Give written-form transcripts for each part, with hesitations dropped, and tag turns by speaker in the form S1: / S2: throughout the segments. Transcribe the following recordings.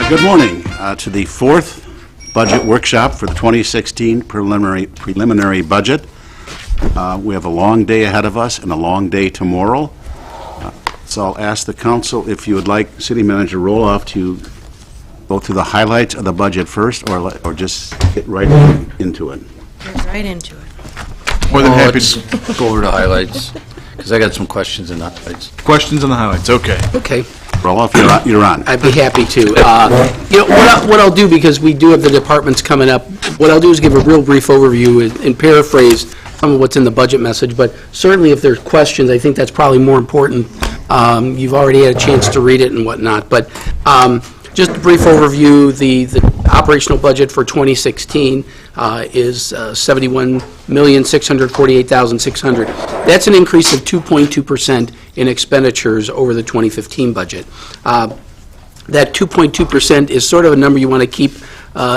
S1: Good morning to the fourth budget workshop for the 2016 preliminary budget. We have a long day ahead of us and a long day tomorrow. So I'll ask the council if you would like City Manager Roloff to go through the highlights of the budget first, or just get right into it.
S2: Get right into it.
S3: More than happy
S4: to go over the highlights, because I got some questions in the highlights.
S3: Questions on the highlights, okay.
S5: Okay.
S1: Roloff, you're on.
S5: I'd be happy to. What I'll do, because we do have the departments coming up, what I'll do is give a real brief overview and paraphrase some of what's in the budget message, but certainly if there's questions, I think that's probably more important. You've already had a chance to read it and whatnot, but just a brief overview, the operational budget for 2016 is $71,648,600. That's an increase of 2.2% in expenditures over the 2015 budget. That 2.2% is sort of a number you want to keep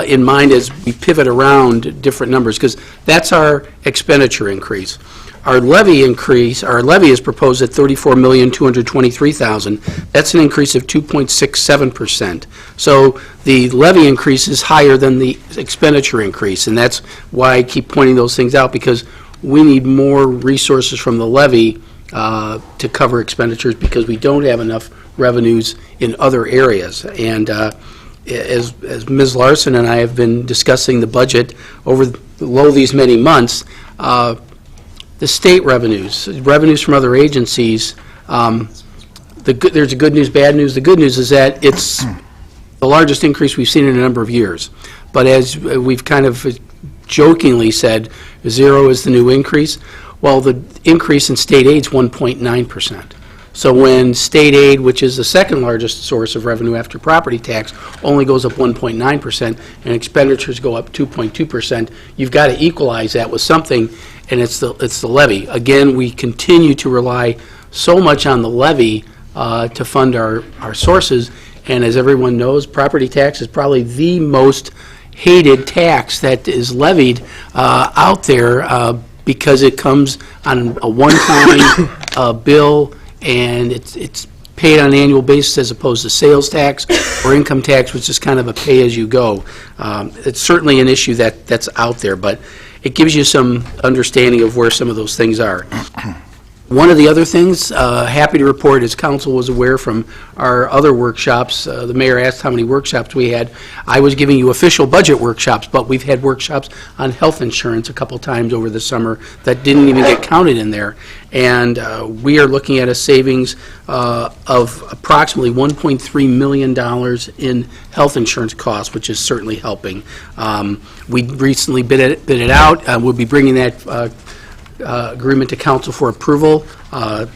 S5: in mind as we pivot around different numbers, because that's our expenditure increase. Our levy increase, our levy is proposed at $34,223,000. That's an increase of 2.67%. So the levy increase is higher than the expenditure increase, and that's why I keep pointing those things out, because we need more resources from the levy to cover expenditures, because we don't have enough revenues in other areas. And as Ms. Larson and I have been discussing the budget over these many months, the state revenues from other agencies, there's a good news, bad news. The good news is that it's the largest increase we've seen in a number of years. But as we've kind of jokingly said, zero is the new increase. Well, the increase in state aid is 1.9%. So when state aid, which is the second largest source of revenue after property tax, only goes up 1.9% and expenditures go up 2.2%, you've got to equalize that with something, and it's the levy. Again, we continue to rely so much on the levy to fund our sources, and as everyone knows, property tax is probably the most hated tax that is levied out there because it comes on a one-time bill, and it's paid on an annual basis as opposed to sales tax or income tax, which is kind of a pay-as-you-go. It's certainly an issue that's out there, but it gives you some understanding of where some of those things are. One of the other things, happy to report, as council was aware from our other workshops, the mayor asked how many workshops we had. I was giving you official budget workshops, but we've had workshops on health insurance a couple times over the summer that didn't even get counted in there. And we are looking at a savings of approximately $1.3 million in health insurance costs, which is certainly helping. We recently bid it out. We'll be bringing that agreement to council for approval. I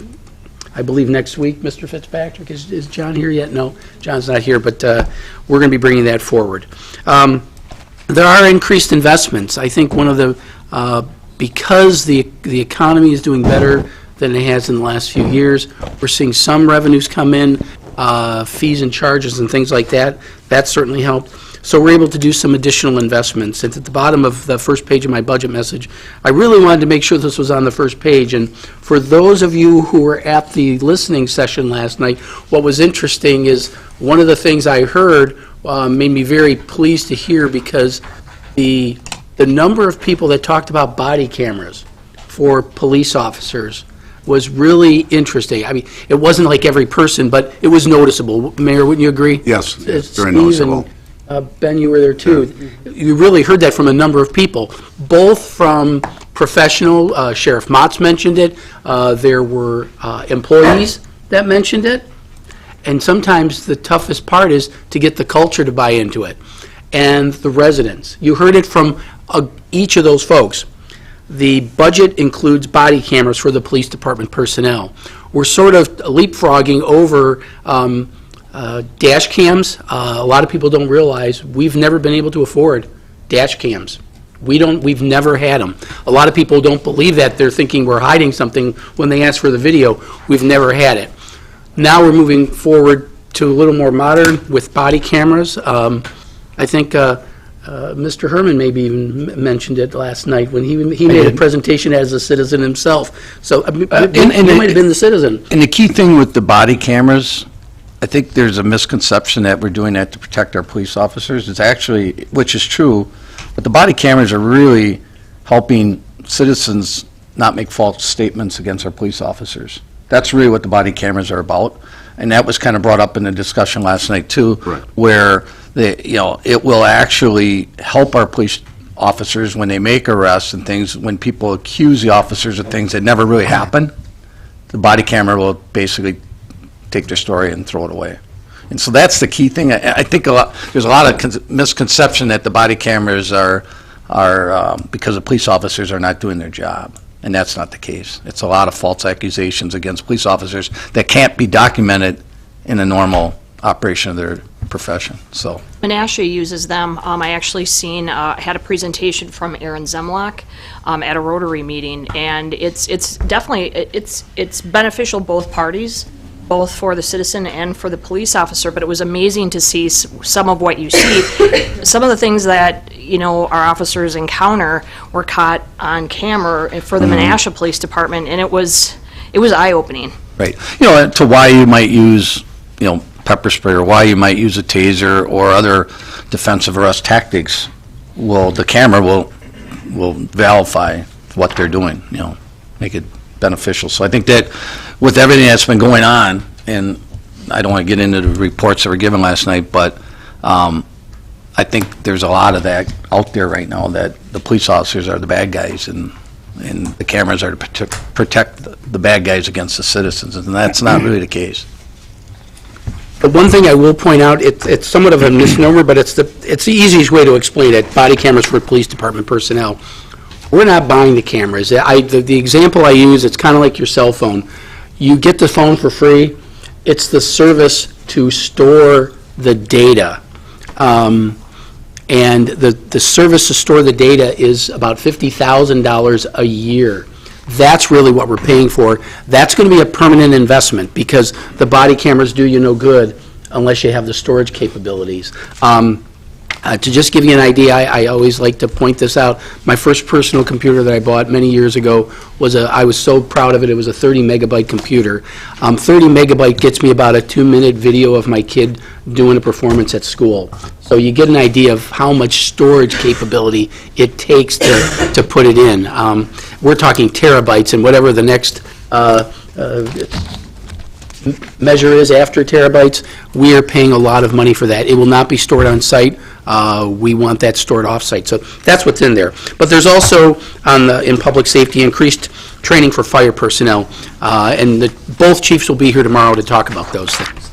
S5: believe next week. Mr. Fitzpatrick, is John here yet? No, John's not here, but we're going to be bringing that forward. There are increased investments. I think one of the, because the economy is doing better than it has in the last few years, we're seeing some revenues come in, fees and charges and things like that. That certainly helped. So we're able to do some additional investments. It's at the bottom of the first page of my budget message. I really wanted to make sure this was on the first page. And for those of you who were at the listening session last night, what was interesting is one of the things I heard made me very pleased to hear, because the number of people that talked about body cameras for police officers was really interesting. I mean, it wasn't like every person, but it was noticeable. Mayor, wouldn't you agree?
S1: Yes, very
S5: Steve
S1: noticeable.
S5: And Ben, you were there too. You really heard that from a number of people, both from professional. Sheriff Motz mentioned it. There were employees that mentioned it. And sometimes the toughest part is to get the culture to buy into it. And the residents. You heard it from each of those folks. The budget includes body cameras for the police department personnel. We're sort of leapfrogging over dash cams. A lot of people don't realize we've never been able to afford dash cams. We've never had them. A lot of people don't believe that. They're thinking we're hiding something when they ask for the video. We've never had it. Now we're moving forward to a little more modern with body cameras. I think Mr. Herman maybe even mentioned it last night when he made a presentation as a citizen himself. So you might have been the citizen.
S4: And the key thing with the body cameras, I think there's a misconception that we're doing that to protect our police officers. It's actually, which is true, but the body cameras are really helping citizens not make false statements against our police officers. That's really what the body cameras are about, and that was kind of brought up in the discussion last night too,
S1: Right.
S4: where it will actually help our police officers when they make arrests and things. When people accuse the officers of things that never really happen, the body camera will basically take their story and throw it away. And so that's the key thing. I think there's a lot of misconception that the body cameras are because the police officers are not doing their job. And that's not the case. It's a lot of false accusations against police officers that can't be documented in a normal operation of their profession. So
S3: Menasha uses them. I actually had a presentation from Aaron Zemlock at a Rotary meeting, and it's definitely it's beneficial both parties, both for the citizen and for the police officer. But it was amazing to see some of what you see. Some of the things that our officers encounter were caught on camera for the Menasha Police Department, and it was eye-opening.
S4: right, to why you might use pepper spray, or why you might use a taser or other defensive arrest tactics, the camera will verify what they're doing, make it beneficial. So I think that with everything that's been going on, and I don't want to get into the reports that were given last night, but I think there's a lot of that out there right now, that the police officers are the bad guys and the cameras are to protect the bad guys against the citizens, and that's not really the case.
S5: But one thing I will point out, it's somewhat of a misnomer, but it's the easiest way to explain it. Body cameras for police department personnel. We're not buying the cameras. The example I use, it's kind of like your cell phone. You get the phone for free. It's the service to store the data. And the service to store the data is about $50,000 a year. That's really what we're paying for. That's going to be a permanent investment, because the body cameras do you no good unless you have the storage capabilities. To just give you an idea, I always like to point this out. My first personal computer that I bought many years ago I was so proud of it. It was a 30 megabyte computer. 30 megabyte gets me about a 2-minute video of my kid doing a performance at school. So you get an idea of how much storage capability it takes to put it in. We're talking terabytes, and whatever the next measure is after terabytes, we are paying a lot of money for that. It will not be stored on site. We want that stored off-site. So that's what's in there. But there's also, in public safety, increased training for fire personnel. And both chiefs will be here tomorrow to talk about those things.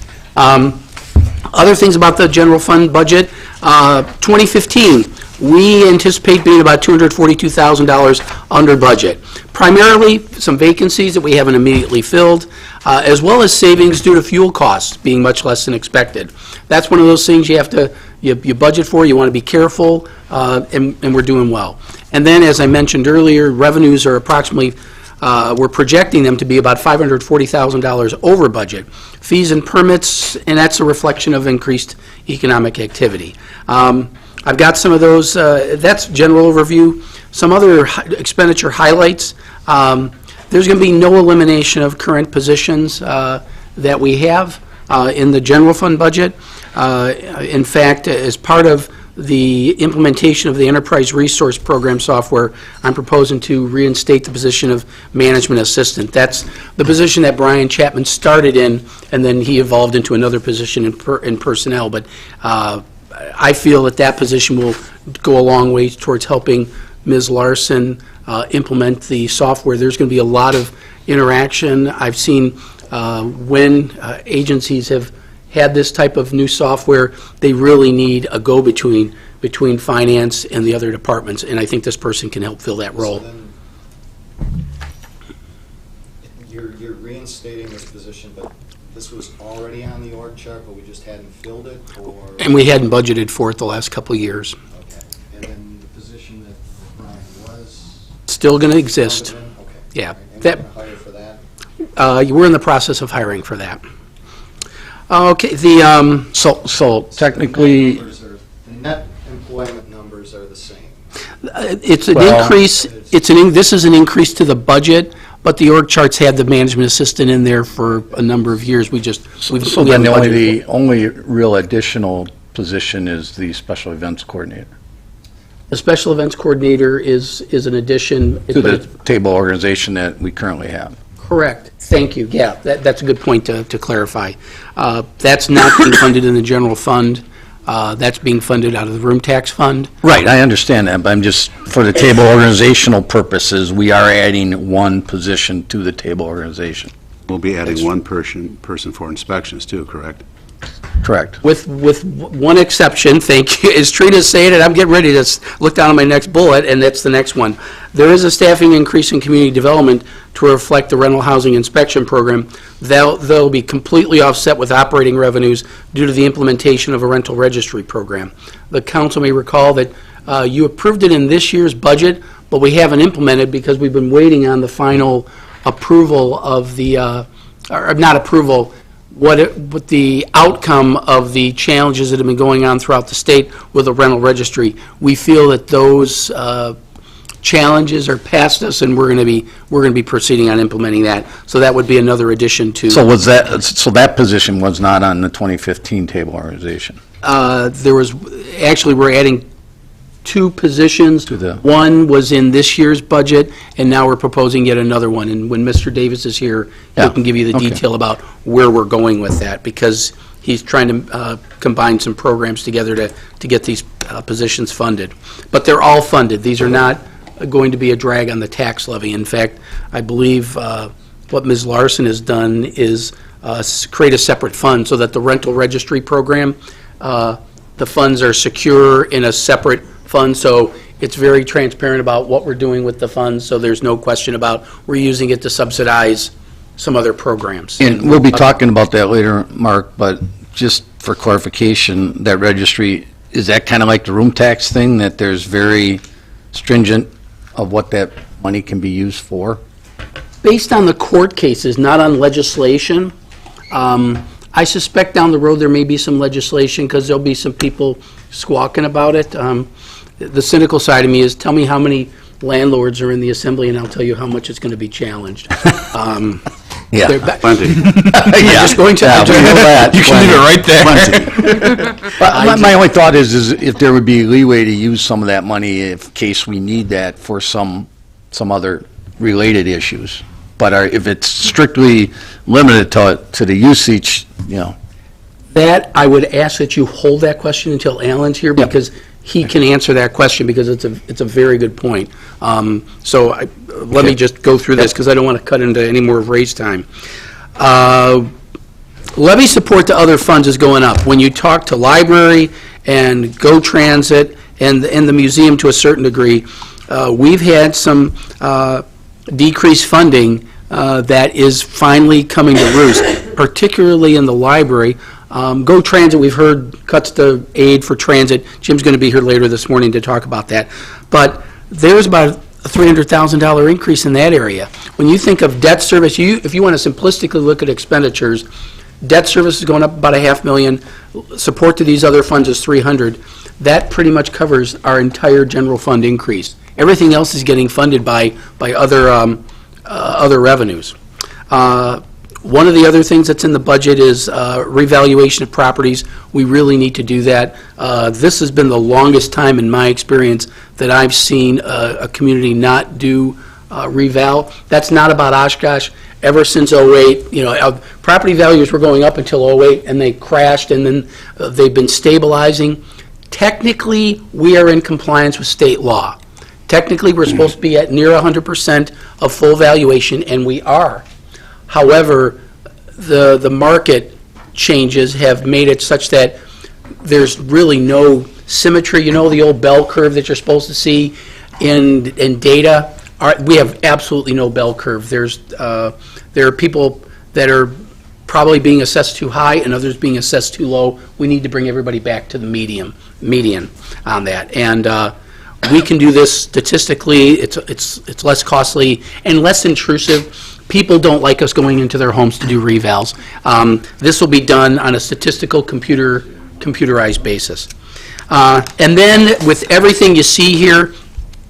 S5: Other things about the general fund budget, 2015, we anticipate being about $242,000 under budget. Primarily some vacancies that we haven't immediately filled, as well as savings due to fuel costs being much less than expected. That's one of those things you have to you budget for. You want to be careful, and we're doing well. And then, as I mentioned earlier, revenues are approximately, we're projecting them to be about $540,000 over budget. Fees and permits, and that's a reflection of increased economic activity. I've got some of those, that's general overview. Some other expenditure highlights. There's going to be no elimination of current positions that we have in the general fund budget. In fact, as part of the implementation of the Enterprise Resource Program software, I'm proposing to reinstate the position of management assistant. That's the position that Brian Chapman started in, and then he evolved into another position in personnel. But I feel that position will go a long way towards helping Ms. Larson implement the software. There's going to be a lot of interaction. I've seen when agencies have had this type of new software, they really need a go-between between finance and the other departments, and I think this person can help fill that role.
S6: So then, you're reinstating this position, but this was already on the org chart, but we just hadn't filled it, or?
S5: And we hadn't budgeted for it the last couple of years.
S6: Okay, and then the position that Brian was?
S5: Still going to exist.
S6: Okay.
S5: Yeah.
S6: And
S5: That-
S6: you're going to hire for that?
S5: We're in the process of hiring for that. Okay, the,
S4: So technically,
S6: The net employment numbers are the same.
S5: it's an
S4: Well-
S5: increase, this is an increase to the budget, but the org charts had the management assistant in there for a number of years. We just, we
S4: so then
S5: haven't budgeted.
S4: the only real additional position is the special events coordinator
S5: The special events coordinator is an addition.
S4: to the table organization that we currently have.
S5: Correct. Thank you. Yeah, that's a good point to clarify. That's not being funded in the general fund. That's being funded out of the room tax fund.
S4: Right, I understand that, but I'm just, for the table organizational purposes, we are adding one position to the table organization.
S1: We'll be adding one person for inspections too, correct?
S4: Correct.
S5: With one exception, thank you, as Trina's saying it, I'm getting ready to look down on my next bullet, and that's the next one. There is a staffing increase in community development to reflect the rental housing inspection program. They'll be completely offset with operating revenues due to the implementation of a rental registry program. The council may recall that you approved it in this year's budget, but we haven't implemented because we've been waiting on the final approval of the, or not approval, what the outcome of the challenges that have been going on throughout the state with the rental registry. We feel that those challenges are past us, and we're going to be proceeding on implementing that. So that would be another addition to.
S4: So that position was not on the 2015 table organization?
S5: There was, actually, we're adding two positions.
S4: To the-
S5: One was in this year's budget, and now we're proposing yet another one. And when Mr. Davis is here, he
S4: Yeah,
S5: can give you the
S4: okay.
S5: detail about where we're going with that, because he's trying to combine some programs together to get these positions funded. But they're all funded. These are not going to be a drag on the tax levy. In fact, I believe what Ms. Larson has done is create a separate fund so that the rental registry program, the funds are secure in a separate fund, so it's very transparent about what we're doing with the funds, so there's no question about we're using it to subsidize some other programs.
S4: And we'll be talking about that later, Mark, but just for clarification, that registry, is that kind of like the room tax thing, that there's very stringent of what that money can be used for?
S5: Based on the court cases, not on legislation, I suspect down the road there may be some legislation, because there'll be some people squawking about it. The cynical side of me is, tell me how many landlords are in the assembly, and I'll tell you how much it's going to be challenged.
S4: Yeah.
S5: They're ba-
S1: Plenty.
S4: Yeah.
S5: just going to-
S4: Yeah, we know that.
S7: You can leave it right there.
S1: Plenty.
S4: But my only thought is if there would be leeway to use some of that money in case we need that for some other related issues. But if it's strictly limited to the usage,
S5: That, I would ask that you hold that question until Alan's here,
S4: Yep.
S5: because he can answer that question, because it's a very good point. Let me just go through this, because I don't want to cut into any more of Ray's time. Levy support to other funds is going up. When you talk to library and Go Transit and the museum to a certain degree, we've had some decreased funding that is finally coming to roost, particularly in the library. Go Transit, we've heard cuts to aid for transit. Jim's going to be here later this morning to talk about that. But there's about a $300,000 increase in that area. When you think of debt service, if you want to simplistically look at expenditures, debt service is going up about $500,000. Support to these other funds is $300,000. That pretty much covers our entire general fund increase. Everything else is getting funded by other revenues. One of the other things that's in the budget is revaluation of properties. We really need to do that. This has been the longest time in my experience that I've seen a community not do reval. That's not about Oshkosh. Ever since '08, property values were going up until '08, and they crashed, and then they've been stabilizing. Technically, we are in compliance with state law. Technically, we're supposed to be at near 100% of full valuation, and we are. However, the market changes have made it such that there's really no symmetry. You know the old bell curve that you're supposed to see in data? We have absolutely no bell curve. There are people that are probably being assessed too high and others being assessed too low. We need to bring everybody back to the median on that. And we can do this statistically. It's less costly and less intrusive. People don't like us going into their homes to do revals. This will be done on a statistical computerized basis. And then with everything you see here,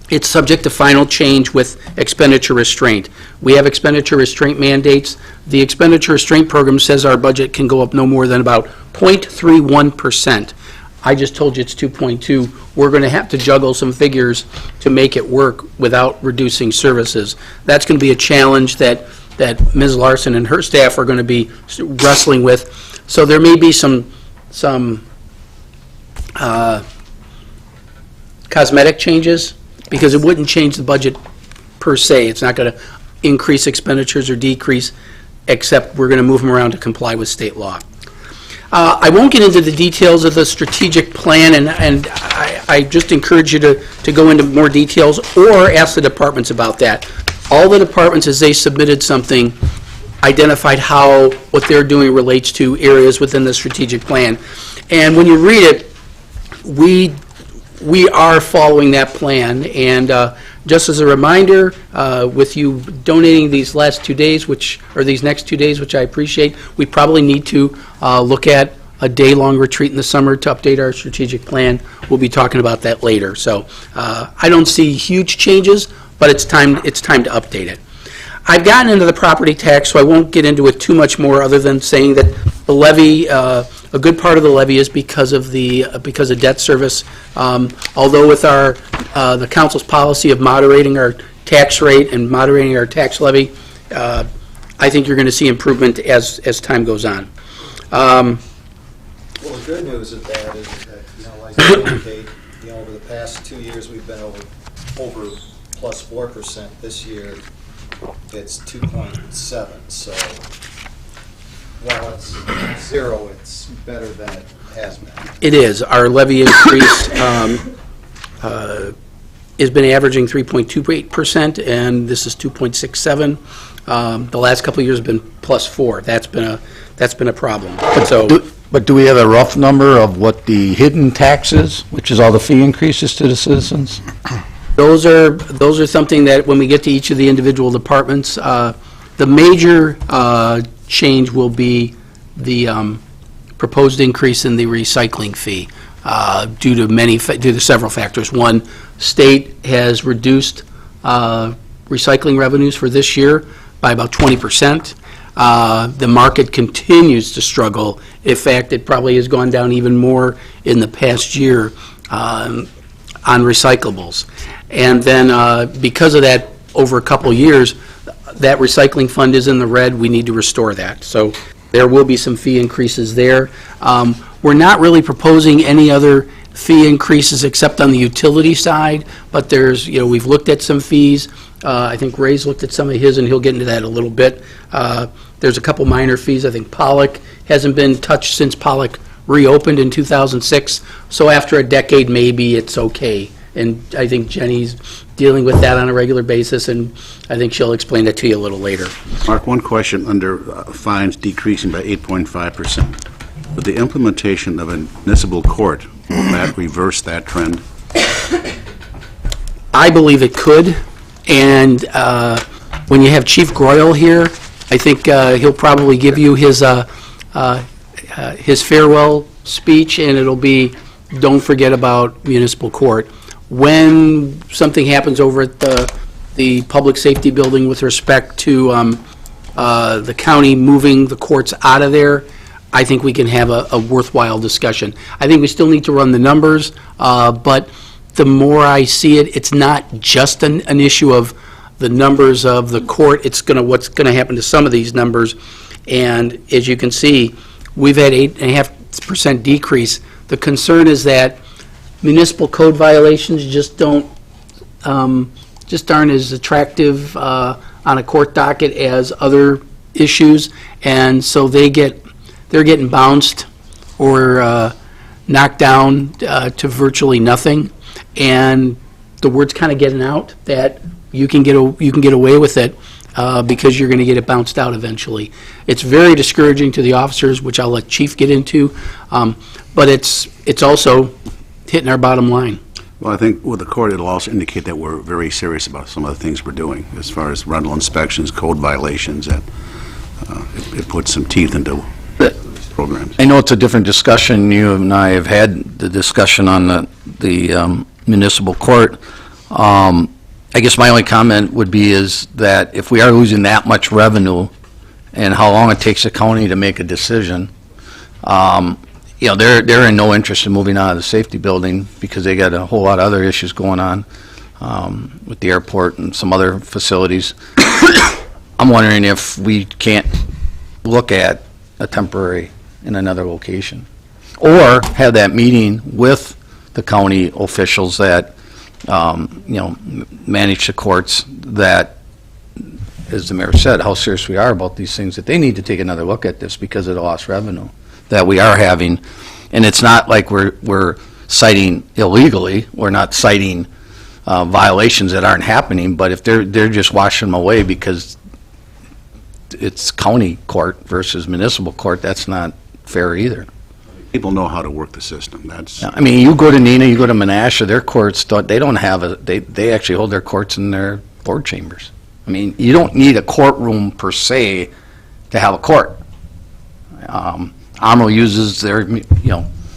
S5: it's subject to final change with expenditure restraint. We have expenditure restraint mandates. The expenditure restraint program says our budget can go up no more than about 0.31%. I just told you it's 2.2. We're going to have to juggle some figures to make it work without reducing services. That's going to be a challenge that Ms. Larson and her staff are going to be wrestling with. So there may be some cosmetic changes, because it wouldn't change the budget per se. It's not going to increase expenditures or decrease, except we're going to move them around to comply with state law. I won't get into the details of the strategic plan, and I just encourage you to go into more details or ask the departments about that. All the departments, as they submitted something, identified how what they're doing relates to areas within the strategic plan. And when you read it, we are following that plan, and just as a reminder, with you donating these last 2 days, these next 2 days, which I appreciate, we probably need to look at a day-long retreat in the summer to update our strategic plan. We'll be talking about that later. So I don't see huge changes, but it's time to update it. I've gotten into the property tax, so I won't get into it too much more, other than saying that the levy, a good part of the levy is because of debt service. Although with the council's policy of moderating our tax rate and moderating our tax levy, I think you're going to see improvement as time goes on.
S6: Well, the good news of that is that, like you indicate, over the past 2 years, we've been over plus 4%. This year, it's 2.7. So, while it's zero, it's better than it has been.
S5: It is. Our levy increase has been averaging 3.28%, and this is 2.67. The last couple of years have been plus 4. That's been a problem.
S4: But do we have a rough number of what the hidden tax is, which is all the fee increases to the citizens?
S5: Those are something that when we get to each of the individual departments, the major change will be the proposed increase in the recycling fee due to several factors. One, state has reduced recycling revenues for this year by about 20%. The market continues to struggle. In fact, it probably has gone down even more in the past year on recyclables. And then because of that, over a couple of years, that recycling fund is in the red. We need to restore that. So there will be some fee increases there. We're not really proposing any other fee increases except on the utility side, but we've looked at some fees. I think Ray's looked at some of his, and he'll get into that a little bit. There's a couple minor fees. I think Pollock hasn't been touched since Pollock reopened in 2006. So after a decade, maybe it's okay. And I think Jenny's dealing with that on a regular basis, and I think she'll explain that to you a little later.
S1: Mark, one question under fines decreasing by 8.5%. With the implementation of a municipal court, will that reverse that trend?
S5: I believe it could, and when you have Chief Groyle here, I think he'll probably give you his farewell speech, and it'll be, don't forget about municipal court. When something happens over at the public safety building with respect to the county moving the courts out of there, I think we can have a worthwhile discussion. I think we still need to run the numbers, but the more I see it, it's not just an issue of the numbers of the court. It's what's going to happen to some of these numbers. And as you can see, we've had 8.5% decrease. The concern is that municipal code violations just don't just aren't as attractive on a court docket as other issues, and so they're getting bounced or knocked down to virtually nothing, and the word's kind of getting out that you can get away with it because you're going to get it bounced out eventually. It's very discouraging to the officers, which I'll let Chief get into, but it's also hitting our bottom line.
S1: Well, I think with the court, it'll also indicate that we're very serious about some of the things we're doing as far as rental inspections, code violations, and it puts some teeth into these programs.
S4: I know it's a different discussion. You and I have had the discussion on the municipal court. I guess my only comment would be is that if we are losing that much revenue and how long it takes the county to make a decision, they're in no interest in moving out of the safety building because they got a whole lot of other issues going on with the airport and some other facilities. I'm wondering if we can't look at a temporary in another location, or have that meeting with the county officials that manage the courts, that, as the mayor said, how serious we are about these things, that they need to take another look at this because of the lost revenue that we are having. And it's not like we're citing illegally, we're not citing violations that aren't happening, but if they're just washing them away because it's county court versus municipal court, that's not fair either.
S1: People know how to work the system. That's.
S4: I mean, you go to Neenah, you go to Menasha, their courts, they don't have they actually hold their courts in their board chambers. I mean, you don't need a courtroom per se to have a court. Amro uses their,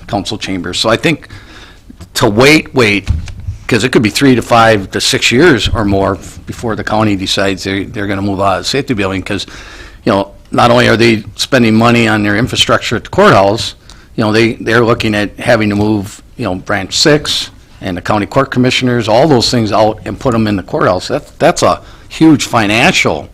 S4: council chambers. So I think to wait, because it could be 3 to 5 to 6 years or more before the county decides they're going to move out of the safety building, because, not only are they spending money on their infrastructure at the courthouse, they're looking at having to move, Branch 6 and the county court commissioners, all those things out and put them in the courthouse. That's a huge financial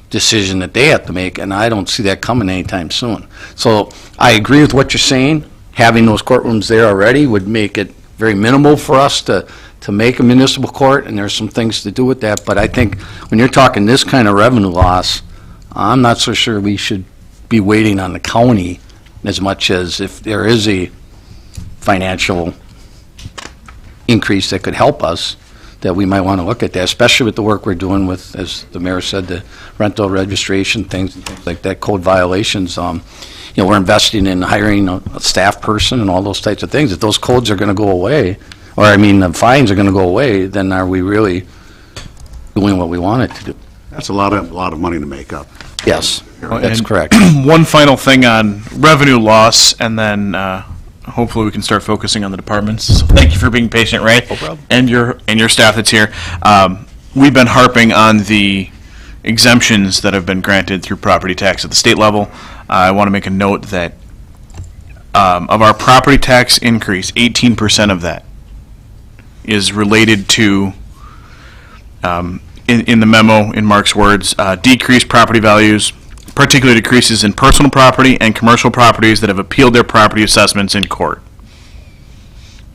S4: decision that they have to make, and I don't see that coming anytime soon. So I agree with what you're saying. Having those courtrooms there already would make it very minimal for us to make a municipal court, and there's some things to do with that. But I think when you're talking this kind of revenue loss, I'm not so sure we should be waiting on the county as much as if there is a financial increase that could help us, that we might want to look at that, especially with the work we're doing with, as the mayor said, the rental registration things like that, code violations. We're investing in hiring a staff person and all those types of things. If those codes are going to go away, the fines are going to go away, then are we really doing what we wanted to do?
S1: That's a lot of money to make up.
S4: Yes, that's
S7: And
S4: correct.
S7: One final thing on revenue loss, and then hopefully we can start focusing on the departments. So thank you for being patient, Ray, and your staff that's here. We've been harping on the exemptions that have been granted through property tax at the state level. I want to make a note that of our property tax increase, 18% of that is related to, in the memo, in Mark's words, decreased property values, particularly decreases in personal property and commercial properties that have appealed their property assessments in court.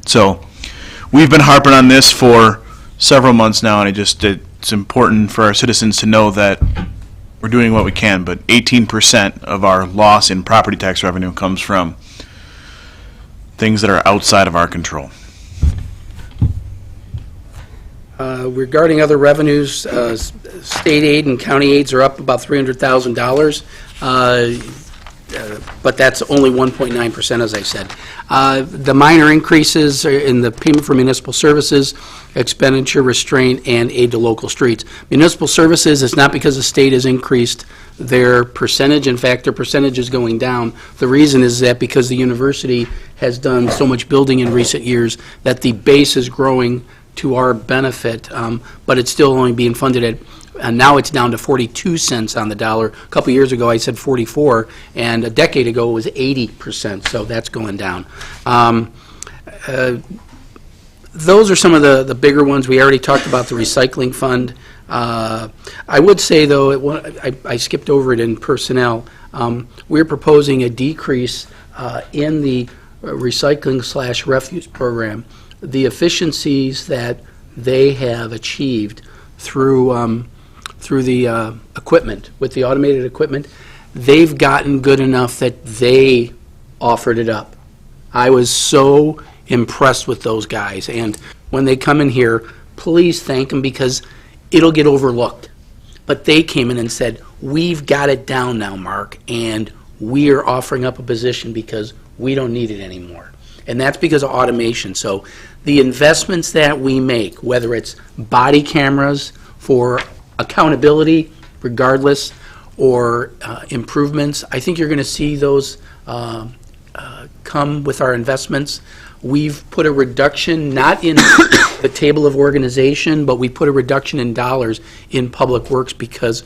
S7: So we've been harping on this for several months now, and it's important for our citizens to know that we're doing what we can, but 18% of our loss in property tax revenue comes from things that are outside of our control.
S5: Regarding other revenues, state aid and county aids are up about $300,000, but that's only 1.9%, as I said. The minor increases are in the payment for municipal services, expenditure restraint, and aid to local streets. Municipal services, it's not because the state has increased their percentage. In fact, their percentage is going down. The reason is that because the university has done so much building in recent years that the base is growing to our benefit, but it's still only being funded at, and now it's down to 42 cents on the dollar. A couple years ago I said 44, and a decade ago it was 80%, so that's going down. Those are some of the bigger ones. We already talked about the recycling fund. I would say, though, I skipped over it in personnel. We're proposing a decrease in the recycling/refuse program. The efficiencies that they have achieved through the equipment, with the automated equipment, they've gotten good enough that they offered it up. I was so impressed with those guys, and when they come in here, please thank them, because it'll get overlooked. But they came in and said, we've got it down now, Mark, and we are offering up a position because we don't need it anymore. And that's because of automation. So the investments that we make, whether it's body cameras for accountability, regardless, or improvements, I think you're going to see those come with our investments. We've put a reduction, not in the table of organization, but we put a reduction in dollars in Public Works because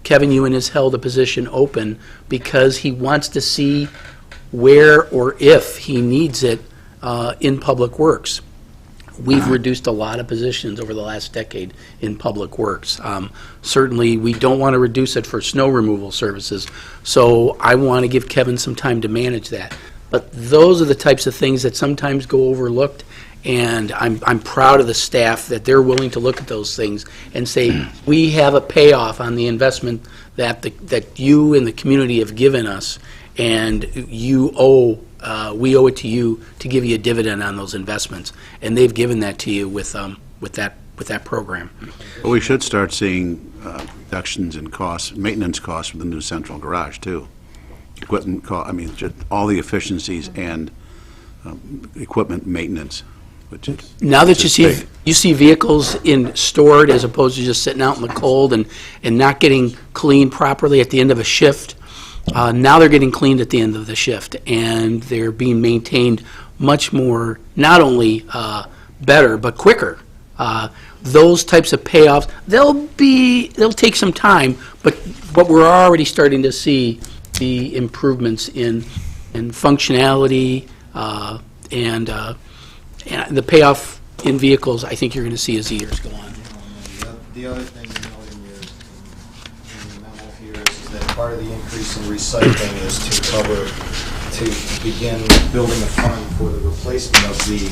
S5: Kevin Ewan has held a position open because he wants to see where or if he needs it in Public Works. We've reduced a lot of positions over the last decade in Public Works. Certainly, we don't want to reduce it for snow removal services, so I want to give Kevin some time to manage that. But those are the types of things that sometimes go overlooked, and I'm proud of the staff that they're willing to look at those things and say, we have a payoff on the investment that you and the community have given us, and we owe it to you to give you a dividend on those investments. And they've given that to you with that program.
S1: But we should start seeing reductions in costs, maintenance costs with the new central garage, too. Equipment just all the efficiencies and equipment maintenance, which is
S5: Now that
S1: which
S5: you
S1: is
S5: see
S1: big.
S5: you see vehicles stored as opposed to just sitting out in the cold and not getting cleaned properly at the end of a shift, now they're getting cleaned at the end of the shift, and they're being maintained much more, not only better, but quicker. Those types of payoffs, they'll take some time, but we're already starting to see the improvements in functionality and the payoff in vehicles. I think you're going to see as the years go on.
S6: The other thing you note in your memo here is that part of the increase in recycling is to begin building a fund for the replacement of the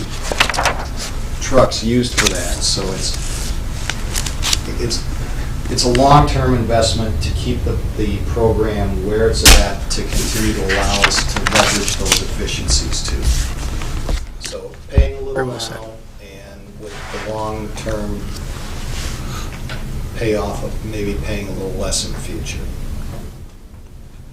S6: trucks used for that. So it's a long-term investment to keep the program where it's at, to continue to allow us to leverage those efficiencies too. So paying a little now, and with the long-term payoff of maybe paying a little less in the future.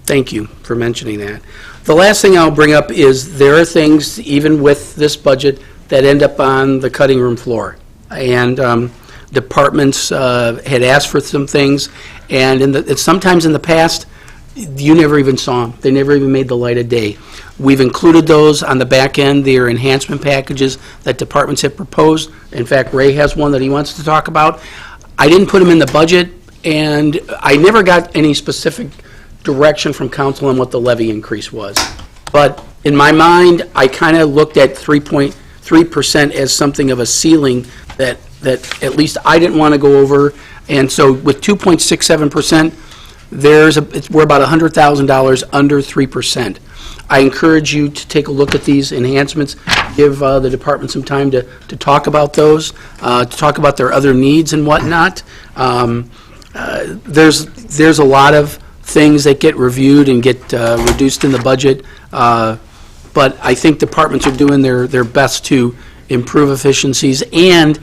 S5: Thank you for mentioning that. The last thing I'll bring up is there are things, even with this budget, that end up on the cutting room floor. And departments had asked for some things, and sometimes in the past, you never even saw them. They never even made the light of day. We've included those on the back end. They are enhancement packages that departments have proposed. In fact, Ray has one that he wants to talk about. I didn't put them in the budget, and I never got any specific direction from council on what the levy increase was. But in my mind, I kind of looked at 3.3% as something of a ceiling that at least I didn't want to go over. And so with 2.67%, we're about $100,000 under 3%. I encourage you to take a look at these enhancements, give the department some time to talk about those, to talk about their other needs and whatnot. There's a lot of things that get reviewed and get reduced in the budget, but I think departments are doing their best to improve efficiencies and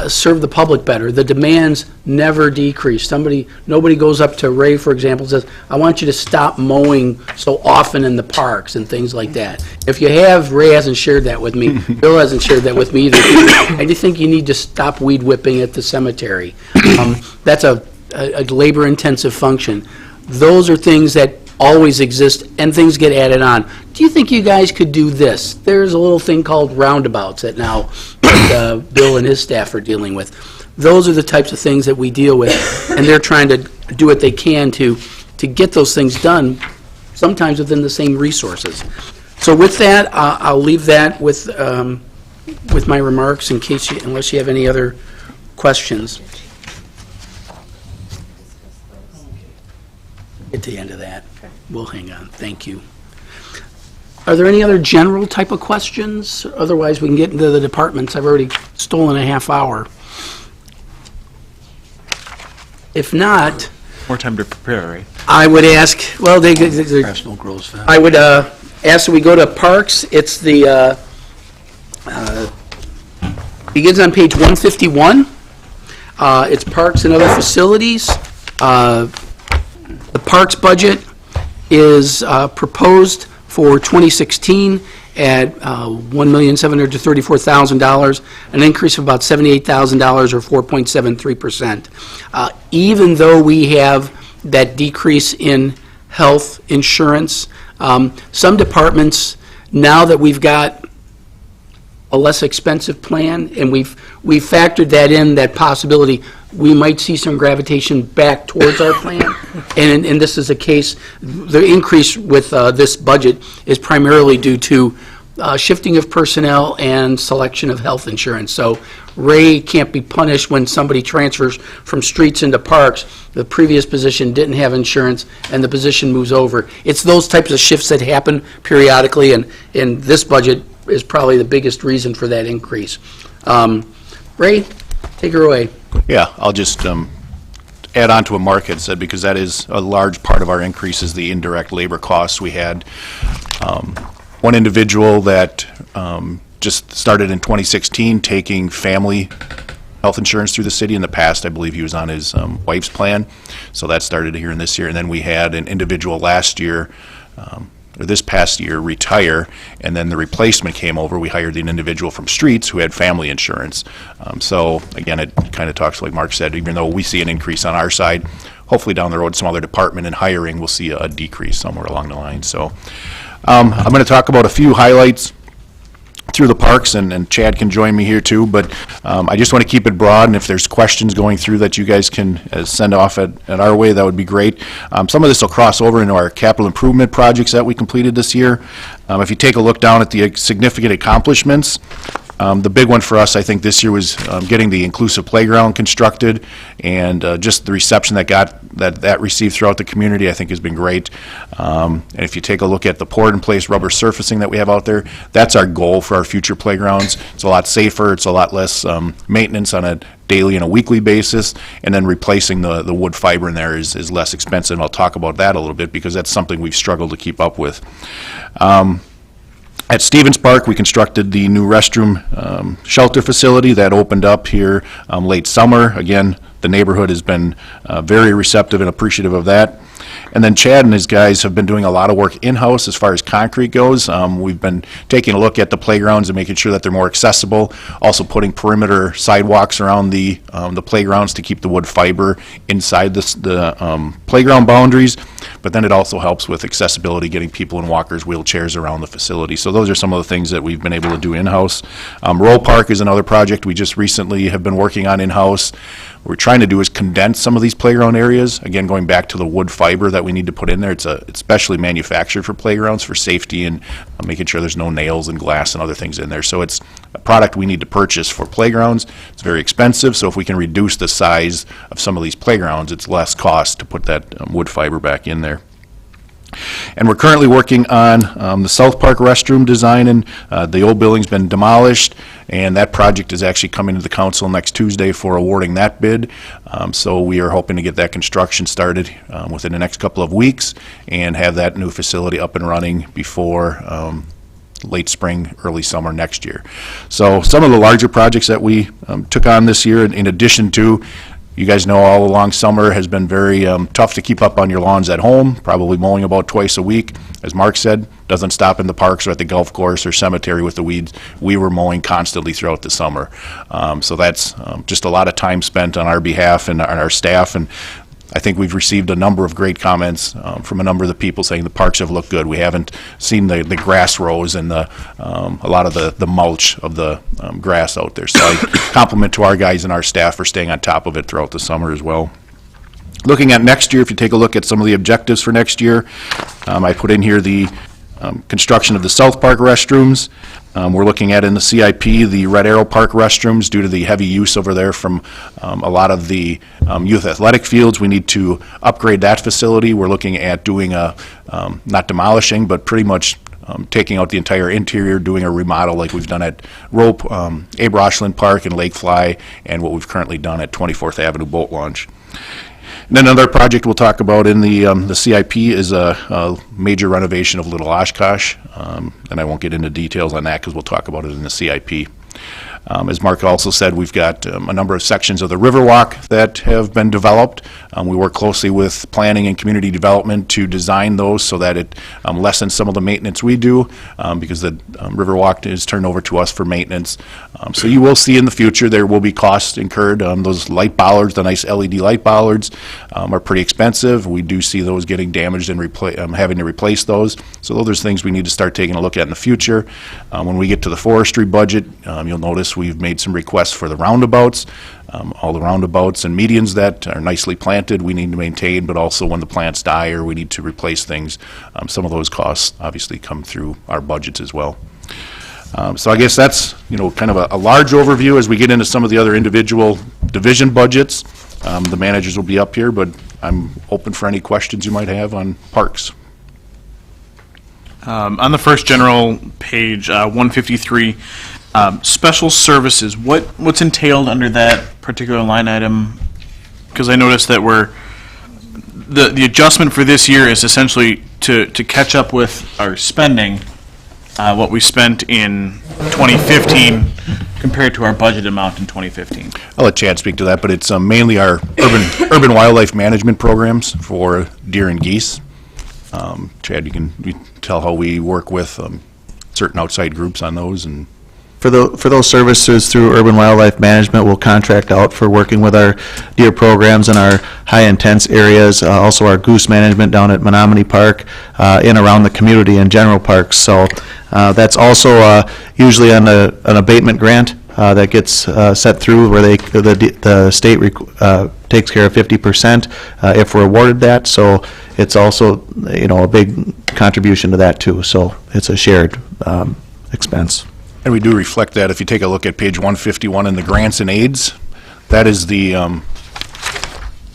S5: serve the public better. The demands never decrease. Nobody goes up to Ray, for example, and says, I want you to stop mowing so often in the parks and things like that. If you have, Ray hasn't shared that with me. Bill hasn't shared that with me either. I just think you need to stop weed whipping at the cemetery. That's a labor-intensive function. Those are things that always exist, and things get added on. Do you think you guys could do this? There's a little thing called roundabouts that now Bill and his staff are dealing with. Those are the types of things that we deal with, and they're trying to do what they can to get those things done, sometimes within the same resources. So with that, I'll leave that with my remarks in case unless you have any other questions. Get to the end of that. We'll hang on. Thank you. Are there any other general type of questions? Otherwise, we can get into the departments. I've already stolen a half hour. If not,
S7: More time to prepare, right?
S5: I would ask, well,
S4: Grass don't grow as fast.
S5: I would ask that we go to Parks. It's the, begins on page 151. It's Parks and Other Facilities. The Parks budget is proposed for 2016 at $1,734,000, an increase of about $78,000 or 4.73%. Even though we have that decrease in health insurance, some departments, now that we've got a less expensive plan, and we've factored that in, that possibility, we might see some gravitation back towards our plan. And this is a case, the increase with this budget is primarily due to shifting of personnel and selection of health insurance. So Ray can't be punished when somebody transfers from streets into parks. The previous position didn't have insurance, and the position moves over. It's those types of shifts that happen periodically, and this budget is probably the biggest reason for that increase. Ray, take her away.
S8: Yeah, I'll just add on to what Mark had said, because that is a large part of our increase is the indirect labor costs. We had one individual that just started in 2016 taking family health insurance through the city. In the past, I believe he was on his wife's plan, so that started here in this year. And then we had an individual last year, or this past year, retire, and then the replacement came over. We hired an individual from Streets who had family insurance. So again, it kind of talks like Mark said, even though we see an increase on our side, hopefully down the road, some other department in hiring will see a decrease somewhere along the line. So I'm going to talk about a few highlights through the parks, and Chad can join me here too, but I just want to keep it broad, and if there's questions going through that you guys can send off at our way, that would be great. Some of this will cross over into our capital improvement projects that we completed this year. If you take a look down at the significant accomplishments, the big one for us, I think, this year was getting the inclusive playground constructed, and just the reception that received throughout the community, I think, has been great. And if you take a look at the poured-in-place rubber surfacing that we have out there, that's our goal for our future playgrounds. It's a lot safer, it's a lot less maintenance on a daily and a weekly basis, and then replacing the wood fiber in there is less expensive. And I'll talk about that a little bit, because that's something we've struggled to keep up with. At Stevens Park, we constructed the new restroom shelter facility that opened up here late summer. Again, the neighborhood has been very receptive and appreciative of that. And then Chad and his guys have been doing a lot of work in-house as far as concrete goes. We've been taking a look at the playgrounds and making sure that they're more accessible, also putting perimeter sidewalks around the playgrounds to keep the wood fiber inside the playground boundaries. But then it also helps with accessibility, getting people in walkers, wheelchairs around the facility. So those are some of the things that we've been able to do in-house. Roll Park is another project we just recently have been working on in-house. What we're trying to do is condense some of these playground areas. Again, going back to the wood fiber that we need to put in there, it's specially manufactured for playgrounds for safety and making sure there's no nails and glass and other things in there. So it's a product we need to purchase for playgrounds. It's very expensive, so if we can reduce the size of some of these playgrounds, it's less cost to put that wood fiber back in there. And we're currently working on the South Park restroom design, and the old building's been demolished, and that project is actually coming to the council next Tuesday for awarding that bid. So we are hoping to get that construction started within the next couple of weeks and have that new facility up and running before late spring, early summer next year. So some of the larger projects that we took on this year, in addition to, you guys know all along summer has been very tough to keep up on your lawns at home, probably mowing about twice a week. As Mark said, doesn't stop in the parks or at the golf course or cemetery with the weeds. We were mowing constantly throughout the summer. So that's just a lot of time spent on our behalf and our staff, and I think we've received a number of great comments from a number of the people saying the parks have looked good. We haven't seen the grass rows and a lot of the mulch of the grass out there. So I compliment to our guys and our staff for staying on top of it throughout the summer as well. Looking at next year, if you take a look at some of the objectives for next year, I put in here the construction of the South Park restrooms. We're looking at in the CIP the Red Arrow Park restrooms due to the heavy use over there from a lot of the youth athletic fields. We need to upgrade that facility. We're looking at doing not demolishing, but pretty much taking out the entire interior, doing a remodel like we've done at Abe Rochland Park and Lake Fly, and what we've currently done at 24th Avenue Boat Launch. And then another project we'll talk about in the CIP is a major renovation of Little Oshkosh, and I won't get into details on that because we'll talk about it in the CIP. As Mark also said, we've got a number of sections of the Riverwalk that have been developed. We work closely with planning and community development to design those so that it lessens some of the maintenance we do, because the Riverwalk is turned over to us for maintenance. So you will see in the future there will be costs incurred. Those light bollards, the nice LED light bollards, are pretty expensive. We do see those getting damaged and having to replace those. So those are things we need to start taking a look at in the future. When we get to the forestry budget, you'll notice we've made some requests for the roundabouts. All the roundabouts and medians that are nicely planted, we need to maintain, but also when the plants die or we need to replace things, some of those costs obviously come through our budgets as well. So I guess that's, kind of a large overview. As we get into some of the other individual division budgets, the managers will be up here, but I'm open for any questions you might have on parks.
S7: On the first general page, 153, special services, what's entailed under that particular line item? Because I noticed that the adjustment for this year is essentially to catch up with our spending, what we spent in 2015 compared to our budget amount in 2015.
S8: I'll let Chad speak to that, but it's mainly our urban wildlife management programs for deer and geese. Chad, you can tell how we work with certain outside groups on those. And
S9: For those services through Urban Wildlife Management, we'll contract out for working with our deer programs in our high-intense areas, also our goose management down at Menominee Park, in around the community and general parks. So that's also usually on an abatement grant that gets set through where the state takes care of 50% if we're awarded that. So it's also, a big contribution to that too. So it's a shared expense.
S8: And we do reflect that. If you take a look at page 151 in the grants and aids, that is the,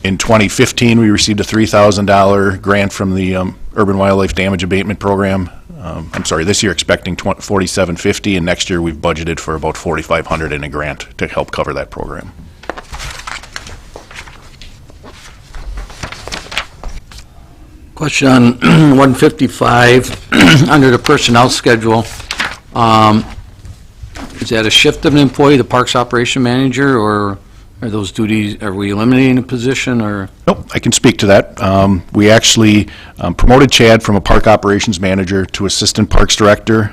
S8: in 2015, we received a $3,000 grant from the Urban Wildlife Damage Abatement Program. I'm sorry, this year expecting $4,750, and next year we've budgeted for about $4,500 in a grant to help cover that program.
S4: Question on 155, under the personnel schedule. Is that a shift of an employee, the parks operation manager, or are those duties, are we eliminating a position, or?
S8: Nope, I can speak to that. We actually promoted Chad from a park operations manager to assistant parks director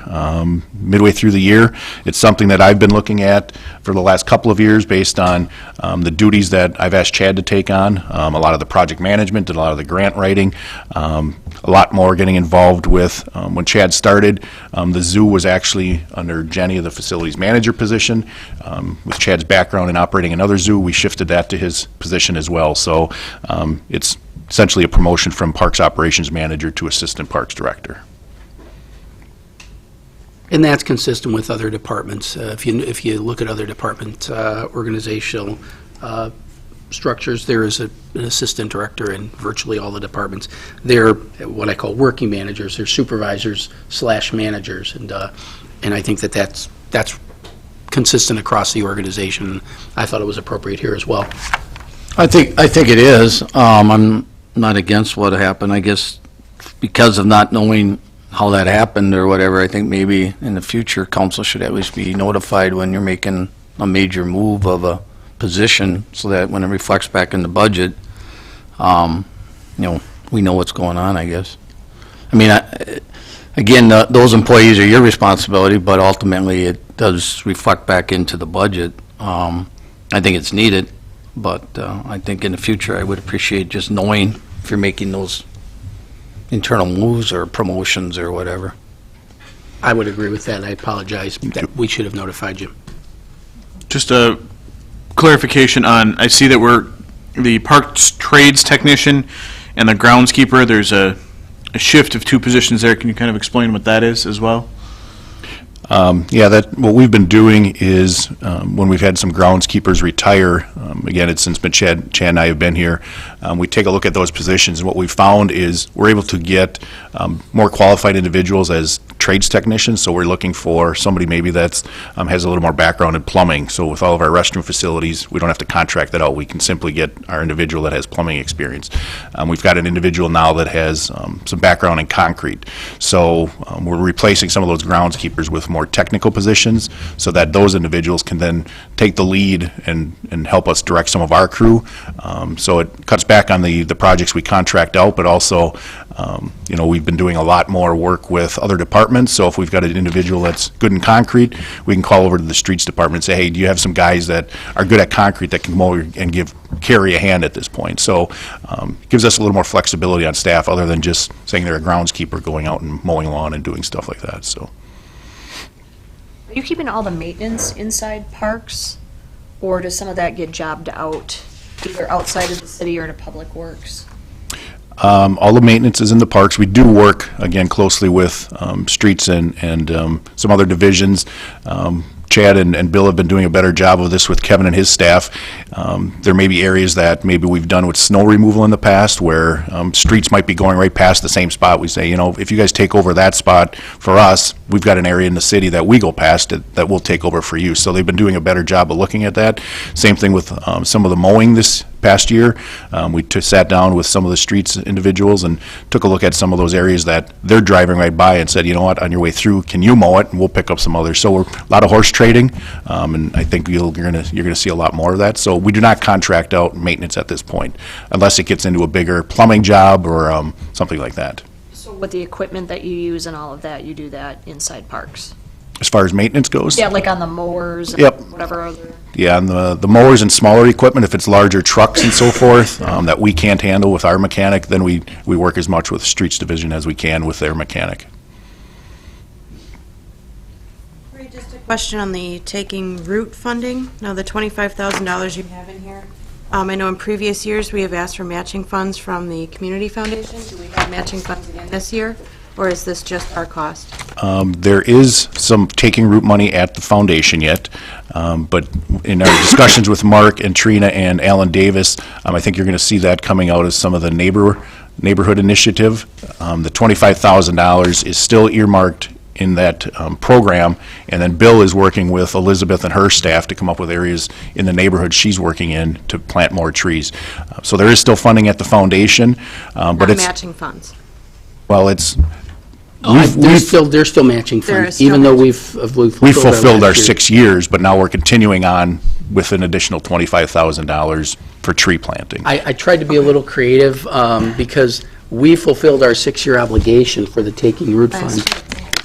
S8: midway through the year. It's something that I've been looking at for the last couple of years based on the duties that I've asked Chad to take on, a lot of the project management and a lot of the grant writing, a lot more getting involved with, when Chad started, the zoo was actually under Jenny, the facilities manager position. With Chad's background in operating another zoo, we shifted that to his position as well. So it's essentially a promotion from parks operations manager to assistant parks director.
S5: And that's consistent with other departments. If you look at other department organizational structures, there is an assistant director in virtually all the departments. They're what I call working managers. They're supervisors / managers, and I think that's consistent across the organization. I thought it was appropriate here as well.
S4: I think it is. I'm not against what happened. I guess because of not knowing how that happened or whatever, I think maybe in the future, council should at least be notified when you're making a major move of a position, so that when it reflects back in the budget, we know what's going on, I guess. I mean, again, those employees are your responsibility, but ultimately it does reflect back into the budget. I think it's needed, but I think in the future I would appreciate just knowing if you're making those internal moves or promotions or whatever.
S5: I would agree with that. I apologize. We should have notified you.
S7: Just a clarification on, I see that we're the parks trades technician and the groundskeeper, there's a shift of 2 positions there. Can you kind of explain what that is as well?
S8: What we've been doing is when we've had some groundskeepers retire, again, it's since Chad and I have been here, we take a look at those positions, and what we found is we're able to get more qualified individuals as trades technicians, so we're looking for somebody maybe that's, has a little more background in plumbing. So with all of our restroom facilities, we don't have to contract that out. We can simply get our individual that has plumbing experience. We've got an individual now that has some background in concrete. So we're replacing some of those groundskeepers with more technical positions so that those individuals can then take the lead and help us direct some of our crew. So it cuts back on the projects we contract out, but also, you know, we've been doing a lot more work with other departments. So if we've got an individual that's good in concrete, we can call over to the streets department and say, hey, do you have some guys that are good at concrete that can mow and carry a hand at this point? So it gives us a little more flexibility on staff other than just saying they're a groundskeeper going out and mowing lawn and doing stuff like that, so.
S3: Are you keeping all the maintenance inside parks, or does some of that get jobbed out, either outside of the city or to Public Works?
S8: All the maintenance is in the parks. We do work, again, closely with streets and some other divisions. Chad and Bill have been doing a better job of this with Kevin and his staff. There may be areas that maybe we've done with snow removal in the past where streets might be going right past the same spot. We say, you know, if you guys take over that spot for us, we've got an area in the city that we go past it that we'll take over for you. So they've been doing a better job of looking at that. Same thing with some of the mowing this past year. We sat down with some of the streets individuals and took a look at some of those areas that they're driving right by and said, you know what, on your way through, can you mow it? And we'll pick up some others. So we're a lot of horse trading, and I think you're gonna see a lot more of that. So we do not contract out maintenance at this point, unless it gets into a bigger plumbing job or something like that.
S3: So with the equipment that you use and all of that, you do that inside parks?
S8: As far as maintenance goes?
S3: Yeah, like on the mowers and
S8: Yep.
S3: whatever other...
S8: Yeah, and the mowers and smaller equipment, if it's larger trucks and so forth, that we can't handle with our mechanic, then we work as much with the streets division as we can with their mechanic.
S2: Just a question on the taking root funding. Now, the $25,000 you have in here, I know in previous years, we have asked for matching funds from the Community Foundation. Do we have matching funds again this year, or is this just our cost?
S8: There is some taking root money at the foundation yet, but in our discussions with Mark and Trina and Alan Davis, I think you're going to see that coming out as some of the neighborhood initiative. The $25,000 is still earmarked in that program, and then Bill is working with Elizabeth and her staff to come up with areas in the neighborhood she's working in to plant more trees. So there is still funding at the foundation, but
S2: Not
S8: it's,
S2: matching funds.
S8: well, it's,
S5: There's still matching
S2: There
S5: funds,
S2: is still
S5: even though
S2: matching.
S5: we've
S8: we fulfilled our
S5: last year.
S8: 6 years, but now we're continuing on with an additional $25,000 for tree planting.
S5: I tried to be a little creative because we fulfilled our 6-year obligation for the Taking Root Fund.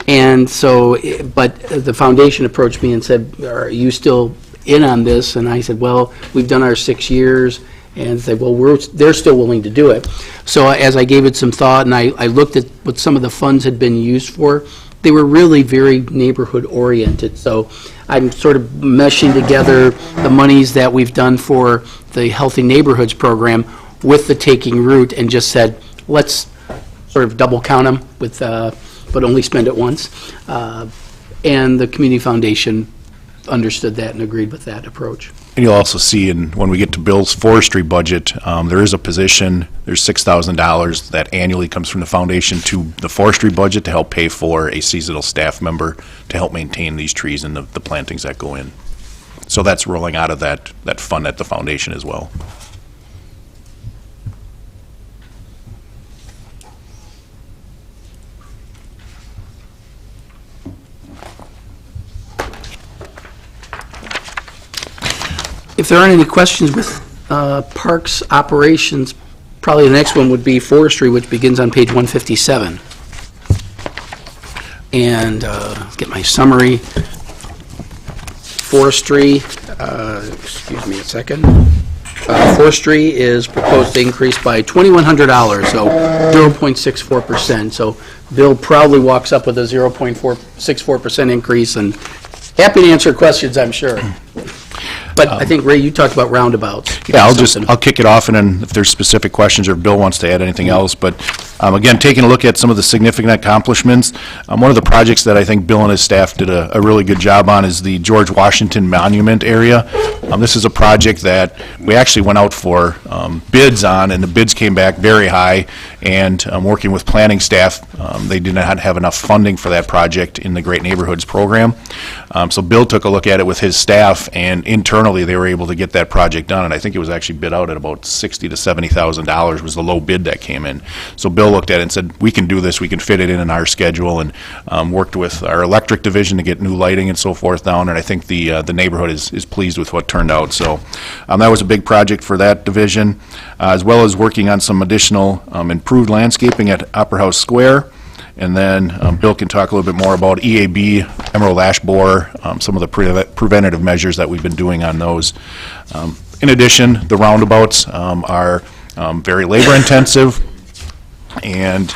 S5: And so, but the foundation approached me and said, are you still in on this? And I said, well, we've done our 6 years. And said, well, they're still willing to do it. So as I gave it some thought and I looked at what some of the funds had been used for, they were really very neighborhood oriented. So I'm sort of meshing together the monies that we've done for the Healthy Neighborhoods program with the Taking Root and just said, let's sort of double count them with, but only spend it once. And the Community Foundation understood that and agreed with that approach.
S8: And you'll also see when we get to Bill's forestry budget, there is a position, there's $6,000 that annually comes from the foundation to the forestry budget to help pay for a seasonal staff member to help maintain these trees and the plantings that go in. So that's rolling out of that fund at the foundation as well.
S5: If there aren't any questions with parks operations, probably the next one would be forestry, which begins on page 157. And let's get my summary. Forestry, excuse me a second. Forestry is proposed to increase by $2,100, so 0.64%. So Bill proudly walks up with a 0.64% increase, and happy to answer questions, I'm sure. But I think, Ray, you talked about roundabouts.
S8: Yeah,
S5: Something.
S8: I'll kick it off, and then if there's specific questions or if Bill wants to add anything else, but again, taking a look at some of the significant accomplishments, one of the projects that I think Bill and his staff did a really good job on is the George Washington Monument area. This is a project that we actually went out for bids on, and the bids came back very high, and working with planning staff, they did not have enough funding for that project in the Great Neighborhoods program. So Bill took a look at it with his staff, and internally, they were able to get that project done, and I think it was actually bid out at about $60,000 to $70,000 was the low bid that came in. So Bill looked at it and said, we can do this, we can fit it in our schedule, and worked with our electric division to get new lighting and so forth down, and I think the neighborhood is pleased with what turned out. So that was a big project for that division, as well as working on some additional improved landscaping at Opera House Square. And then Bill can talk a little bit more about EAB, Emerald Ash Borer, some of the preventative measures that we've been doing on those. In addition, the roundabouts are very labor intensive, and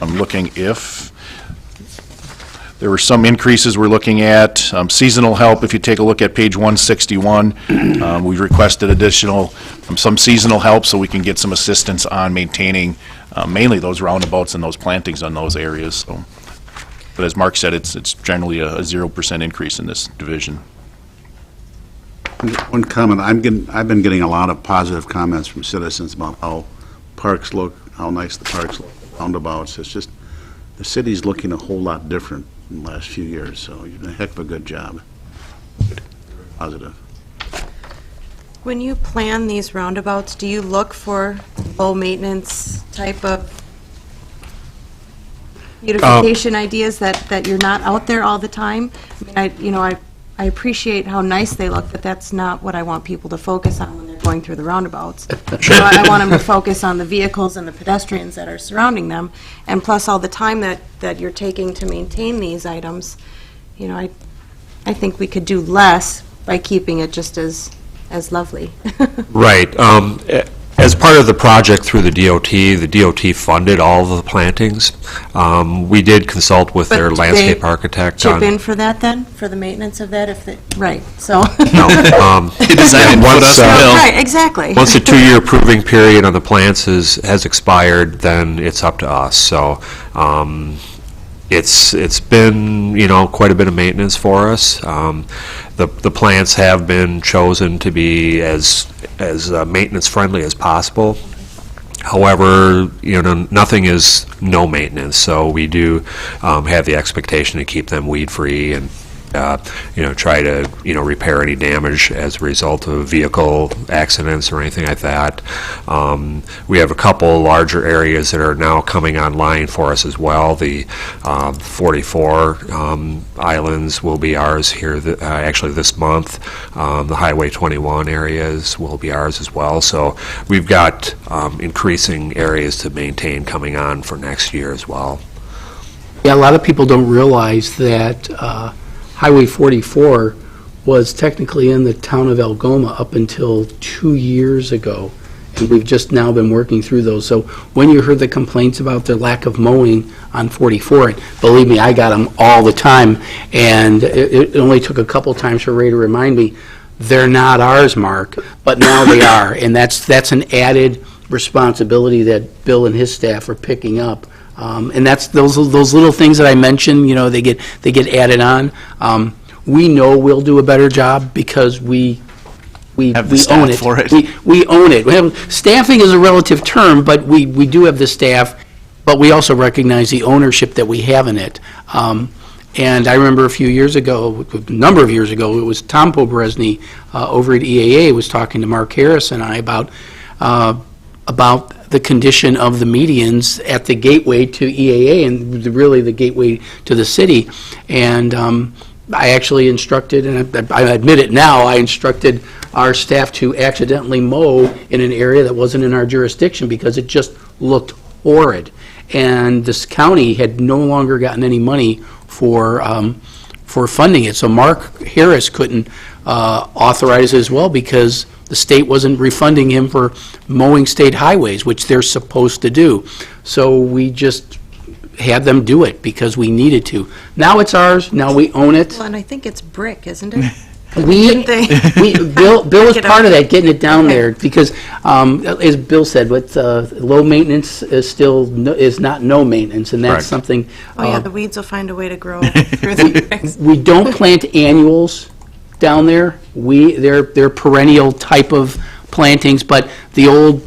S8: I'm looking if there were some increases we're looking at. Seasonal help, if you take a look at page 161, we've requested additional, some seasonal help so we can get some assistance on maintaining mainly those roundabouts and those plantings on those areas. So, but as Mark said, it's generally a 0% increase in this division.
S1: One comment, I've been getting a lot of positive comments from citizens about how parks look, how nice the parks look, roundabouts. It's just, the city's looking a whole lot different in the last few years, so you've done a heck of a good job. Positive.
S2: When you plan these roundabouts, do you look for low-maintenance type of beautification ideas that you're not out there all the time? I mean, I appreciate how nice they look, but that's not what I want people to focus on when they're going through the roundabouts. So I want them to focus on the vehicles and the pedestrians that are surrounding them, and plus all the time that you're taking to maintain these items. I think we could do less by keeping it just as lovely.
S10: Right. As part of the project through the DOT funded all of the plantings. We did consult with their landscape architect.
S2: Chip in for that then, for the maintenance of that, right, so.
S10: No.
S2: Right, exactly.
S10: Once the 2-year approving period on the plants has expired, then it's up to us. So it's been, quite a bit of maintenance for us. The plants have been chosen to be as maintenance friendly as possible. However, nothing is no maintenance, so we do have the expectation to keep them weed free and try to repair any damage as a result of vehicle accidents or anything like that. We have a couple larger areas that are now coming online for us as well. The 44 islands will be ours here actually this month. The Highway 21 areas will be ours as well. So we've got increasing areas to maintain coming on for next year as well.
S5: Yeah, a lot of people don't realize that Highway 44 was technically in the town of Algoma up until 2 years ago, and we've just now been working through those. So when you heard the complaints about the lack of mowing on 44, and believe me, I got them all the time, and it only took a couple times for Ray to remind me, they're not ours, Mark, but now they are, and that's an added responsibility that Bill and his staff are picking up. And that's those little things that I mentioned, they get added on. We know we'll do a better job because we
S7: Have the
S5: own
S7: staff
S5: it.
S7: for it.
S5: We own it. Staffing is a relative term, but we do have the staff, but we also recognize the ownership that we have in it. And I remember a number of years ago, it was Tom Pobresny over at EAA was talking to Mark Harris and I about the condition of the medians at the gateway to EAA and really the gateway to the city. And I actually instructed, and I admit it now, I instructed our staff to accidentally mow in an area that wasn't in our jurisdiction because it just looked horrid. And this county had no longer gotten any money for funding it. So Mark Harris couldn't authorize it as well because the state wasn't refunding him for mowing state highways, which they're supposed to do. So we just had them do it because we needed to. Now it's ours. Now we own it.
S2: Well, and I think it's brick, isn't it? Didn't they?
S5: Bill was
S2: Pick it
S5: part
S2: up.
S5: of that, getting it down
S2: Okay.
S5: there, because, as Bill said, with, low maintenance is still, is not no maintenance, and that's
S10: Correct.
S5: something.
S2: Oh, yeah, the weeds will find a way to grow through the years.
S5: We don't plant annuals down there. They're perennial type of plantings, but the old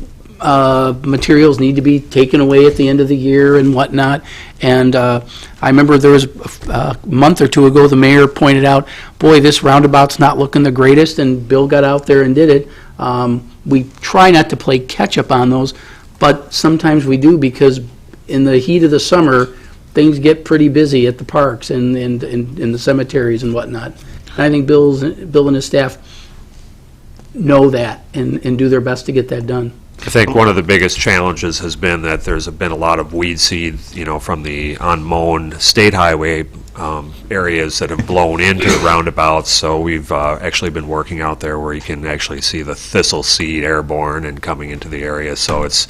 S5: materials need to be taken away at the end of the year and whatnot. And I remember there was a month or two ago, the mayor pointed out, boy, this roundabout's not looking the greatest, and Bill got out there and did it. We try not to play catch-up on those, but sometimes we do, because in the heat of the summer, things get pretty busy at the parks and in the cemeteries and whatnot. And I think Bill and his staff know that and do their best to get that done.
S10: I think one of the biggest challenges has been that there's been a lot of weed seed, from the unmown state highway areas that have blown into roundabouts. So we've actually been working out there where you can actually see the thistle seed airborne and coming into the area. So it's,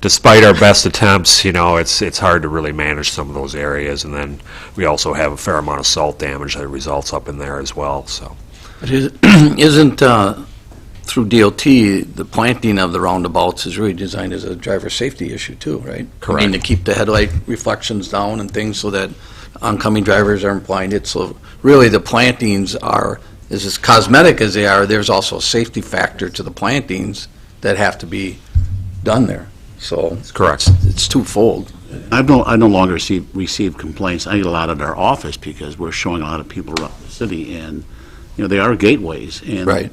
S10: despite our best attempts, it's hard to really manage some of those areas. And then we also have a fair amount of salt damage that results up in there as well, so.
S4: But isn't, through DOT, the planting of the roundabouts is really designed as a driver safety issue too, right?
S10: Correct.
S4: I mean, to keep the headlight reflections down and things so that oncoming drivers aren't blinded. So really, the plantings are, as cosmetic as they are, there's also a safety factor to the plantings that have to be done there. So
S10: Correct.
S4: it's twofold.
S1: I no longer receive complaints. I get a lot at our office because we're showing a lot of people around the city, and, they are gateways. And
S4: Right.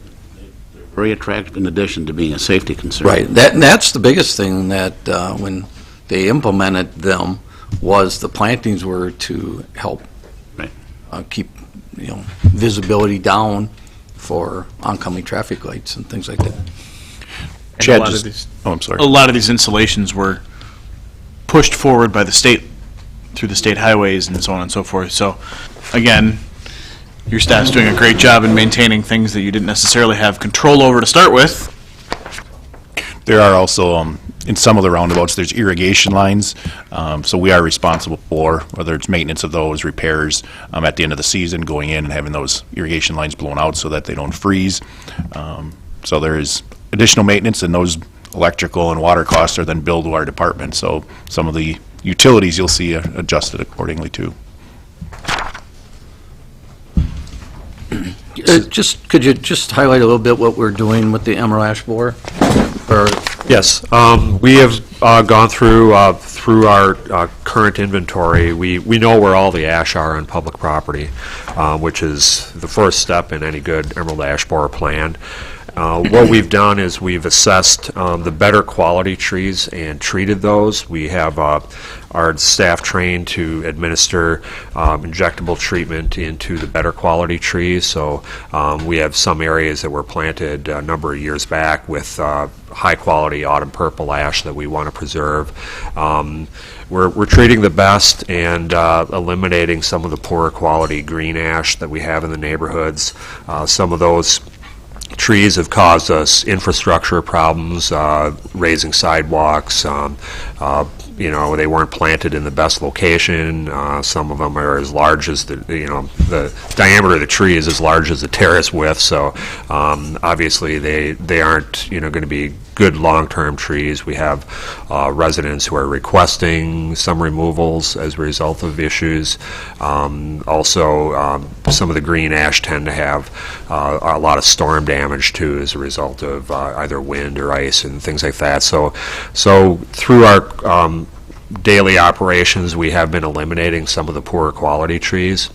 S1: they're very attractive in addition to being a safety concern.
S4: Right. That's the biggest thing that when they implemented them was the plantings were to help
S1: Right.
S4: keep visibility down for oncoming traffic lights and things like that.
S7: And
S8: Chad
S7: a lot of
S8: just-
S7: these-
S8: Oh, I'm sorry.
S7: A lot of these installations were pushed forward by the state through the state highways and so on and so forth. So, again, your staff's doing a great job in maintaining things that you didn't necessarily have control over to start with.
S8: There are also, in some of the roundabouts, there's irrigation lines, so we are responsible for, whether it's maintenance of those, repairs, at the end of the season, going in and having those irrigation lines blown out so that they don't freeze. So there is additional maintenance, and those electrical and water costs are then billed to our department. So some of the utilities you'll see adjusted accordingly too.
S4: Could you just highlight a little bit what we're doing with the emerald ash borer? Or
S10: Yes, we have gone through our current inventory. We know where all the ash are on public property, which is the first step in any good emerald ash borer plan. What we've done is we've assessed the better quality trees and treated those. We have our staff trained to administer injectable treatment into the better quality trees. So we have some areas that were planted a number of years back with high quality autumn purple ash that we want to preserve. We're treating the best and eliminating some of the poorer quality green ash that we have in the neighborhoods. Some of those trees have caused us infrastructure problems, raising sidewalks. They weren't planted in the best location. Some of them are as large as the diameter of the tree is as large as the terrace width. So obviously they aren't going to be good long-term trees. We have residents who are requesting some removals as a result of issues. Also, some of the green ash tend to have a lot of storm damage too as a result of either wind or ice and things like that. So through our daily operations, we have been eliminating some of the poorer quality trees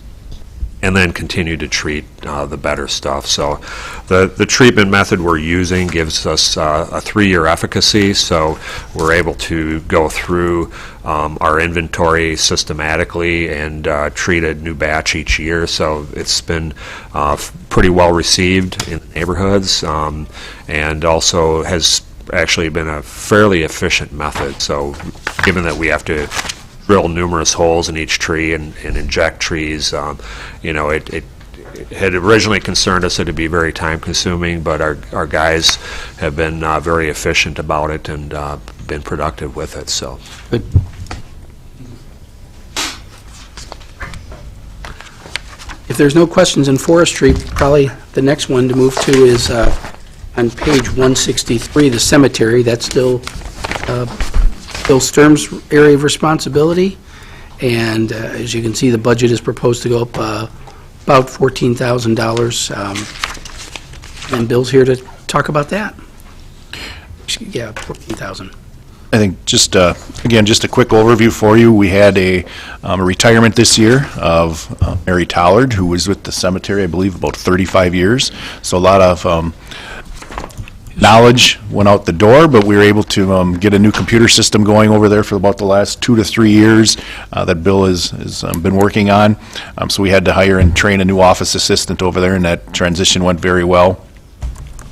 S10: and then continue to treat the better stuff. So the treatment method we're using gives us a 3-year efficacy, so we're able to go through our inventory systematically and treat a new batch each year. So it's been pretty well received in the neighborhoods, and also has actually been a fairly efficient method. So given that we have to drill numerous holes in each tree and inject trees, it had originally concerned us that it'd be very time consuming, but our guys have been very efficient about it and been productive with it. So
S5: If there's no questions in forestry, probably the next one to move to is on page 163, the cemetery. That's still Bill Sturm's area of responsibility. And as you can see, the budget is proposed to go up about $14,000. And Bill's here to talk about that. Yeah, $14,000.
S8: I think just, again, just a quick overview for you. We had a retirement this year of Mary Tollard, who was with the cemetery, I believe, about 35 years. So a lot of knowledge went out the door, but we were able to get a new computer system going over there for about the last 2 to 3 years that Bill has been working on. So we had to hire and train a new office assistant over there, and that transition went very well.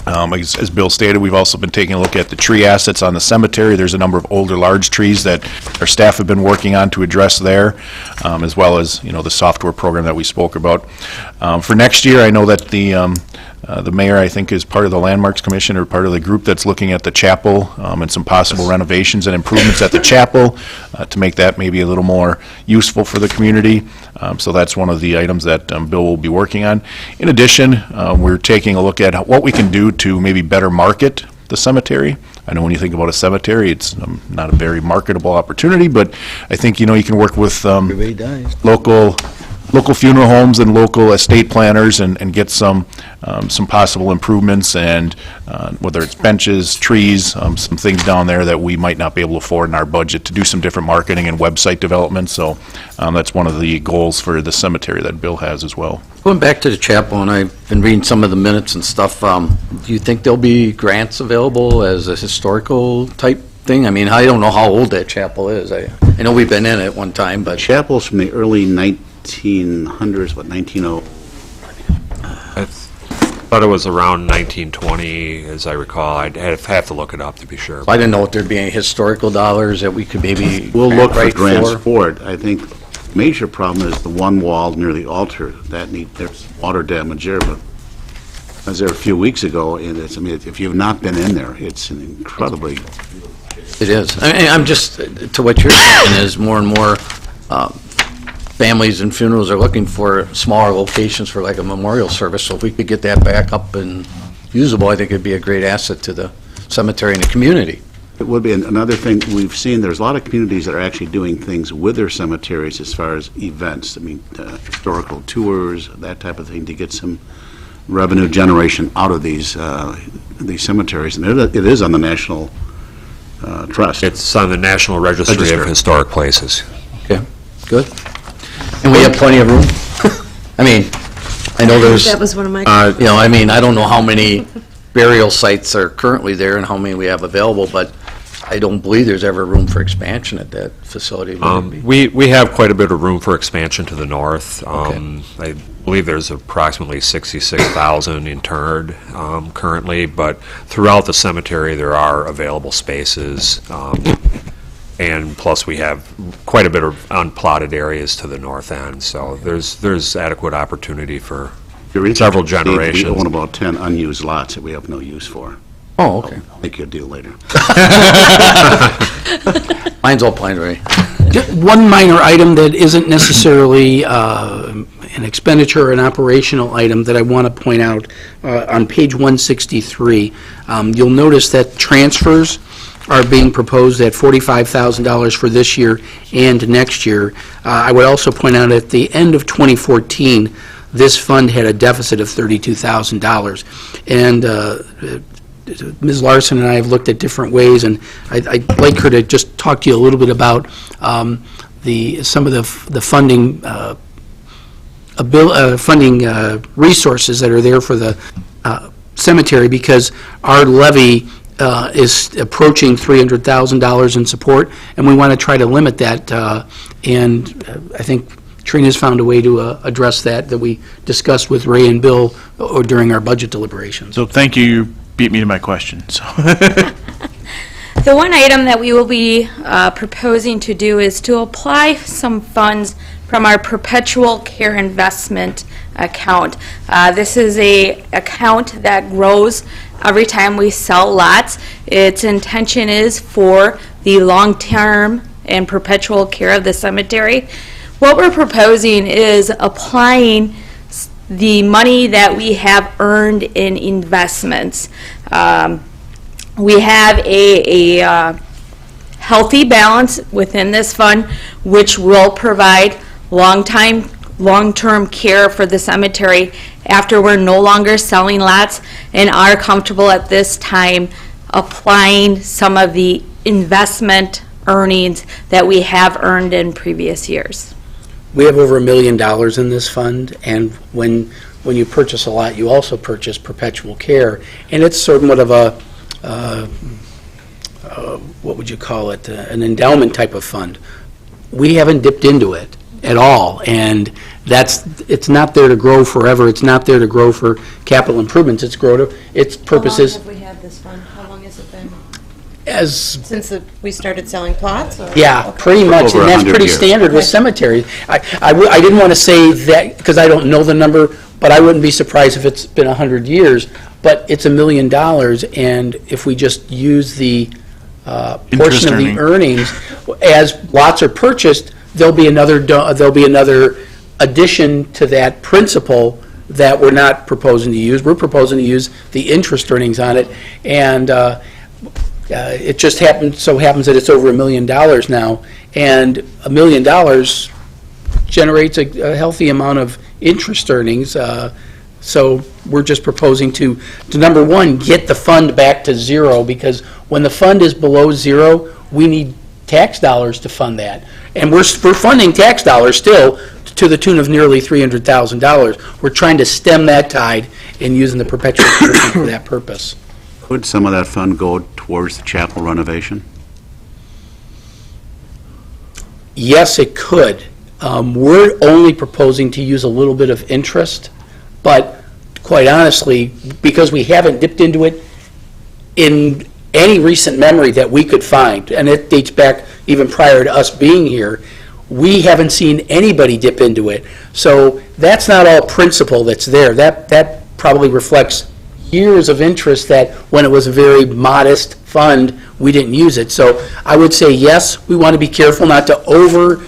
S8: As Bill stated, we've also been taking a look at the tree assets on the cemetery. There's a number of older, large trees that our staff have been working on to address there, as well as, the software program that we spoke about. For next year, I know that the mayor, I think, is part of the Landmarks Commission, or part of the group that's looking at the chapel and some possible renovations and improvements at the chapel to make that maybe a little more useful for the community. So that's one of the items that Bill will be working on. In addition, we're taking a look at what we can do to maybe better market the cemetery. I know when you think about a cemetery, it's not a very marketable opportunity, but I think, you can work with local funeral homes and local estate planners and get some possible improvements, and whether it's benches, trees, some things down there that we might not be able to afford in our budget, to do some different marketing and website development. So that's one of the goals for the cemetery that Bill has as well.
S4: Going back to the chapel, and I've been reading some of the minutes and stuff, do you think there'll be grants available as a historical type thing? I mean, I don't know how old that chapel is. I know we've been in it one time, but...
S1: Chapel's from the early 1900s, what, 1900?
S10: I thought it was around 1920, as I recall. I'd have to look it up to be sure.
S4: I didn't know if there'd be any historical dollars that we could maybe...
S1: We'll look for
S4: grant
S1: grants for it. I think the major problem is the one wall near the altar. There's water damage there, but I was there a few weeks ago, and if you've not been in there, it's an incredibly...
S4: It is. I'm just, to what you're saying, is more and more families and funerals are looking for smaller locations for like a memorial service. So if we could get that back up and usable, I think it'd be a great asset to the cemetery and the community.
S1: It would be. Another thing we've seen, there's a lot of communities that are actually doing things with their cemeteries as far as events. Historical tours, that type of thing, to get some revenue generation out of these cemeteries. And it is on the National Trust.
S10: It's on the National Registry of Historic Places.
S4: Okay, good. And we have plenty of room? I mean, I know there's...
S2: That was one of my...
S4: I don't know how many burial sites are currently there and how many we have available, but I don't believe there's ever room for expansion at that facility.
S10: We have quite a bit of room for expansion to the north.
S4: Okay.
S10: I believe there's approximately 66,000 interred currently, but throughout the cemetery there are available spaces. And plus, we have quite a bit of unplotted areas to the north end, so there's adequate opportunity for several generations.
S1: We own about 10 unused lots that we have no use for.
S4: Oh, okay.
S1: I'll make you a deal later.
S4: Mine's all pine tree.
S5: Just one minor item that isn't necessarily an expenditure or an operational item that I want to point out. On page 163, you'll notice that transfers are being proposed at $45,000 for this year and next year. I would also point out at the end of 2014, this fund had a deficit of $32,000. And Ms. Larson and I have looked at different ways, and I'd like her to just talk to you a little bit about some of the funding resources that are there for the cemetery, because our levy is approaching $300,000 in support, and we want to try to limit that. And I think Trina's found a way to address that we discussed with Ray and Bill during our budget deliberations.
S7: So thank you. You beat me to my question. So.
S11: The one item that we will be proposing to do is to apply some funds from our perpetual care investment account. This is a account that grows every time we sell lots. Its intention is for the long-term and perpetual care of the cemetery. What we're proposing is applying the money that we have earned in investments. We have a healthy balance within this fund, which will provide long-term care for the cemetery after we're no longer selling lots, and are comfortable at this time applying some of the investment earnings that we have earned in previous years.
S5: We have over $1 million in this fund, and when you purchase a lot, you also purchase perpetual care, and it's somewhat of a, what would you call it, an endowment type of fund. We haven't dipped into it at all, and it's not there to grow forever. It's not there to grow for capital improvements. Its purposes.
S2: How long have we had this fund? How long has it been?
S5: Since
S2: we started selling plots? Or?
S5: Yeah, pretty much,
S1: Over
S5: and that's
S1: 100
S5: pretty
S1: years.
S5: standard with cemeteries. I didn't want to say that, because I don't know the number, but I wouldn't be surprised if it's been 100 years, but it's $1 million, and if we just use the portion of the earnings, as lots are purchased, there'll be another addition to that principal that we're not proposing to use. We're proposing to use the interest earnings on it, and it just so happens that it's over $1 million now, and $1 million generates a healthy amount of interest earnings. So we're just proposing to number one, get the fund back to zero, because when the fund is below zero, we need tax dollars to fund that. And we're funding tax dollars still to the tune of nearly $300,000. We're trying to stem that tide and using the perpetual care fund for that purpose.
S1: Could some of that fund go towards the chapel renovation?
S5: Yes, it could. We're only proposing to use a little bit of interest, but quite honestly, because we haven't dipped into it in any recent memory that we could find, and it dates back even prior to us being here, we haven't seen anybody dip into it. So that's not all principle that's there. That probably reflects years of interest that when it was a very modest fund, we didn't use it. So I would say yes, we want to be careful not to over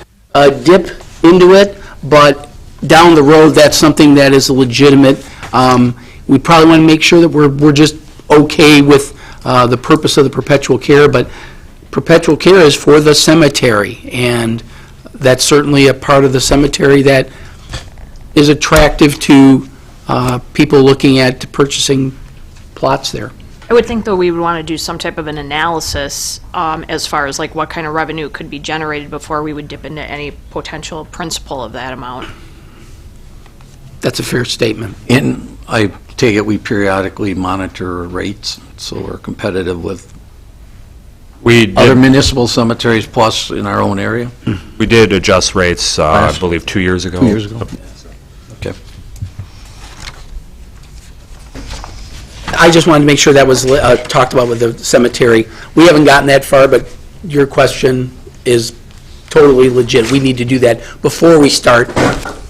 S5: dip into it, but down the road, that's something that is legitimate. We probably want to make sure that we're just okay with the purpose of the perpetual care, but perpetual care is for the cemetery, and that's certainly a part of the cemetery that is attractive to people looking at purchasing plots there.
S3: I would think, though, we would want to do some type of an analysis as far as like what kind of revenue could be generated before we would dip into any potential principal of that amount.
S5: That's a fair statement.
S4: And I take it we periodically monitor rates, so we're competitive with
S10: We
S4: other
S10: did,
S4: municipal cemeteries plus in our own area?
S10: we did adjust rates, I believe, 2 years ago.
S4: 2 years ago? Okay.
S5: I just wanted to make sure that was talked about with the cemetery. We haven't gotten that far, but your question is totally legit. We need to do that before we start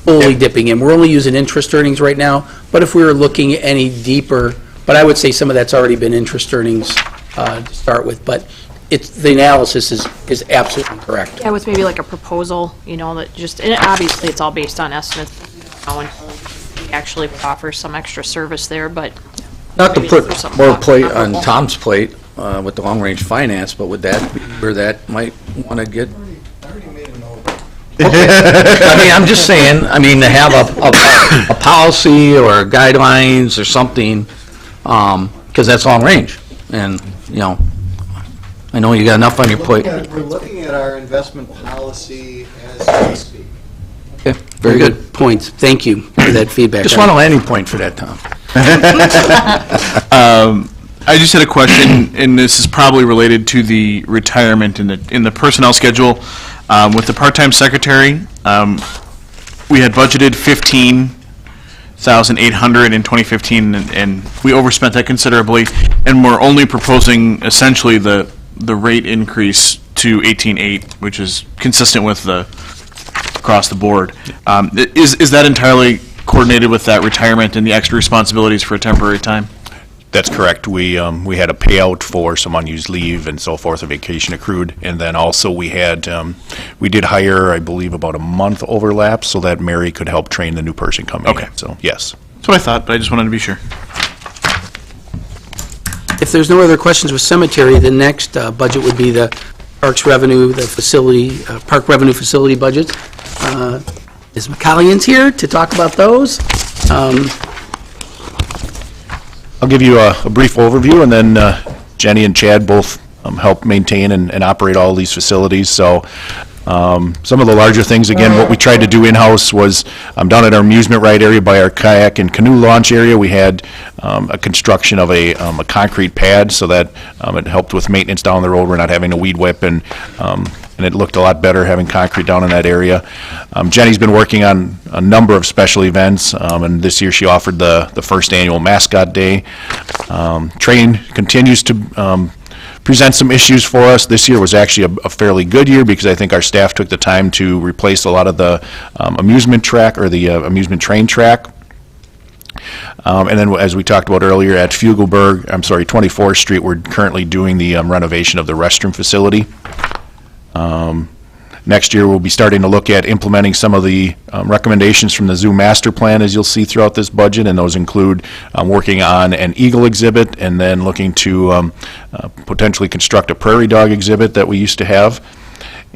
S5: fully dipping in. We're only using interest earnings right now, but if we were looking any deeper, but I would say some of that's already been interest earnings to start with, but the analysis is absolutely correct.
S3: Yeah, with maybe like a proposal, that just, and obviously it's all based on estimates, until we actually offer some extra service there, but
S4: Not to
S3: maybe
S4: put
S3: there's something
S4: more
S3: more
S4: plate on
S3: comparable.
S4: Tom's plate with the long-range finance, but would that be where that might want to get?
S6: I already made a note.
S4: I mean, I'm just saying, to have a policy or guidelines or something, because that's long-range, and, I know you got enough on your plate.
S6: We're looking at our investment policy as we speak.
S4: Okay, very good.
S5: Points. Thank you for that feedback.
S4: Just want a landing point for that, Tom.
S7: I just had a question, and this is probably related to the retirement in the personnel schedule. With the part-time secretary, we had budgeted $15,800 in 2015, and we overspent that considerably, and we're only proposing essentially the rate increase to 18.8, which is consistent with the across the board. Is that entirely coordinated with that retirement and the extra responsibilities for a temporary time?
S8: That's correct. We had a payout for some unused leave and so forth, a vacation accrued, and then also we did hire, I believe, about a month overlap so that Mary could help train the new person coming in.
S7: Okay.
S8: So, yes.
S7: That's what I thought, but I just wanted to be sure.
S5: If there's no other questions with cemetery, the next budget would be the parks revenue, the facility, park revenue facility budget. Ms. McCallion's here to talk about those.
S8: I'll give you a brief overview, and then Jenny and Chad both help maintain and operate all these facilities. So some of the larger things, again, what we tried to do in-house was down at our amusement ride area by our kayak and canoe launch area, we had a construction of a concrete pad so that it helped with maintenance down the road. We're not having to weed whip, and it looked a lot better having concrete down in that area. Jenny's been working on a number of special events, and this year she offered the first annual mascot day. Train continues to present some issues for us. This year was actually a fairly good year because I think our staff took the time to replace a lot of the amusement track or the amusement train track. And then, as we talked about earlier, at 24th Street, we're currently doing the renovation of the restroom facility. Next year, we'll be starting to look at implementing some of the recommendations from the Zoo Master Plan, as you'll see throughout this budget, and those include working on an eagle exhibit and then looking to potentially construct a prairie dog exhibit that we used to have.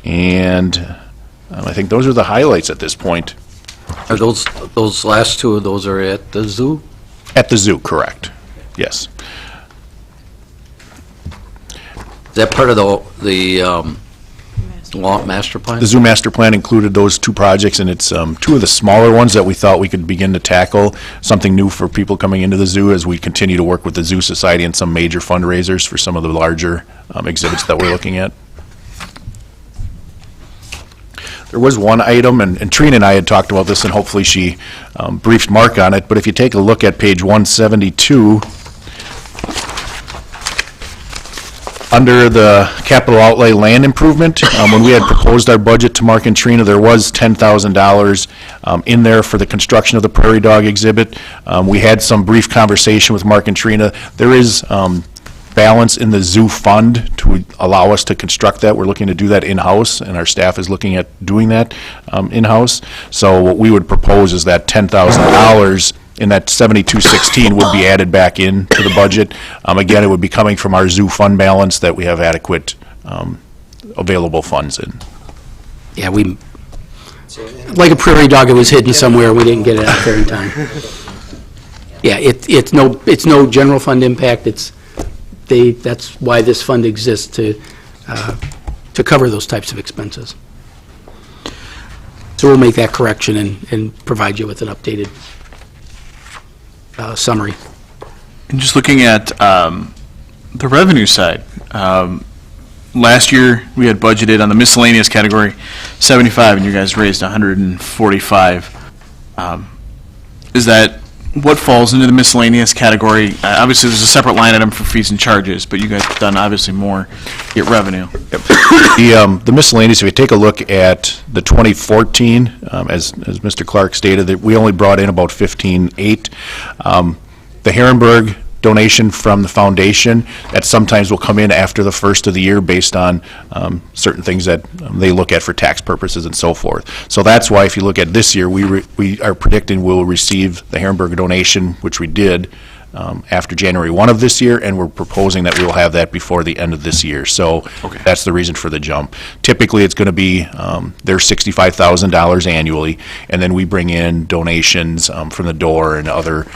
S8: And I think those are the highlights at this point.
S4: Are those last two of those are at the zoo?
S8: At the zoo, correct. Yes.
S4: Is that part of the master plan?
S8: The Zoo Master Plan included those two projects, and it's two of the smaller ones that we thought we could begin to tackle, something new for people coming into the zoo as we continue to work with the Zoo Society and some major fundraisers for some of the larger exhibits that we're looking at. There was one item, and Trina and I had talked about this, and hopefully she briefed Mark on it, but if you take a look at page 172, under the capital outlay land improvement, when we had proposed our budget to Mark and Trina, there was $10,000 in there for the construction of the prairie dog exhibit. We had some brief conversation with Mark and Trina. There is balance in the zoo fund to allow us to construct that. We're looking to do that in-house, and our staff is looking at doing that in-house. So what we would propose is that $10,000 in that 7216 would be added back into the budget. Again, it would be coming from our zoo fund balance that we have adequate available funds in.
S5: Yeah, like a prairie dog, it was hidden somewhere, we didn't get it out there in time. Yeah, it's no general fund impact, that's why this fund exists, to cover those types of expenses. So we'll make that correction and provide you with an updated summary.
S7: And just looking at the revenue side, last year we had budgeted on the miscellaneous category 75, and you guys raised 145. Is that what falls into the miscellaneous category? Obviously, there's a separate line item for fees and charges, but you guys have done obviously more to get revenue.
S8: Yep. The miscellaneous, if you take a look at the 2014, as Mr. Clark stated, that we only brought in about 15.8. The Herrenberg donation from the foundation, that sometimes will come in after the first of the year based on certain things that they look at for tax purposes and so forth. So that's why if you look at this year, we are predicting we'll receive the Herrenberg donation, which we did after January 1 of this year, and we're proposing that we will have that before the end of this year. So that's the reason for the jump. Typically, it's going to be their $65,000 annually, and then we bring in donations from the door and other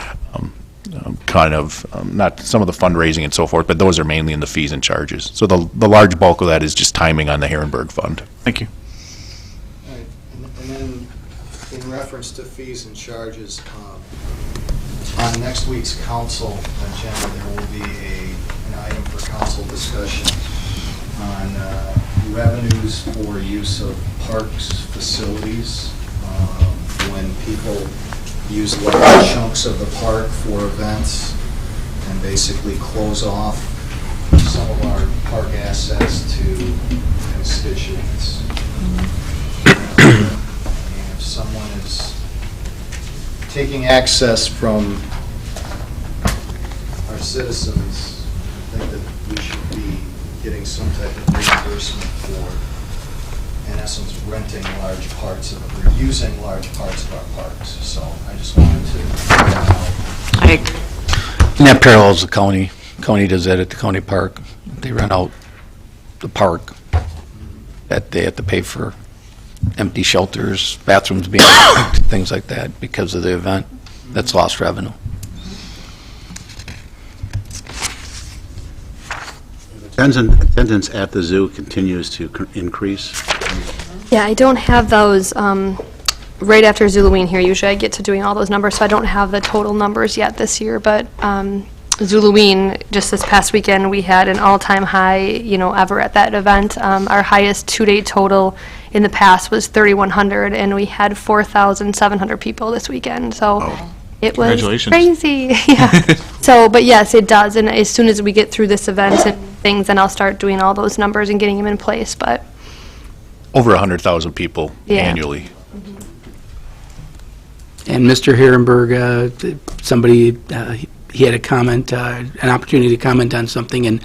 S8: kind of, not some of the fundraising and so forth, but those are mainly in the fees and charges. So the large bulk of that is just timing on the Herrenberg Fund.
S7: Thank you.
S6: All right. And then, in reference to fees and charges, on next week's council agenda, there will be an item for council discussion on revenues for use of parks facilities when people use large chunks of the park for events and basically close off some of our park assets to constituents. And if someone is taking access from our our citizens think that we should be getting some type of reimbursement for, in essence, renting large parts of, or using large parts of our parks. So I just wanted to point that out.
S4: And that parallels the county. County does that at the county park. They rent out the park, that they have to pay for empty shelters, bathrooms being empty, things like that because of the event. That's lost revenue.
S1: Attendance at the zoo continues to increase.
S12: Yeah, I don't have those right after Zulaween here. Usually I get to doing all those numbers, so I don't have the total numbers yet this year, but Zulaween, just this past weekend, we had an all-time high, ever at that event. Our highest two-day total in the past was 3,100, and we had 4,700 people this weekend, so it was
S7: Congratulations.
S12: crazy. Yeah. So, but yes, it does, and as soon as we get through this event and things, then I'll start doing all those numbers and getting them in place, but
S8: Over 100,000 people
S12: Yeah.
S8: annually.
S5: And Mr. Herrenberg, somebody, he had a comment, an opportunity to comment on something, and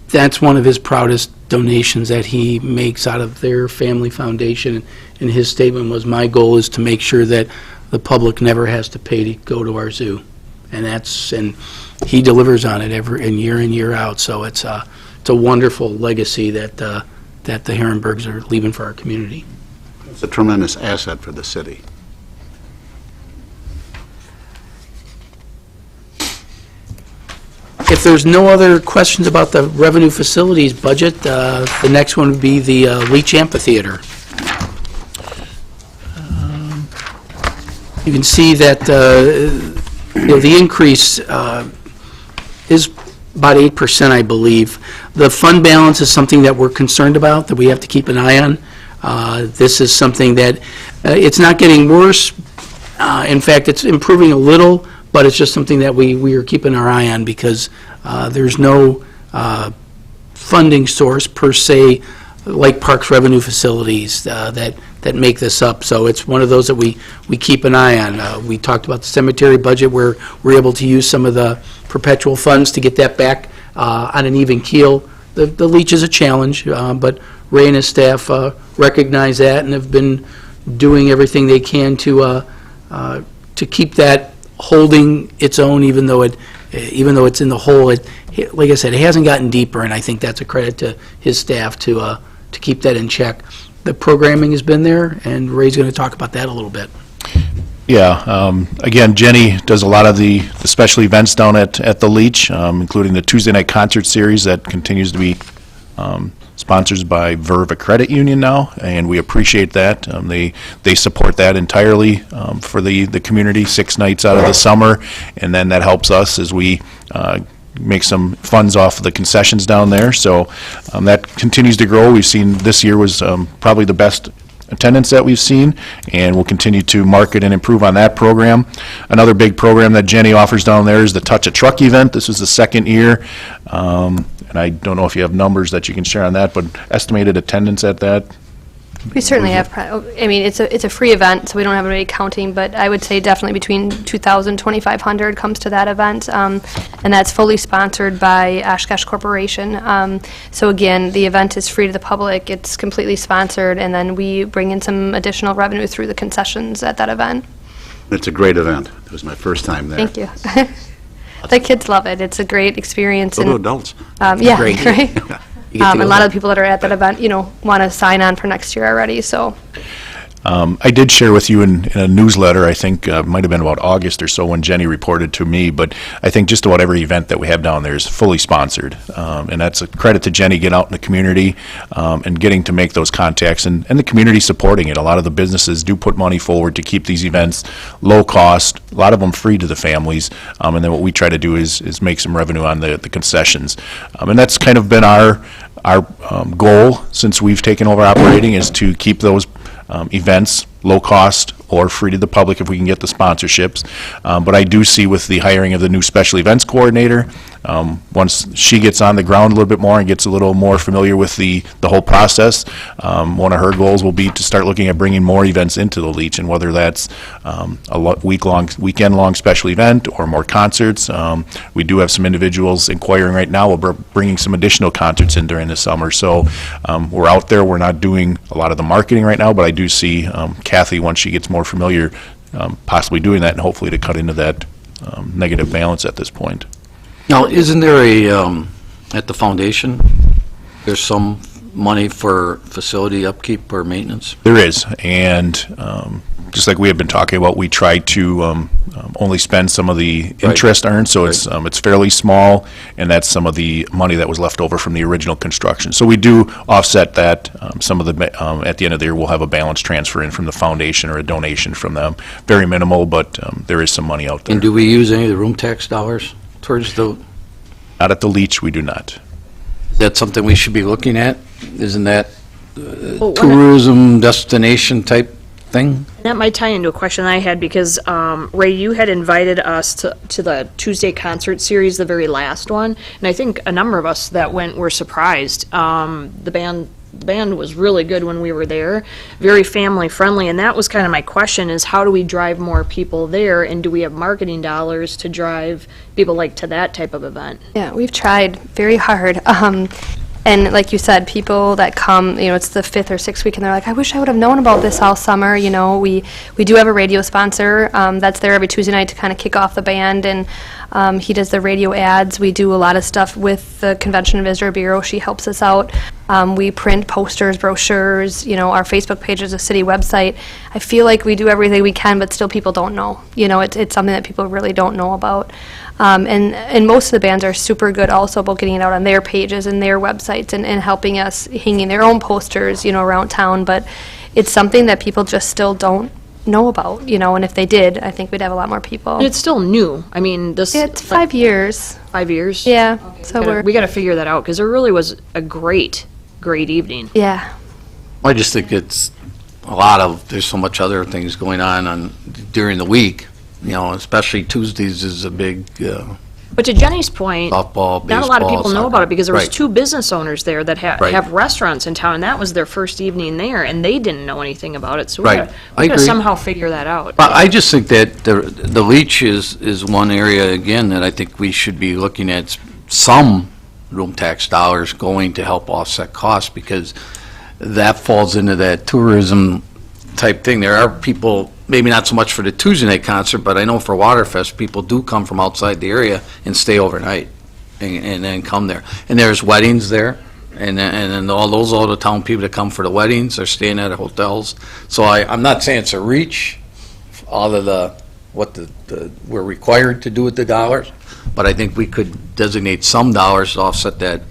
S5: that's one of his proudest donations that he makes out of their family foundation. And his statement was, "My goal is to make sure that the public never has to pay to go to our zoo." And he delivers on it in year out. So it's a wonderful legacy that the Herrenbergs are leaving for our community.
S1: It's a tremendous asset for the city.
S5: If there's no other questions about the revenue facilities budget, the next one would be the Leach Amphitheater. You can see that the increase is about 8%, I believe. The fund balance is something that we're concerned about, that we have to keep an eye on. This is something that, it's not getting worse. In fact, it's improving a little, but it's just something that we are keeping our eye on because there's no funding source per se, like Parks Revenue Facilities, that make this up. So it's one of those that we keep an eye on. We talked about the cemetery budget where we're able to use some of the perpetual funds to get that back on an even keel. The leach is a challenge, but Ray and his staff recognize that and have been doing everything they can to keep that holding its own, even though it's in the hole. Like I said, it hasn't gotten deeper, and I think that's a credit to his staff to keep that in check. The programming has been there, and Ray's going to talk about that a little bit.
S8: Yeah, again, Jenny does a lot of the special events down at the Leach, including the Tuesday night concert series that continues to be sponsored by Verve Credit Union now, and we appreciate that. They support that entirely for the community 6 nights out of the summer, and then that helps us as we make some funds off of the concessions down there. So that continues to grow. We've seen this year was probably the best attendance that we've seen, and we'll continue to market and improve on that program. Another big program that Jenny offers down there is the Touch a Truck event. This is the second year, and I don't know if you have numbers that you can share on that, but estimated attendance at that?
S12: we certainly have, I mean, it's a free event, so we don't have anybody counting, but I would say definitely between 2,000, 2,500 comes to that event, and that's fully sponsored by Oshkosh Corporation. So again, the event is free to the public, it's completely sponsored, and then we bring in some additional revenue through the concessions at that event.
S1: It's a great event. It was my first time there.
S12: Thank you. The kids love it. It's a great experience.
S1: So do
S12: and,
S1: adults.
S12: yeah,
S5: Great.
S12: right.
S5: You get to
S12: A
S5: go
S12: lot
S5: there.
S12: of the people that are at that event, want to sign on for next year already, so.
S8: I did share with you in a newsletter, I think, might have been about August or so when Jenny reported to me, but I think just about every event that we have down there is fully sponsored. And that's a credit to Jenny getting out in the community and getting to make those contacts and the community supporting it. A lot of the businesses do put money forward to keep these events low cost, a lot of them free to the families. And then what we try to do is make some revenue on the concessions. And that's kind of been our goal since we've taken over operating is to keep those events low cost or free to the public if we can get the sponsorships. But I do see with the hiring of the new special events coordinator, once she gets on the ground a little bit more and gets a little more familiar with the whole process, one of her goals will be to start looking at bringing more events into the Leach, and whether that's weekend-long special event or more concerts. We do have some individuals inquiring right now. We're bringing some additional concerts in during the summer. So we're out there. We're not doing a lot of the marketing right now, but I do see Kathy, once she gets more familiar, possibly doing that, and hopefully to cut into that negative balance at this point.
S4: Now, isn't there at the foundation, there's some money for facility upkeep or maintenance?
S8: There is, and just like we have been talking about, we try to only spend some of the interest earned, so it's fairly small, and that's some of the money that was left over from the original construction. So we do offset that. Some of the at the end of the year, we'll have a balance transfer in from the foundation or a donation from them. Very minimal, but there is some money out there.
S4: And do we use any of the room tax dollars towards the?
S8: Not at the Leach, we do not.
S4: Is that something we should be looking at? Isn't that
S3: Well,
S4: tourism destination type thing?
S3: That might tie into a question I had, because Ray, you had invited us to the Tuesday concert series, the very last one, and I think a number of us that went were surprised. The band was really good when we were there, very family friendly, and that was kind of my question: is how do we drive more people there, and do we have marketing dollars to drive people like to that type of event?
S12: Yeah, we've tried very hard. And like you said, people that come, it's the 5th or 6th week, and they're like, I wish I would have known about this all summer. We do have a radio sponsor that's there every Tuesday night to kind of kick off the band, and he does the radio ads. We do a lot of stuff with the Convention and Visitor Bureau. She helps us out. We print posters, brochures, our Facebook page is a city website. I feel like we do everything we can, but still people don't know. It's something that people really don't know about. And most of the bands are super good also about getting it out on their pages and their websites and helping us hanging their own posters, around town. But it's something that people just still don't know about, and if they did, I think we'd have a lot more people.
S3: And it's still new. I mean, this...
S12: It's 5 years.
S3: 5 years?
S12: Yeah.
S3: Okay,
S12: So
S3: we got to figure that out, because there really was a great evening.
S12: Yeah.
S4: I just think it's there's so much other things going on during the week, especially Tuesdays is a big
S3: But to Jenny's point,
S4: softball,
S3: not a lot of
S4: baseball,
S3: people know
S4: soccer.
S3: about it, because there was
S4: Right.
S3: 2 business owners there that
S4: Right.
S3: have restaurants in town, and that was their first evening there, and they didn't know anything about it. So
S4: Right.
S3: we
S4: I
S3: gotta
S4: agree.
S3: somehow figure that out.
S4: But I just think that the Leach is one area, again, that I think we should be looking at some room tax dollars going to help offset costs, because that falls into that tourism type thing. There are people, maybe not so much for the Tuesday night concert, but I know for Waterfest, people do come from outside the area and stay overnight and then come there. And there's weddings there, and then all those out-of-town people that come for the weddings are staying at hotels. So I'm not saying it's a reach, all of what we're required to do with the dollars, but I think we could designate some dollars to offset that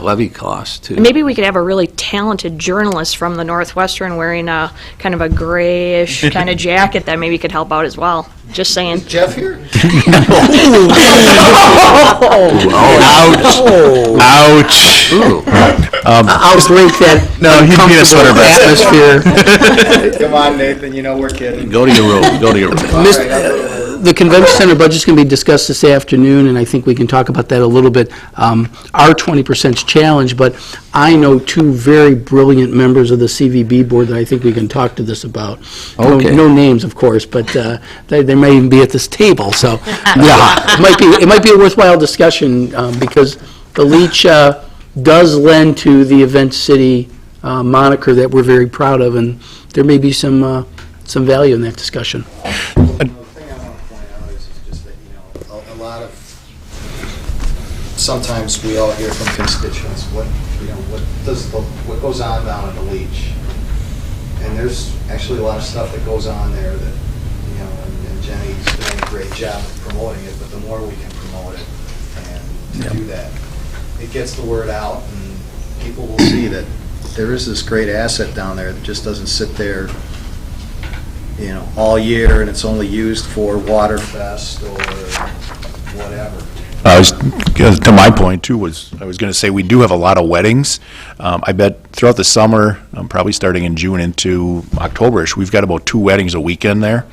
S4: levy cost too.
S3: And maybe we could have a really talented journalist from the Northwestern wearing a kind of a grayish kind of jacket that maybe could help out as well. Just saying.
S6: Jeff here?
S7: Ouch.
S5: I'll break that
S7: No, he'd be in a sweater vest.
S5: atmosphere.
S6: Come on, Nathan, we're kidding.
S4: Go to your room, go to your room.
S5: The convention center budget's going to be discussed this afternoon, and I think we can talk about that a little bit. Our 20% is challenged, but I know 2 very brilliant members of the CVB board that I think we can talk to this about.
S4: Okay.
S5: No names, of course, but they may even be at this table, so yeah, it might be a worthwhile discussion, because the Leach does lend to the Event City moniker that we're very proud of, and there may be some value in that discussion.
S6: The thing I want to point out is just that, a lot of, sometimes we all hear from constituents, what goes on down at the Leach. And there's actually a lot of stuff that goes on there that, and Jenny's doing a great job of promoting it, but the more we can promote it and to do that, it gets the word out, and people will see that there is this great asset down there that just doesn't sit there all year, and it's only used for Waterfest or whatever.
S8: To my point, too, I was going to say, we do have a lot of weddings. I bet throughout the summer, probably starting in June into October-ish, we've got about 2 weddings a weekend there.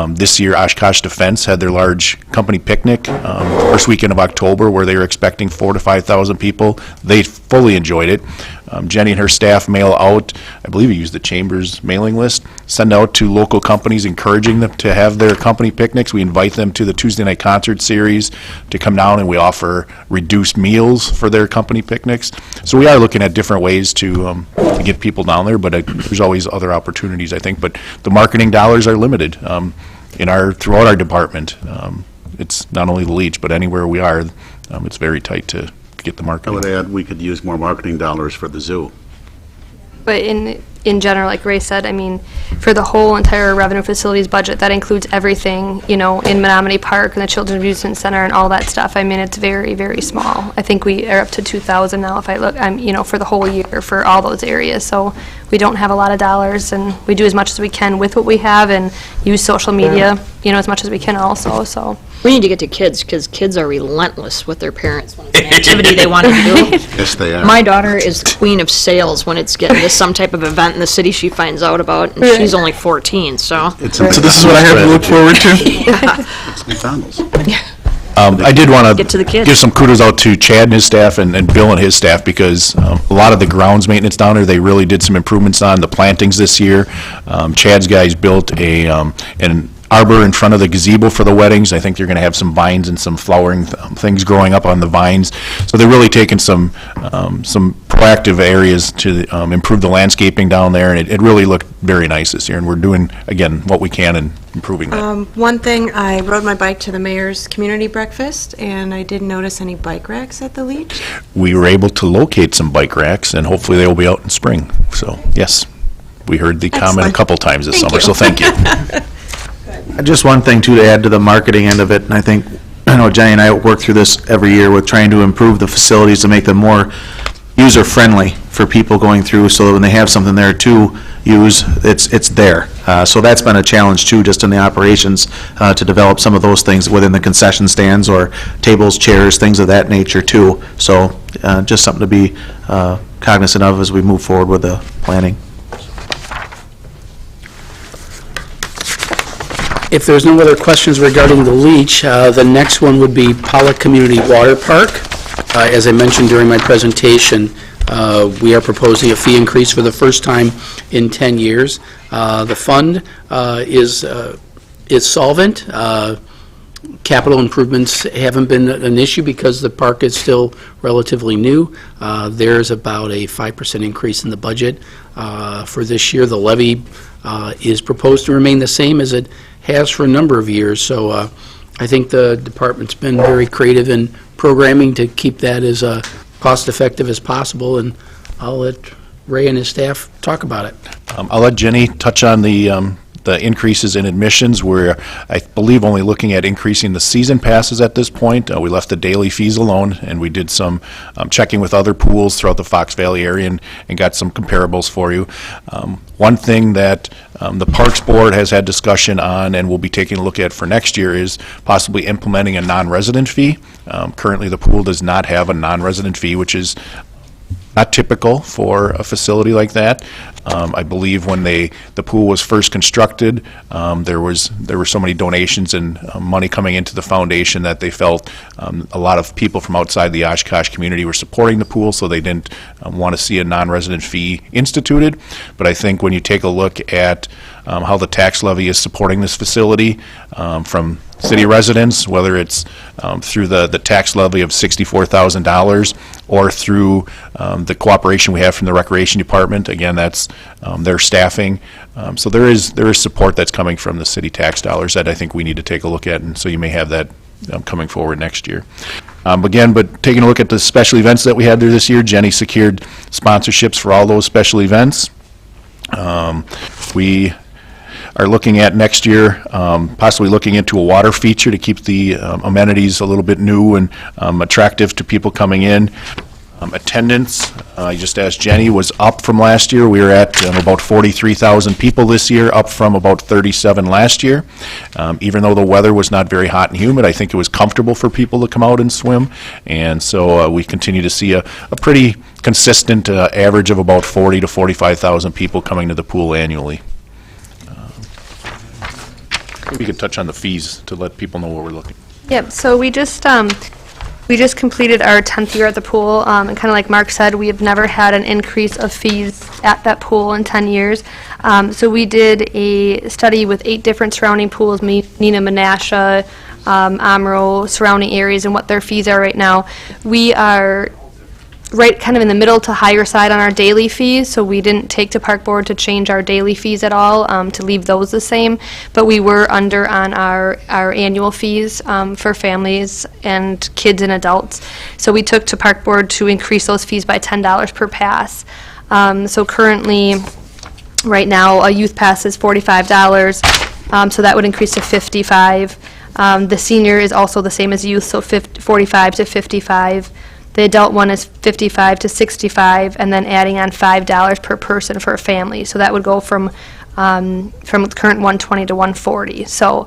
S8: This year, Oshkosh Defense had their large company picnic, first weekend of October, where they were expecting 4,000 to 5,000 people. They fully enjoyed it. Jenny and her staff mail out, I believe we use the Chamber's mailing list, send out to local companies encouraging them to have their company picnics. We invite them to the Tuesday night concert series to come down, and we offer reduced meals for their company picnics. So we are looking at different ways to get people down there, but there's always other opportunities, I think. But the marketing dollars are limited throughout our department. It's not only the Leach, but anywhere we are, it's very tight to get the
S1: I
S8: marketing.
S1: would add, we could use more marketing dollars for the zoo.
S12: But in general, like Ray said, I mean, for the whole entire revenue facilities budget, that includes everything, in Menominee Park and the Children's Amusement Center and all that stuff. I mean, it's very, very small. I think we are up to 2,000 now if I look, for the whole year for all those areas. So we don't have a lot of dollars, and we do as much as we can with what we have and use social media, as much as we can also, so.
S3: We need to get to kids, because kids are relentless with their parents when it's an activity they want to do.
S1: Yes, they are.
S3: My daughter is the queen of sales when it's getting to some type of event in the city she finds out about, and she's only 14, so.
S1: So
S9: So this is what I have to look forward to?
S1: It's McDonald's.
S8: I did want
S3: Get to the
S8: to
S3: kids.
S8: give some kudos out to Chad and his staff and Bill and his staff, because a lot of the grounds maintenance down there, they really did some improvements on the plantings this year. Chad's guys built an arbor in front of the gazebo for the weddings. I think they're going to have some vines and some flowering things growing up on the vines. So they're really taking some proactive areas to improve the landscaping down there, and it really looked very nice this year. And we're doing, again, what we can in improving that.
S2: One thing, I rode my bike to the mayor's community breakfast, and I didn't notice any bike racks at the Leach.
S8: We were able to locate some bike racks, and hopefully they will be out in spring. So, yes, we heard the comment a
S2: Excellent.
S8: couple times this
S2: Thank
S8: summer,
S2: you.
S8: so thank you.
S9: Just one thing, too, to add to the marketing end of it, and I know Jenny and I work through this every year with trying to improve the facilities to make them more user-friendly for people going through, so that when they have something there to use, it's there. So that's been a challenge, too, just in the operations, to develop some of those things within the concession stands or tables, chairs, things of that nature, too. So just something to be cognizant of as we move forward with the planning.
S5: If there's no other questions regarding the Leach, the next one would be Pollock Community Water Park. As I mentioned during my presentation, we are proposing a fee increase for the first time in 10 years. The fund is solvent. Capital improvements haven't been an issue because the park is still relatively new. There's about a 5% increase in the budget for this year. The levy is proposed to remain the same as it has for a number of years. So I think the department's been very creative in programming to keep that as cost-effective as possible, and I'll let Ray and his staff talk about it.
S8: I'll let Jenny touch on the increases in admissions. We're, I believe, only looking at increasing the season passes at this point. We left the daily fees alone, and we did some checking with other pools throughout the Fox Valley area and got some comparables for you. One thing that the Parks Board has had discussion on and will be taking a look at for next year is possibly implementing a non-resident fee. Currently, the pool does not have a non-resident fee, which is not typical for a facility like that. I believe when the pool was first constructed, there were so many donations and money coming into the foundation that they felt a lot of people from outside the Oshkosh community were supporting the pool, so they didn't want to see a non-resident fee instituted. But I think when you take a look at how the tax levy is supporting this facility from city residents, whether it's through the tax levy of $64,000 or through the cooperation we have from the Recreation Department. Again, that's their staffing. So there is support that's coming from the city tax dollars that I think we need to take a look at, and so you may have that coming forward next year. Again, but taking a look at the special events that we had there this year, Jenny secured sponsorships for all those special events. We are looking at next year, possibly looking into a water feature to keep the amenities a little bit new and attractive to people coming in. Attendance, I just asked Jenny, was up from last year. We were at about 43,000 people this year, up from about 37 last year. Even though the weather was not very hot and humid, I think it was comfortable for people to come out and swim. And so we continue to see a pretty consistent average of about 40 to 45,000 people coming to the pool annually. Maybe we could touch on the fees to let people know where we're looking.
S12: Yep, so we just completed our 10th year at the pool, and kind of like Mark said, we have never had an increase of fees at that pool in 10 years. So we did a study with 8 different surrounding pools, Neenah, Menasha, Amro, surrounding areas, and what their fees are right now. We are right kind of in the middle to higher side on our daily fees, so we didn't take to Park Board to change our daily fees at all, to leave those the same, but we were under on our annual fees for families and kids and adults. So we took to Park Board to increase those fees by $10 per pass. So currently, right now, a youth pass is $45, so that would increase to $55. The senior is also the same as youth, so 45 to $55. The adult one is $55 to $65, and then adding on $5 per person for a family. So that would go from the current $120 to $140. So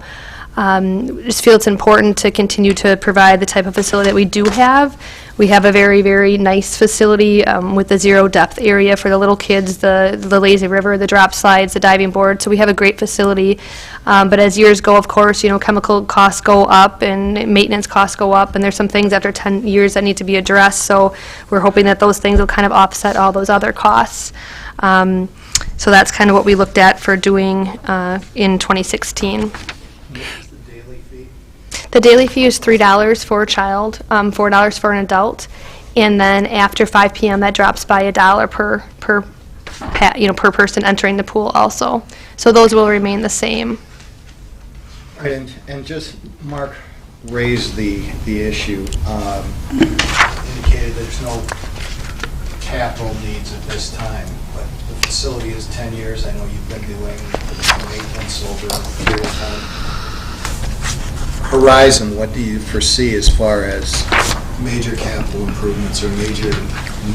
S12: just feel it's important to continue to provide the type of facility that we do have. We have a very, very nice facility with the zero depth area for the little kids, the lazy river, the drop slides, the diving board. So we have a great facility. But as years go, of course, chemical costs go up and maintenance costs go up, and there's some things after 10 years that need to be addressed. So we're hoping that those things will kind of offset all those other costs. So that's kind of what we looked at for doing in 2016. The daily fee is $3 for a child, $4 for an adult, and then after 5 p.m. that drops by $1 per person entering the pool also. So those will remain the same.
S6: Right, and just Mark raised the issue, indicated there's no capital needs at this time, but the facility is 10 years. I know you've been doing maintenance over a period of time. Horizon, what do you foresee as far as major capital improvements or major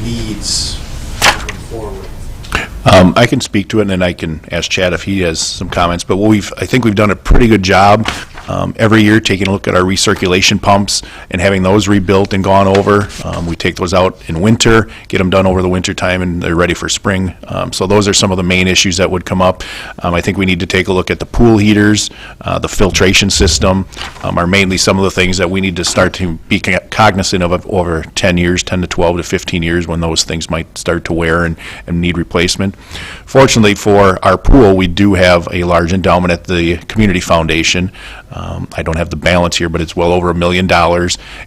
S6: needs moving forward?
S8: I can speak to it, and then I can ask Chad if he has some comments. But I think we've done a pretty good job every year taking a look at our recirculation pumps and having those rebuilt and gone over. We take those out in winter, get them done over the winter time, and they're ready for spring. So those are some of the main issues that would come up. I think we need to take a look at the pool heaters, the filtration system, are mainly some of the things that we need to start to be cognizant of over 10 years, 10 to 12 to 15 years, when those things might start to wear and need replacement. Fortunately for our pool, we do have a large endowment at the Community Foundation. I don't have the balance here, but it's well over $1 million,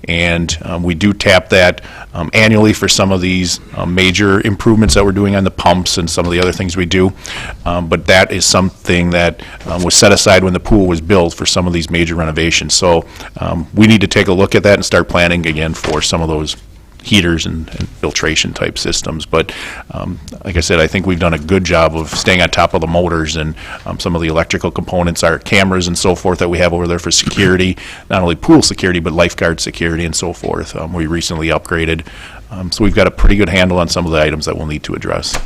S8: and we do tap that annually for some of these major improvements that we're doing on the pumps and some of the other things we do. But that is something that was set aside when the pool was built for some of these major renovations. So we need to take a look at that and start planning again for some of those heaters and filtration type systems. But like I said, I think we've done a good job of staying on top of the motors and some of the electrical components, our cameras and so forth that we have over there for security, not only pool security, but lifeguard security and so forth. We recently upgraded. So we've got a pretty good handle on some of the items that we'll need to address.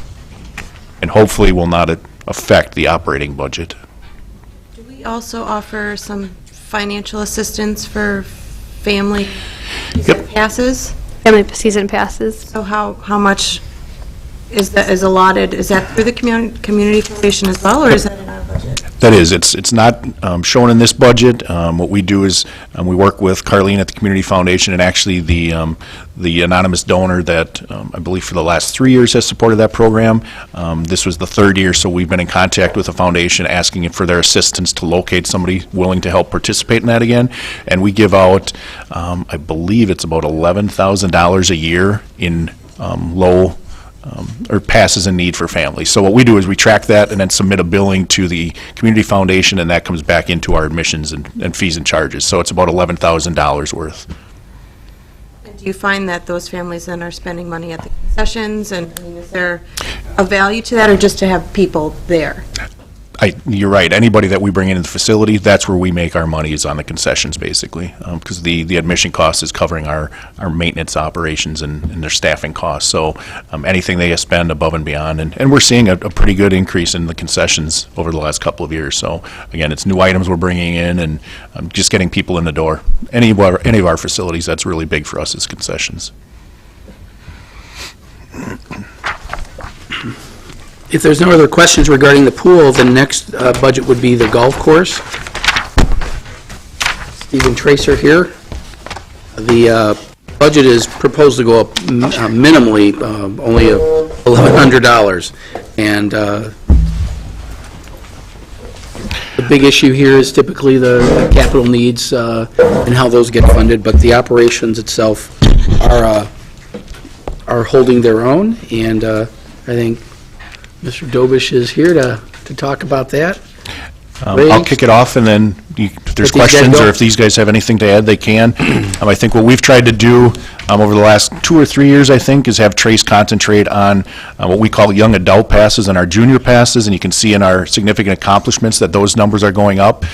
S8: And hopefully will not affect the operating budget.
S2: Do we also offer some financial assistance for family passes?
S12: Family season passes.
S2: So how much is allotted? Is that through the community foundation as well, or is that in our budget?
S8: That is. It's not shown in this budget. What we do is we work with Carlene at the Community Foundation, and actually the anonymous donor that I believe for the last 3 years has supported that program. This was the 3rd year, so we've been in contact with the foundation asking for their assistance to locate somebody willing to help participate in that again. And we give out, I believe it's about $11,000 a year in low or passes in need for families. So what we do is we track that and then submit a billing to the Community Foundation, and that comes back into our admissions and fees and charges. So it's about $11,000 worth.
S2: And do you find that those families then are spending money at the concessions, and is there a value to that, or just to have people there?
S8: You're right. Anybody that we bring into the facility, that's where we make our money, is on the concessions, basically, because the admission cost is covering our maintenance operations and their staffing costs. So anything they spend above and beyond, and we're seeing a pretty good increase in the concessions over the last couple of years. So again, it's new items we're bringing in and just getting people in the door. Any of our facilities, that's really big for us, is concessions.
S5: If there's no other questions regarding the pool, the next budget would be the golf course. Stephen Tracer here. The budget is proposed to go up minimally, only $1,100. And the big issue here is typically the capital needs and how those get funded, but the operations itself are holding their own, and I think Mr. Dobish is here to talk about that.
S8: I'll kick it off, and then if there's questions or if these guys have anything to add, they can. I think what we've tried to do over the last 2 or 3 years, I think, is have Trace concentrate on what we call young adult passes and our junior passes, and you can see in our significant accomplishments that those numbers are going up.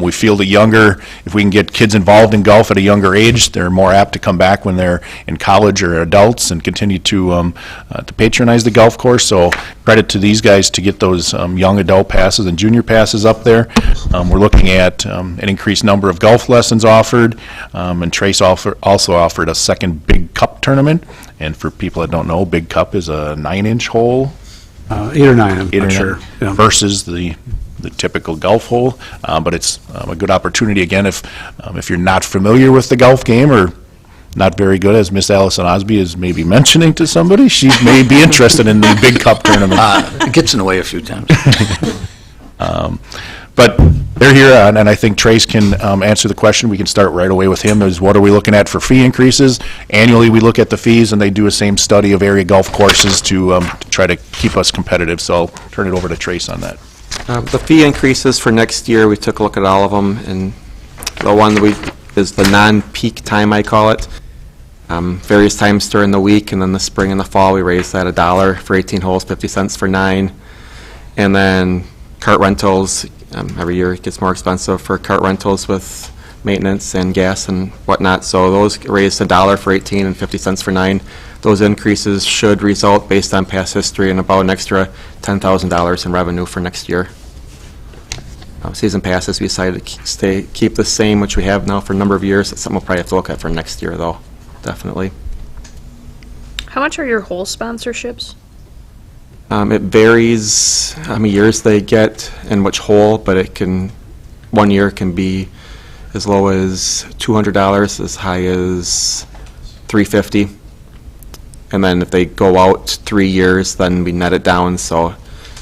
S8: We feel the younger, if we can get kids involved in golf at a younger age, they're more apt to come back when they're in college or adults and continue to patronize the golf course. So credit to these guys to get those young adult passes and junior passes up there. We're looking at an increased number of golf lessons offered, and Trace also offered a second Big Cup tournament. And for people that don't know, Big Cup is a 9-inch hole.
S13: 8 or 9, I'm not sure. Yeah.
S8: Versus the typical golf hole. But it's a good opportunity, again, if you're not familiar with the golf game or not very good, as Miss Allison Osby is maybe mentioning to somebody, she may be interested in the Big Cup tournament.
S4: It gets in the way a few times.
S8: But they're here, and I think Trace can answer the question. We can start right away with him, is what are we looking at for fee increases? Annually, we look at the fees, and they do a same study of area golf courses to try to keep us competitive. So I'll turn it over to Trace on that.
S14: The fee increases for next year, we took a look at all of them, and the one that is the non-peak time, I call it. Various times during the week, and then the spring and the fall, we raised that $1 for 18 holes, 50 cents for 9. And then cart rentals, every year it gets more expensive for cart rentals with maintenance and gas and whatnot. So those raised $1 for 18 and 50 cents for 9. Those increases should result, based on past history, in about an extra $10,000 in revenue for next year. Season passes, we decided to keep the same, which we have now for a number of years. That's something we'll probably have to look at for next year, though, definitely.
S3: How much are your whole sponsorships?
S14: It varies how many years they get and which hole, but it can, one year can be as low as $200, as high as $350. And then if they go out 3 years, then we net it down, so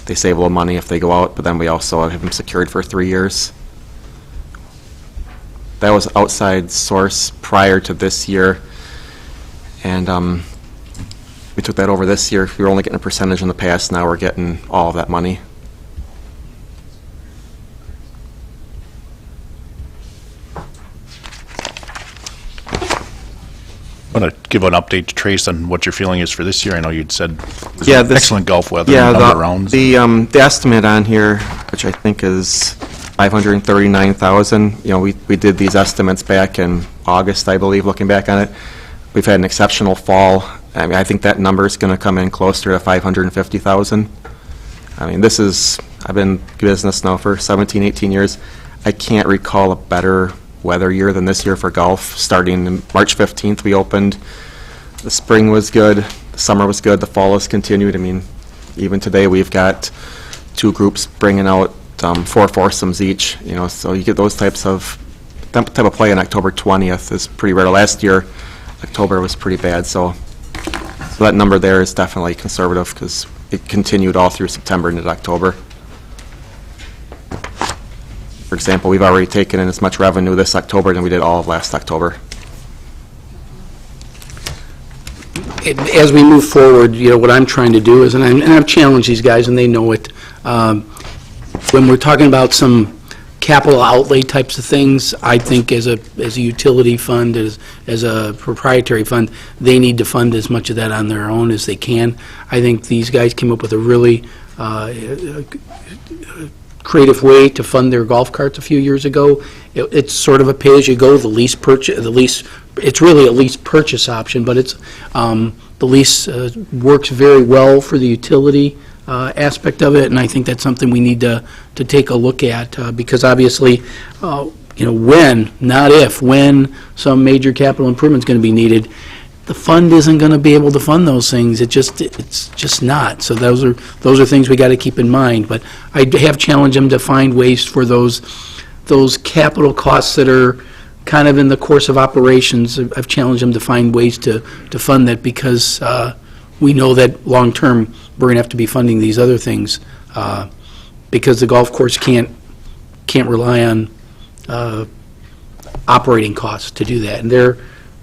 S14: they save a little money if they go out, but then we also have them secured for 3 years. That was outside source prior to this year, and we took that over this year. We were only getting a percentage in the past. Now we're getting all of that money.
S8: I want to give an update to Trace on what your feeling is for this year. I know you'd said
S14: Yeah,
S8: excellent golf weather,
S14: yeah,
S8: number of rounds.
S14: The estimate on here, which I think is $539,000. You know, we did these estimates back in August, I believe, looking back on it. We've had an exceptional fall. I mean, I think that number is going to come in closer to $550,000. I mean, I've been in business now for 17, 18 years. I can't recall a better weather year than this year for golf. Starting in March 15th, we opened. The spring was good, the summer was good, the fall has continued. I mean, even today we've got 2 groups bringing out 4 foursomes each, you know, so you get those that type of play on October 20th is pretty rare. Last year, October was pretty bad, so that number there is definitely conservative because it continued all through September into October. For example, we've already taken in as much revenue this October than we did all of last October.
S5: As we move forward, you know, what I'm trying to do is, and I've challenged these guys, and they know it, when we're talking about some capital outlay types of things, I think as a utility fund, as a proprietary fund, they need to fund as much of that on their own as they can. I think these guys came up with a really creative way to fund their golf carts a few years ago. It's sort of a pay-as-you-go, it's really a lease purchase option, but the lease works very well for the utility aspect of it, and I think that's something we need to take a look at, because obviously, when, not if, when some major capital improvement's going to be needed, the fund isn't going to be able to fund those things. It's just not. So those are things we got to keep in mind. But I have challenged them to find ways for those capital costs that are kind of in the course of operations. I've challenged them to find ways to fund that, because we know that long-term we're going to have to be funding these other things, because the golf course can't rely on operating costs to do that. And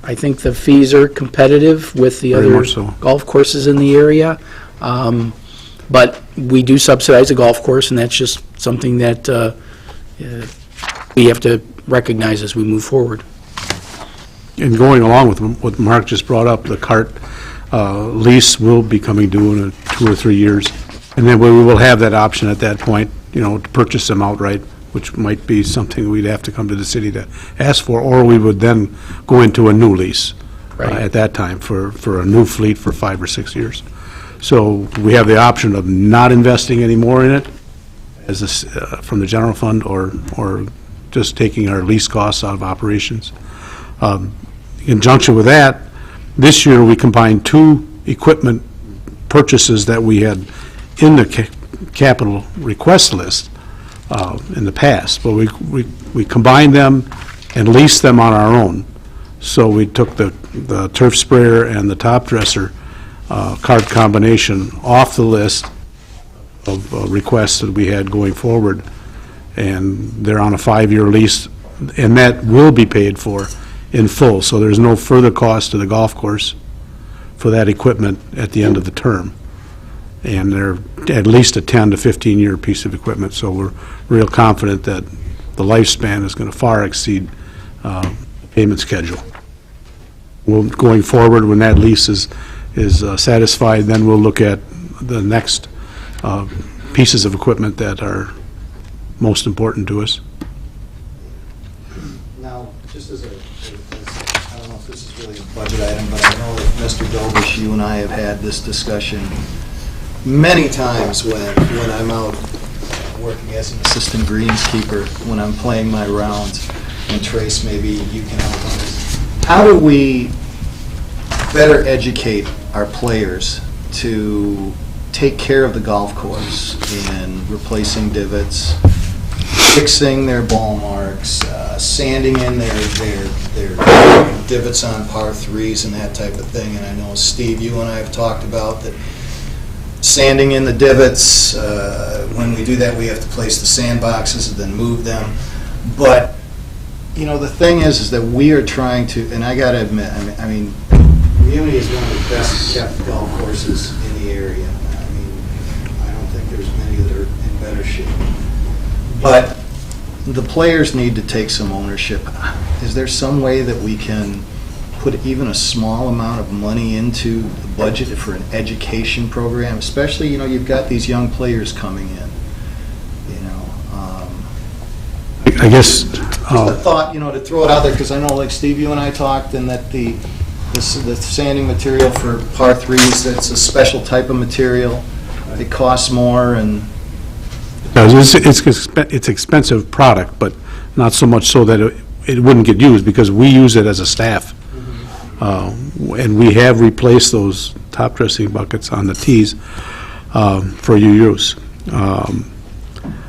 S5: I think the fees are competitive with the
S13: Very
S5: other
S13: much so.
S5: golf courses in the area. But we do subsidize a golf course, and that's just something that we have to recognize as we move forward.
S13: And going along with what Mark just brought up, the cart lease will be coming due in 2 or 3 years. And then we will have that option at that point, to purchase them outright, which might be something we'd have to come to the city to ask for, or we would then go into a new lease at that time for a new fleet for 5 or 6 years. So we have the option of not investing any more in it from the general fund, or just taking our lease costs out of operations. In conjunction with that, this year we combined 2 equipment purchases that we had in the capital request list in the past, but we combined them and leased them on our own. So we took the turf sprayer and the top dresser cart combination off the list of requests that we had going forward, and they're on a 5-year lease, and that will be paid for in full. So there's no further cost to the golf course for that equipment at the end of the term. And they're at least a 10 to 15-year piece of equipment, so we're real confident that the lifespan is going to far exceed the payment schedule. Going forward, when that lease is satisfied, then we'll look at the next pieces of equipment that are most important to us.
S6: Now, just as I don't know if this is really a budget item, but I know that Mr. Dobish, you and I have had this discussion many times when I'm out working as an assistant greenskeeper, when I'm playing my rounds, and Trace, maybe you can help on this. How do we better educate our players to take care of the golf course in replacing divots, fixing their ball marks, sanding in their divots on par threes and that type of thing? And I know, Steve, you and I have talked about that sanding in the divots, when we do that, we have to place the sandboxes and then move them. But, the thing is that we are trying to, and I got to admit, I mean, Muni is one of the best kept golf courses in the area. I mean, I don't think there's many that are in better shape. But the players need to take some ownership. Is there some way that we can put even a small amount of money into the budget for an education program? Especially, you've got these young players coming in.
S13: I guess.
S6: Just a thought, to throw it out there, because I know, like Steve, you and I talked, and that the sanding material for par threes, that's a special type of material. It costs more, and
S13: It's expensive product, but not so much so that it wouldn't get used, because we use it as a staff. And we have replaced those top dressing buckets on the tees for use.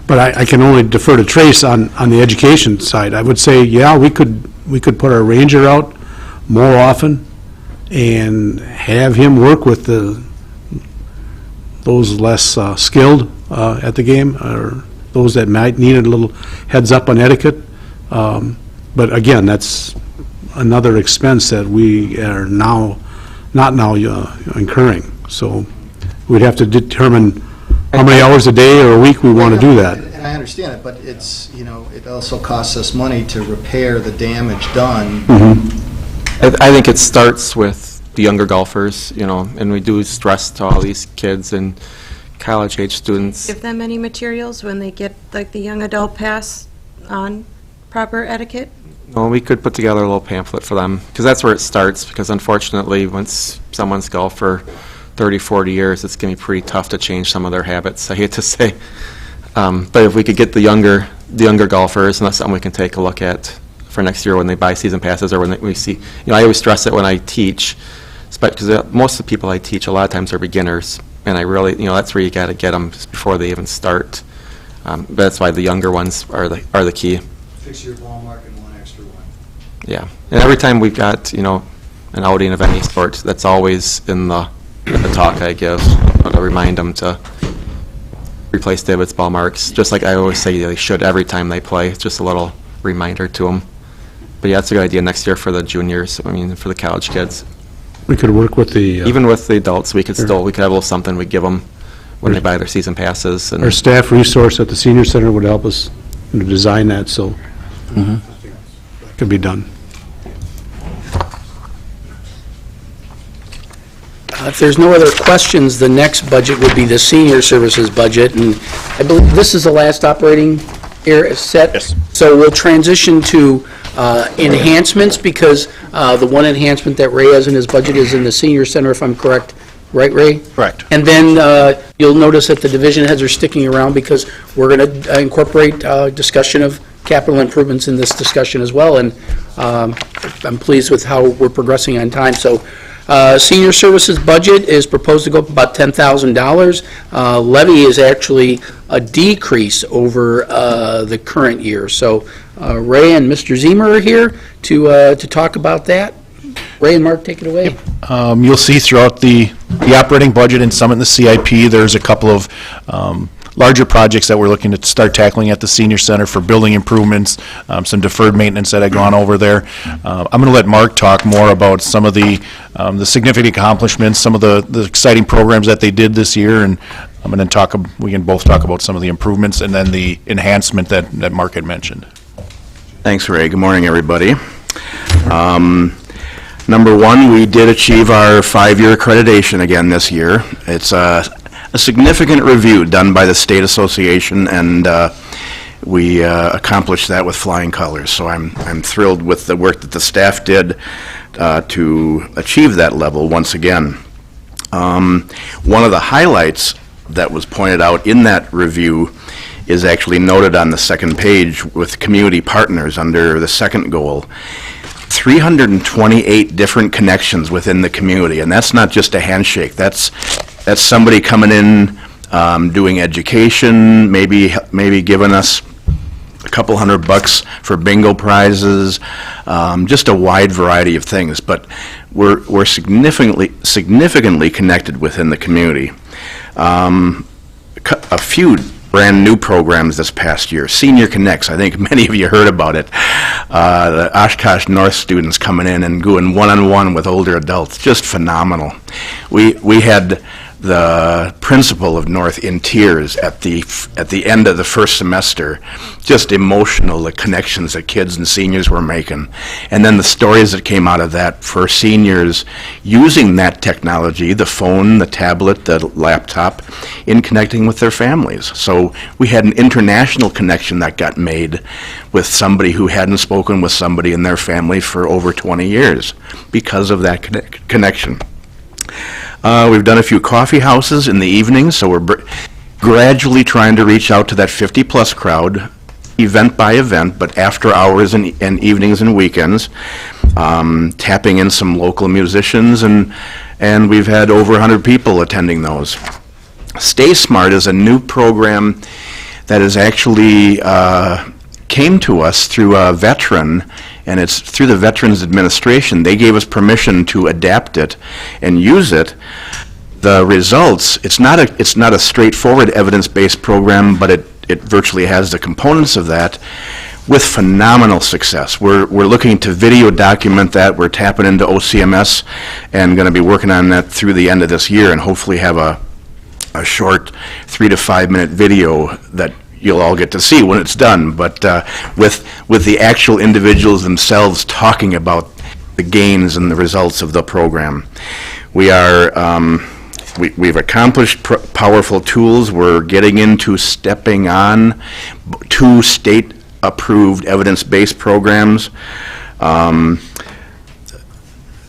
S13: But I can only defer to Trace on the education side. I would say, yeah, we could put our ranger out more often and have him work with those less skilled at the game, or those that might need a little heads up on etiquette. But again, that's another expense that we are not now incurring. So we'd have to determine how many hours a day or a week we want to do that.
S6: And I understand it, but it's, it also costs us money to repair the damage done.
S14: I think it starts with the younger golfers, and we do stress to all these kids and college-age students.
S2: Give them any materials when they get, like, the young adult pass on proper etiquette?
S14: Well, we could put together a little pamphlet for them, because that's where it starts, because unfortunately, once someone's golfed for 30, 40 years, it's going to be pretty tough to change some of their habits, I hate to say. But if we could get the younger golfers, and that's something we can take a look at for next year when they buy season passes, or when we see, I always stress it when I teach, because most of the people I teach, a lot of times are beginners, and I really, that's where you got to get them before they even start. That's why the younger ones are the key.
S6: Fix your ball mark and one extra one.
S14: Yeah, and every time we've got, an outing of any sort, that's always in the talk I give, to remind them to replace David's ball marks, just like I always say they should every time they play. It's just a little reminder to them. But yeah, that's a good idea next year for the juniors, for the college kids.
S13: We could work with the...
S14: Even with the adults, we could have a little something we give them when they buy their season passes. And
S13: Our staff resource at the senior center would help us design that, so that could be done.
S5: If there's no other questions, the next budget would be the senior services budget, and I believe this is the last operating area set.
S8: Yes.
S5: So we'll transition to enhancements, because the one enhancement that Ray has in his budget is in the senior center, if I'm correct. Right, Ray?
S8: Correct.
S5: And then you'll notice that the division heads are sticking around, because we're going to incorporate discussion of capital improvements in this discussion as well, and I'm pleased with how we're progressing on time. So senior services budget is proposed to go up about $10,000. Levy is actually a decrease over the current year. So Ray and Mr. Zemer are here to talk about that. Ray and Mark, take it away.
S8: You'll see throughout the operating budget and some in the CIP, there's a couple of larger projects that we're looking to start tackling at the senior center for building improvements, some deferred maintenance that I've gone over there. I'm going to let Mark talk more about some of the significant accomplishments, some of the exciting programs that they did this year, and I'm going to we can both talk about some of the improvements and then the enhancement that Mark had mentioned.
S15: Thanks, Ray. Good morning, everybody. Number one, we did achieve our 5-year accreditation again this year. It's a significant review done by the State Association, and we accomplished that with flying colors. So I'm thrilled with the work that the staff did to achieve that level once again. One of the highlights that was pointed out in that review is actually noted on the second page with community partners under the second goal. 328 different connections within the community, and that's not just a handshake. That's somebody coming in, doing education, maybe giving us a couple $100 for bingo prizes, just a wide variety of things. But we're significantly connected within the community. A few brand new programs this past year. Senior Connects, I think many of you heard about it. The Oshkosh North students coming in and going one-on-one with older adults, just phenomenal. We had the principal of North in tears at the end of the first semester, just emotional, the connections that kids and seniors were making. And then the stories that came out of that for seniors using that technology, the phone, the tablet, the laptop, in connecting with their families. So we had an international connection that got made with somebody who hadn't spoken with somebody in their family for over 20 years because of that connection. We've done a few coffee houses in the evenings, so we're gradually trying to reach out to that 50-plus crowd, event by event, but after hours and evenings and weekends, tapping in some local musicians, and we've had over 100 people attending those. Stay Smart is a new program that is actually came to us through a veteran, and it's through the Veterans Administration. They gave us permission to adapt it and use it. The results, it's not a straightforward evidence-based program, but it virtually has the components of that with phenomenal success. We're looking to video document that. We're tapping into OCMS and going to be working on that through the end of this year, and hopefully have a short 3 to 5 minute video that you'll all get to see when it's done, but with the actual individuals themselves talking about the gains and the results of the program. We are We've accomplished powerful tools. We're getting into stepping on 2 state-approved evidence-based programs.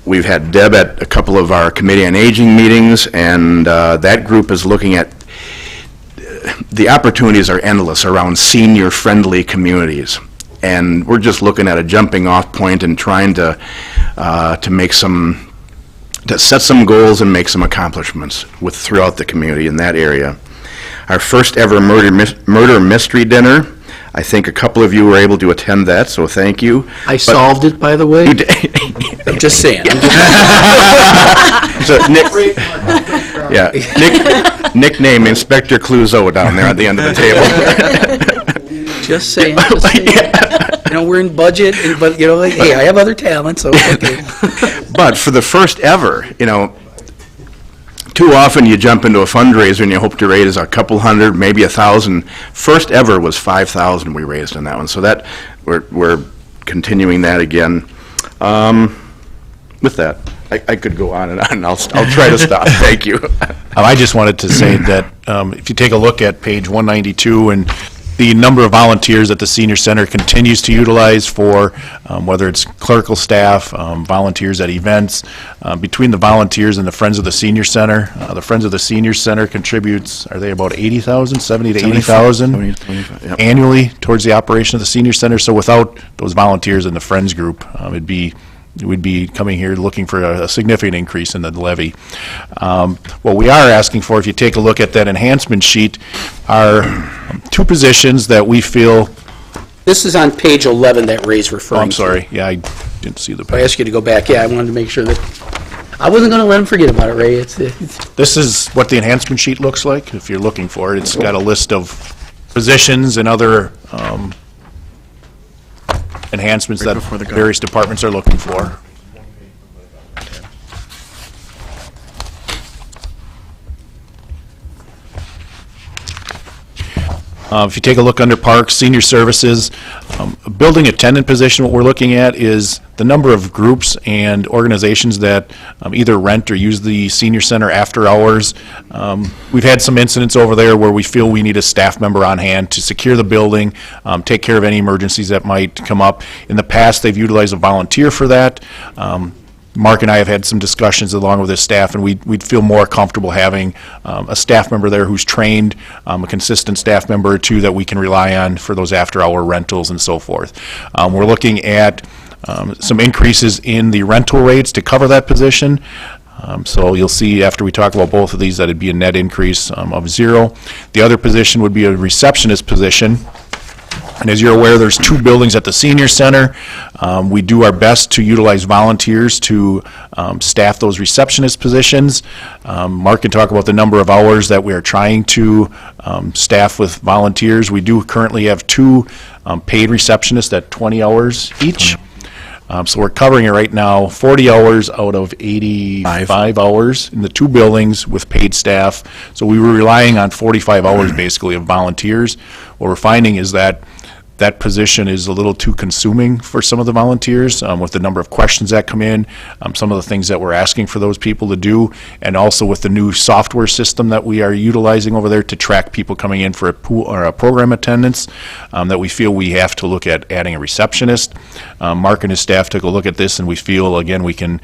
S15: We've had Deb at a couple of our Committee on Aging meetings, and that group is looking at, the opportunities are endless around senior-friendly communities. And we're just looking at a jumping-off point and trying to make some, to set some goals and make some accomplishments throughout the community in that area. Our first ever murder mystery dinner, I think a couple of you were able to attend that, so thank you.
S5: I solved it, by the way. I'm just saying.
S15: So nickname Inspector Clouseau down there at the end of the table.
S5: Just saying. You know, we're in budget, but, you know, like, hey, I have other talents, so, okay.
S15: But for the first ever, you know, too often you jump into a fundraiser and you hope to raise a couple hundred, maybe 1,000. First ever was 5,000 we raised on that one. So that, we're continuing that again. With that, I could go on and on. I'll try to stop. Thank you.
S8: I just wanted to say that if you take a look at page 192 and the number of volunteers that the senior center continues to utilize for, whether it's clerical staff, volunteers at events, between the volunteers and the Friends of the Senior Center, the Friends of the Senior Center contributes, are they about 80,000, 70 to 80,000 annually towards the operation of the senior center? So without those volunteers in the Friends group, we'd be coming here looking for a significant increase in the levy. What we are asking for, if you take a look at that enhancement sheet, are 2 positions that we feel.
S5: This is on page 11 that Ray's referring to.
S8: I'm sorry, yeah, I didn't see the
S5: I asked you to go back, yeah, I wanted to make sure that, I wasn't going to let him forget about it, Ray.
S8: This is what the enhancement sheet looks like, if you're looking for it. It's got a list of positions and other enhancements that various departments are looking for. If you take a look under Parks, Senior Services, building attendant position, what we're looking at is the number of groups and organizations that either rent or use the senior center after hours. We've had some incidents over there where we feel we need a staff member on hand to secure the building, take care of any emergencies that might come up. In the past, they've utilized a volunteer for that. Mark and I have had some discussions along with his staff, and we'd feel more comfortable having a staff member there who's trained, a consistent staff member or 2 that we can rely on for those after-hour rentals and so forth. We're looking at some increases in the rental rates to cover that position. So you'll see after we talk about both of these that it'd be a net increase of 0. The other position would be a receptionist position. And as you're aware, there's 2 buildings at the senior center. We do our best to utilize volunteers to staff those receptionist positions. Mark can talk about the number of hours that we are trying to staff with volunteers. We do currently have 2 paid receptionists at 20 hours each. So we're covering it right now, 40 hours out of 85 hours in the 2 buildings with paid staff. So we were relying on 45 hours basically of volunteers. What we're finding is that that position is a little too consuming for some of the volunteers with the number of questions that come in, some of the things that we're asking for those people to do, and also with the new software system that we are utilizing over there to track people coming in for a pool or a program attendance, that we feel we have to look at adding a receptionist. Mark and his staff took a look at this, and we feel, again, we can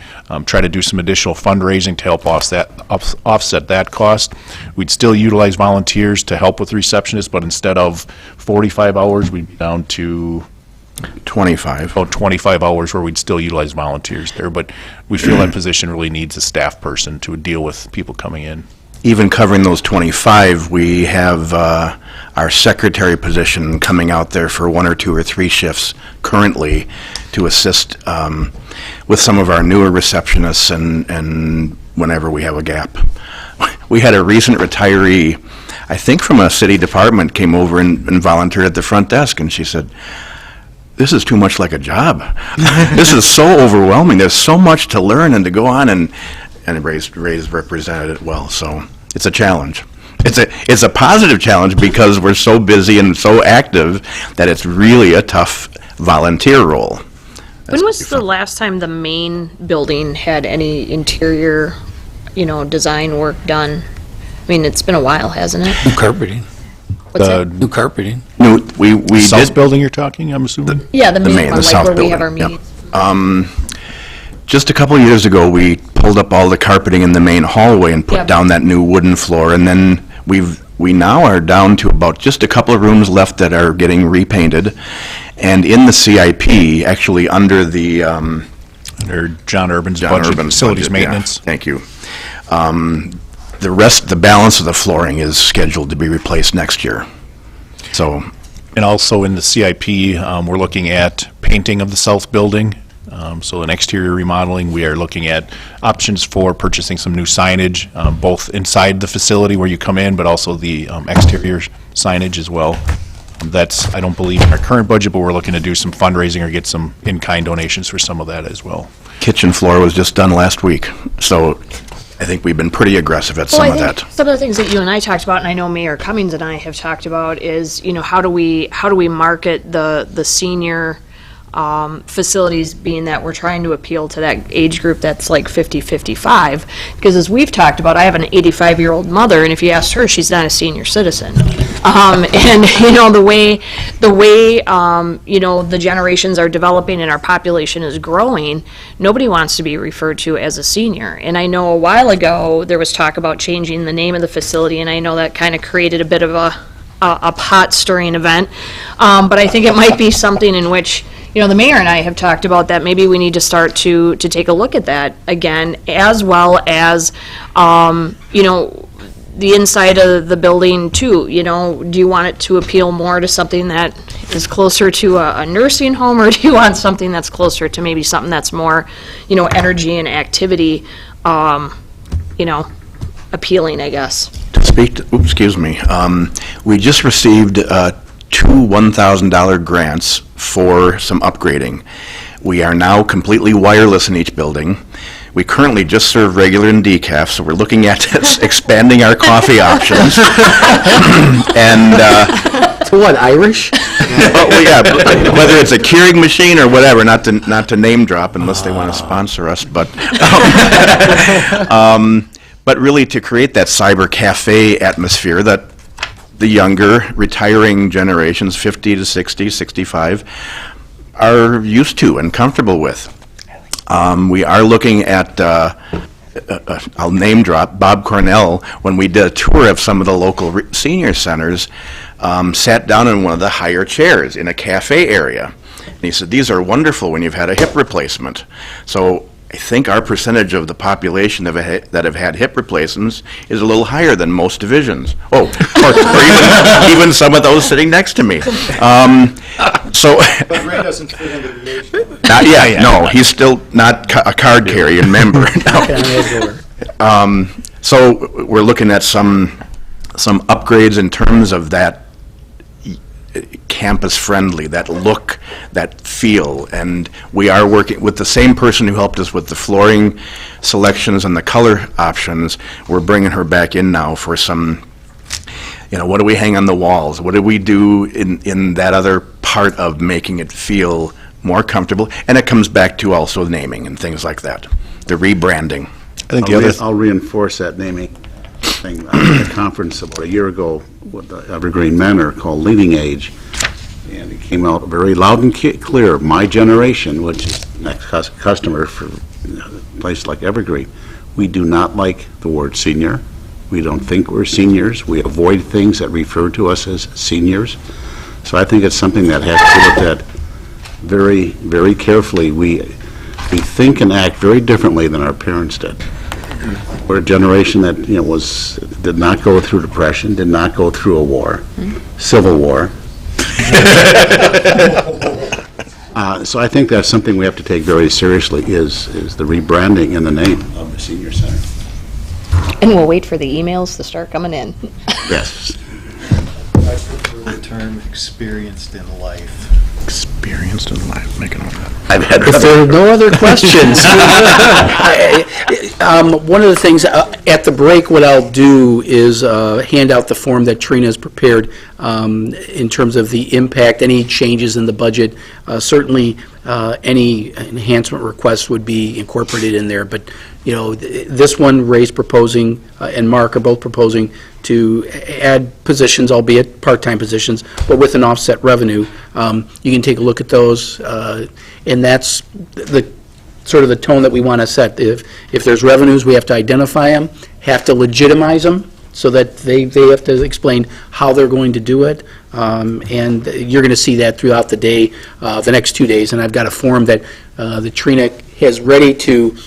S8: try to do some additional fundraising to help offset that cost. We'd still utilize volunteers to help with receptionists, but instead of 45 hours, we'd be down to
S15: 25.
S8: About 25 hours where we'd still utilize volunteers there, but we feel that position really needs a staff person to deal with people coming in.
S15: Even covering those 25, we have our secretary position coming out there for 1 or 2 or 3 shifts currently to assist with some of our newer receptionists and whenever we have a gap. We had a recent retiree, I think from a city department, came over and volunteered at the front desk, and she said, "This is too much like a job. This is so overwhelming. There's so much to learn and to go on," and Ray's represented it well. So it's a challenge. It's a positive challenge because we're so busy and so active that it's really a tough volunteer role.
S3: When was the last time the main building had any interior design work done. I mean, it's been a while, hasn't it?
S4: New carpeting.
S3: What's that?
S4: New carpeting.
S15: No, we
S8: South
S15: did,
S8: building you're talking, I'm assuming?
S3: Yeah, the main
S15: main,
S3: one,
S15: the
S3: like
S15: south
S3: where we have
S15: building,
S3: our
S15: yep.
S3: meetings.
S15: just a couple of years ago, we pulled up all the carpeting in the main hallway and put
S3: Yep.
S15: down that new wooden floor, and then we now are down to about just a couple of rooms left that are getting repainted, and in the CIP, actually under the,
S8: Or John Urban's
S15: John
S8: budget,
S15: Urban's
S8: facilities
S15: budget, yeah.
S8: maintenance.
S15: Thank you. The balance of the flooring is scheduled to be replaced next year. So,
S8: And also in the CIP, we're looking at painting of the south building. So an exterior remodeling, we are looking at options for purchasing some new signage, both inside the facility where you come in, but also the exterior signage as well. That's, I don't believe, in our current budget, but we're looking to do some fundraising or get some in-kind donations for some of that as well.
S15: kitchen floor was just done last week, so I think we've been pretty aggressive at some
S3: Well,
S15: of
S3: I think
S15: that.
S3: some of the things that you and I talked about, and I know Mayor Cummings and I have talked about, is, how do we market the senior facilities, being that we're trying to appeal to that age group that's like 50, 55. Because as we've talked about, I have an 85-year-old mother, and if you asked her, she's not a senior citizen. And, the way the generations are developing and our population is growing, nobody wants to be referred to as a senior. And I know a while ago, there was talk about changing the name of the facility, and I know that kind of created a bit of a pot-stirring event. But I think it might be something in which, the mayor and I have talked about that maybe we need to start to take a look at that again, as well as, the inside of the building too. Do you want it to appeal more to something that is closer to a nursing home, or do you want something that's closer to maybe something that's more, energy and activity, appealing, I guess?
S15: To speak to, excuse me, we just received two $1,000 grants for some upgrading. We are now completely wireless in each building. We currently just serve regular and decaf, so we're looking at expanding our coffee options. And,
S5: To what, Irish?
S15: well, yeah, whether it's a Keurig machine or whatever, not to name drop unless they want to sponsor us, but really to create that cyber cafe atmosphere that the younger, retiring generations, 50 to 60, 65, are used to and comfortable with. We are looking at, I'll name drop, Bob Cornell, when we did a tour of some of the local senior centers, sat down in one of the higher chairs in a cafe area. And he said, these are wonderful when you've had a hip replacement. So I think our percentage of the population that have had hip replacements is a little higher than most divisions. Oh, or even some of those sitting next to me.
S6: But Ray doesn't fit into the age limit.
S15: Not yet, no, he's still not a card carrying member. No. So we're looking at some upgrades in terms of that campus-friendly, that look, that feel, and we are working with the same person who helped us with the flooring selections and the color options. We're bringing her back in now for some, what do we hang on the walls? What do we do in that other part of making it feel more comfortable? And it comes back to also naming and things like that, the rebranding.
S8: I think
S1: I'll reinforce that naming thing. I was at a conference about a year ago with the Evergreen Manor called Leading Age, and it came out very loud and clear, my generation, which is next customer for a place like Evergreen, we do not like the word senior. We don't think we're seniors. We avoid things that refer to us as seniors. So I think it's something that has to be looked at very, very carefully. We think and act very differently than our parents did. We're a generation that, did not go through depression, did not go through a war, civil war. So I think that's something we have to take very seriously, is the rebranding in the name of the senior center.
S3: And we'll wait for the emails to start coming in.
S1: Yes.
S6: I prefer the term experienced in life.
S15: Experienced in life, making all that.
S5: If there are no other questions, one of the things at the break, what I'll do is hand out the form that Trina has prepared in terms of the impact, any changes in the budget. Certainly, any enhancement requests would be incorporated in there, but This one, Ray's proposing, and Mark are both proposing to add positions, albeit part-time positions, but with an offset revenue. You can take a look at those, and that's sort of the tone that we want to set. If there's revenues, we have to identify them, have to legitimize them, so that they have to explain how they're going to do it. And you're going to see that throughout the day, the next 2 days. And I've got a form that Trina has ready to,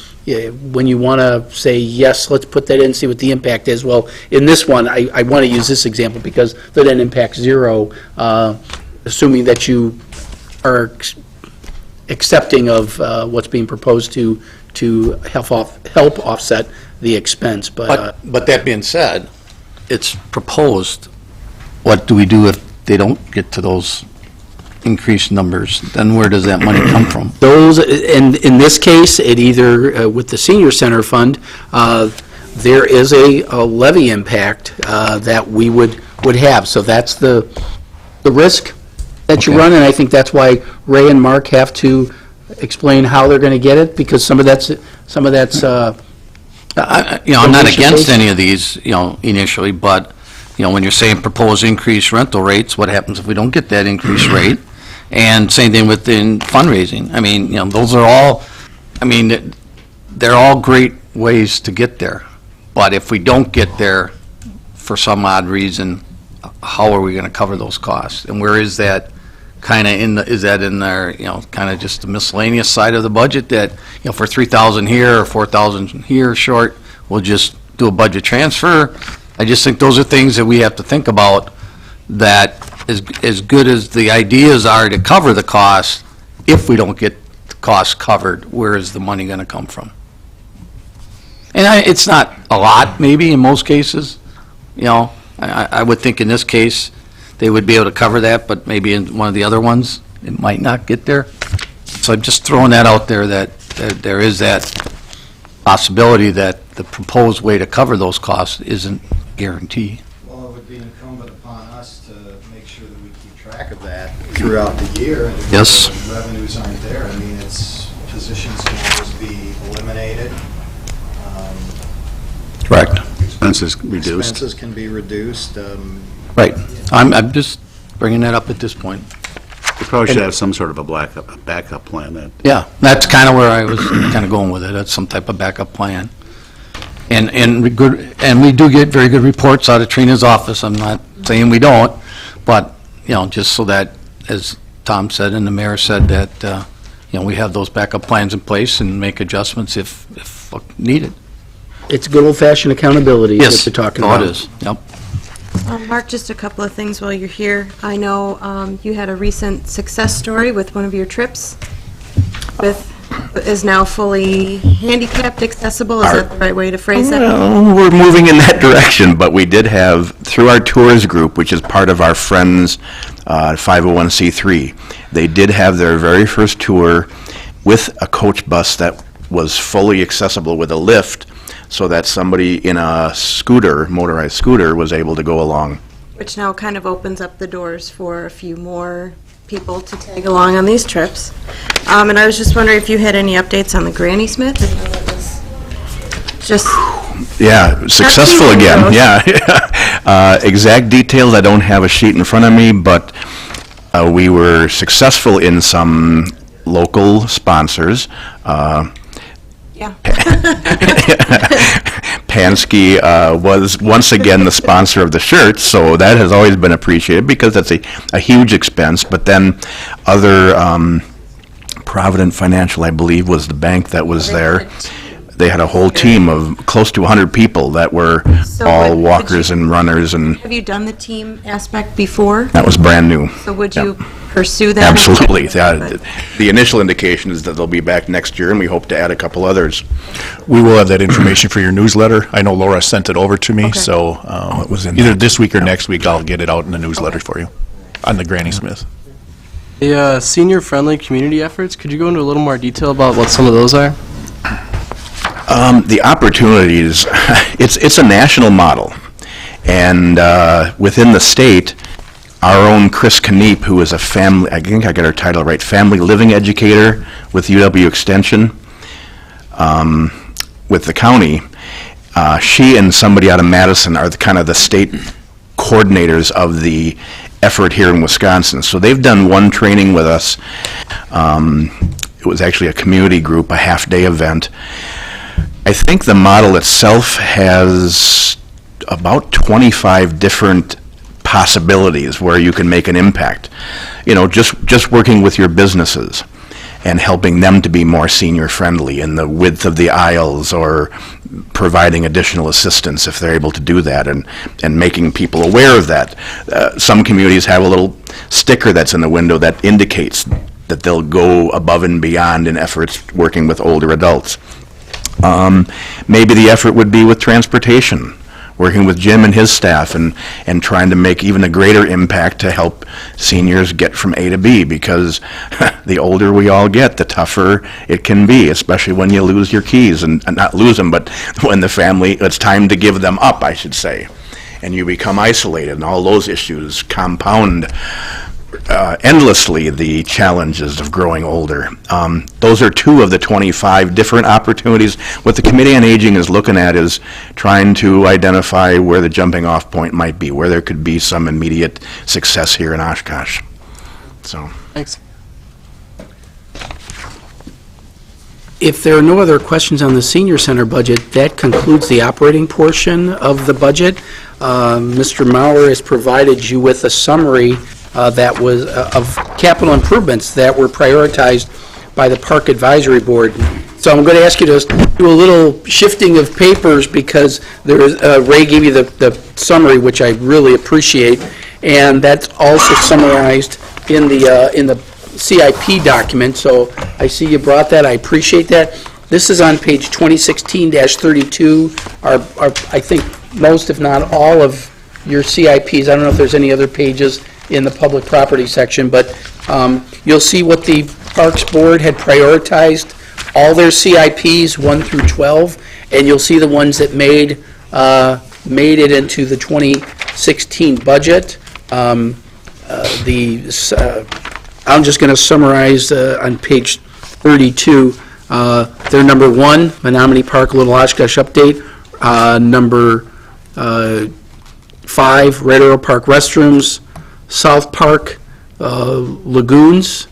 S5: when you want to say, yes, let's put that in, see what the impact is. Well, in this one, I want to use this example because the net impact 0, assuming that you are accepting of what's being proposed to help offset the expense.
S4: But that being said, it's proposed, what do we do if they don't get to those increased numbers? Then where does that money come from?
S5: Those, in this case, it either, with the senior center fund, there is a levy impact that we would have. So that's the risk that you run, and I think that's why Ray and Mark have to explain how they're going to get it, because some of that's
S4: I'm not against any of these, initially, but, when you're saying propose increased rental rates, what happens if we don't get that increased rate? And same thing within fundraising. I mean, those are all, they're all great ways to get there. But if we don't get there for some odd reason, how are we going to cover those costs? And where is that kind of is that in there, kind of just the miscellaneous side of the budget that, for 3,000 here or 4,000 here short, we'll just do a budget transfer? I just think those are things that we have to think about, that as good as the ideas are to cover the cost, if we don't get the costs covered, where is the money going to come from? And it's not a lot, maybe, in most cases. I would think in this case, they would be able to cover that, but maybe in one of the other ones, it might not get there. So I'm just throwing that out there, that there is that possibility that the proposed way to cover those costs isn't guaranteed.
S6: Well, it would be incumbent upon us to make sure that we keep track of that throughout the year. And
S4: Yes.
S6: if revenues aren't there, it's positions can always be eliminated.
S4: Correct.
S1: Expenses reduced.
S6: Expenses can be reduced.
S4: Right. I'm just bringing that up at this point.
S1: We probably should have some sort of a backup plan that.
S4: Yeah, that's kind of where I was kind of going with it. That's some type of backup plan. And we do get very good reports out of Trina's office. I'm not saying we don't, but, just so that, as Tom said and the mayor said, that, we have those backup plans in place and make adjustments if needed.
S5: It's good old-fashioned accountability that
S4: Yes,
S5: they're talking
S4: all
S5: about.
S4: it is. Yep.
S2: Mark, just a couple of things while you're here. I know you had a recent success story with one of your trips is now fully handicapped accessible. Is that the right way to phrase it?
S15: Well, we're moving in that direction, but we did have, through our tours group, which is part of our Friends 501c3, they did have their very first tour with a coach bus that was fully accessible with a lift, so that somebody in a scooter, motorized scooter, was able to go along.
S2: Which now kind of opens up the doors for a few more people to tag along on these trips. And I was just wondering if you had any updates on the Granny Smith? I know that was just...
S15: Yeah, successful again, yeah. Exact details, I don't have a sheet in front of me, but we were successful in some local sponsors.
S2: Yeah.
S15: Pansky was once again the sponsor of the shirts, so that has always been appreciated because that's a huge expense. But then other, Provident Financial, I believe, was the bank that was there. They had a whole team of close to 100 people that were all walkers and runners, and
S2: Have you done the team aspect before?
S15: that was brand new.
S2: So would you pursue that?
S15: Absolutely. The initial indication is that they'll be back next year, and we hope to add a couple others.
S8: We will have that information for your newsletter. I know Laura sent it over to me,
S2: Okay.
S8: so either this week or next week, I'll get it out in the newsletter for you on the Granny Smith.
S16: The senior-friendly community efforts, could you go into a little more detail about what some of those are?
S15: The opportunities, it's a national model, and within the state, our own Chris Kneep, who is a family, I think I got her title right, family living educator with UW Extension, with the county, she and somebody out of Madison are kind of the state coordinators of the effort here in Wisconsin. So they've done one training with us. It was actually a community group, a half-day event. I think the model itself has about 25 different possibilities where you can make an impact. You know, just working with your businesses and helping them to be more senior-friendly in the width of the aisles, or providing additional assistance if they're able to do that, and making people aware of that. Some communities have a little sticker that's in the window that indicates that they'll go above and beyond in efforts working with older adults. Maybe the effort would be with transportation, working with Jim and his staff and trying to make even a greater impact to help seniors get from A to B, because the older we all get, the tougher it can be, especially when you lose your keys, and not lose them, but when the family, it's time to give them up, I should say, and you become isolated, and all those issues compound endlessly the challenges of growing older. Those are two of the 25 different opportunities. What the Committee on Aging is looking at is trying to identify where the jumping off point might be, where there could be some immediate success here in Oshkosh. So.
S16: Thanks.
S5: If there are no other questions on the senior center budget, that concludes the operating portion of the budget. Mr. Maurer has provided you with a summary that was of capital improvements that were prioritized by the Park Advisory Board. So I'm going to ask you to do a little shifting of papers, because there is, Ray gave you the summary, which I really appreciate, and that's also summarized in the CIP document. So I see you brought that. I appreciate that. This is on page 2016-32. I think most, if not all, of your CIPs. I don't know if there's any other pages in the public property section, but you'll see what the Parks Board had prioritized, all their CIPs 1 through 12, and you'll see the ones that made it into the 2016 budget. I'm just going to summarize on page 32. They're number 1, Menominee Park Little Oshkosh update. Number 5, Red Arrow Park restrooms. South Park Lagoons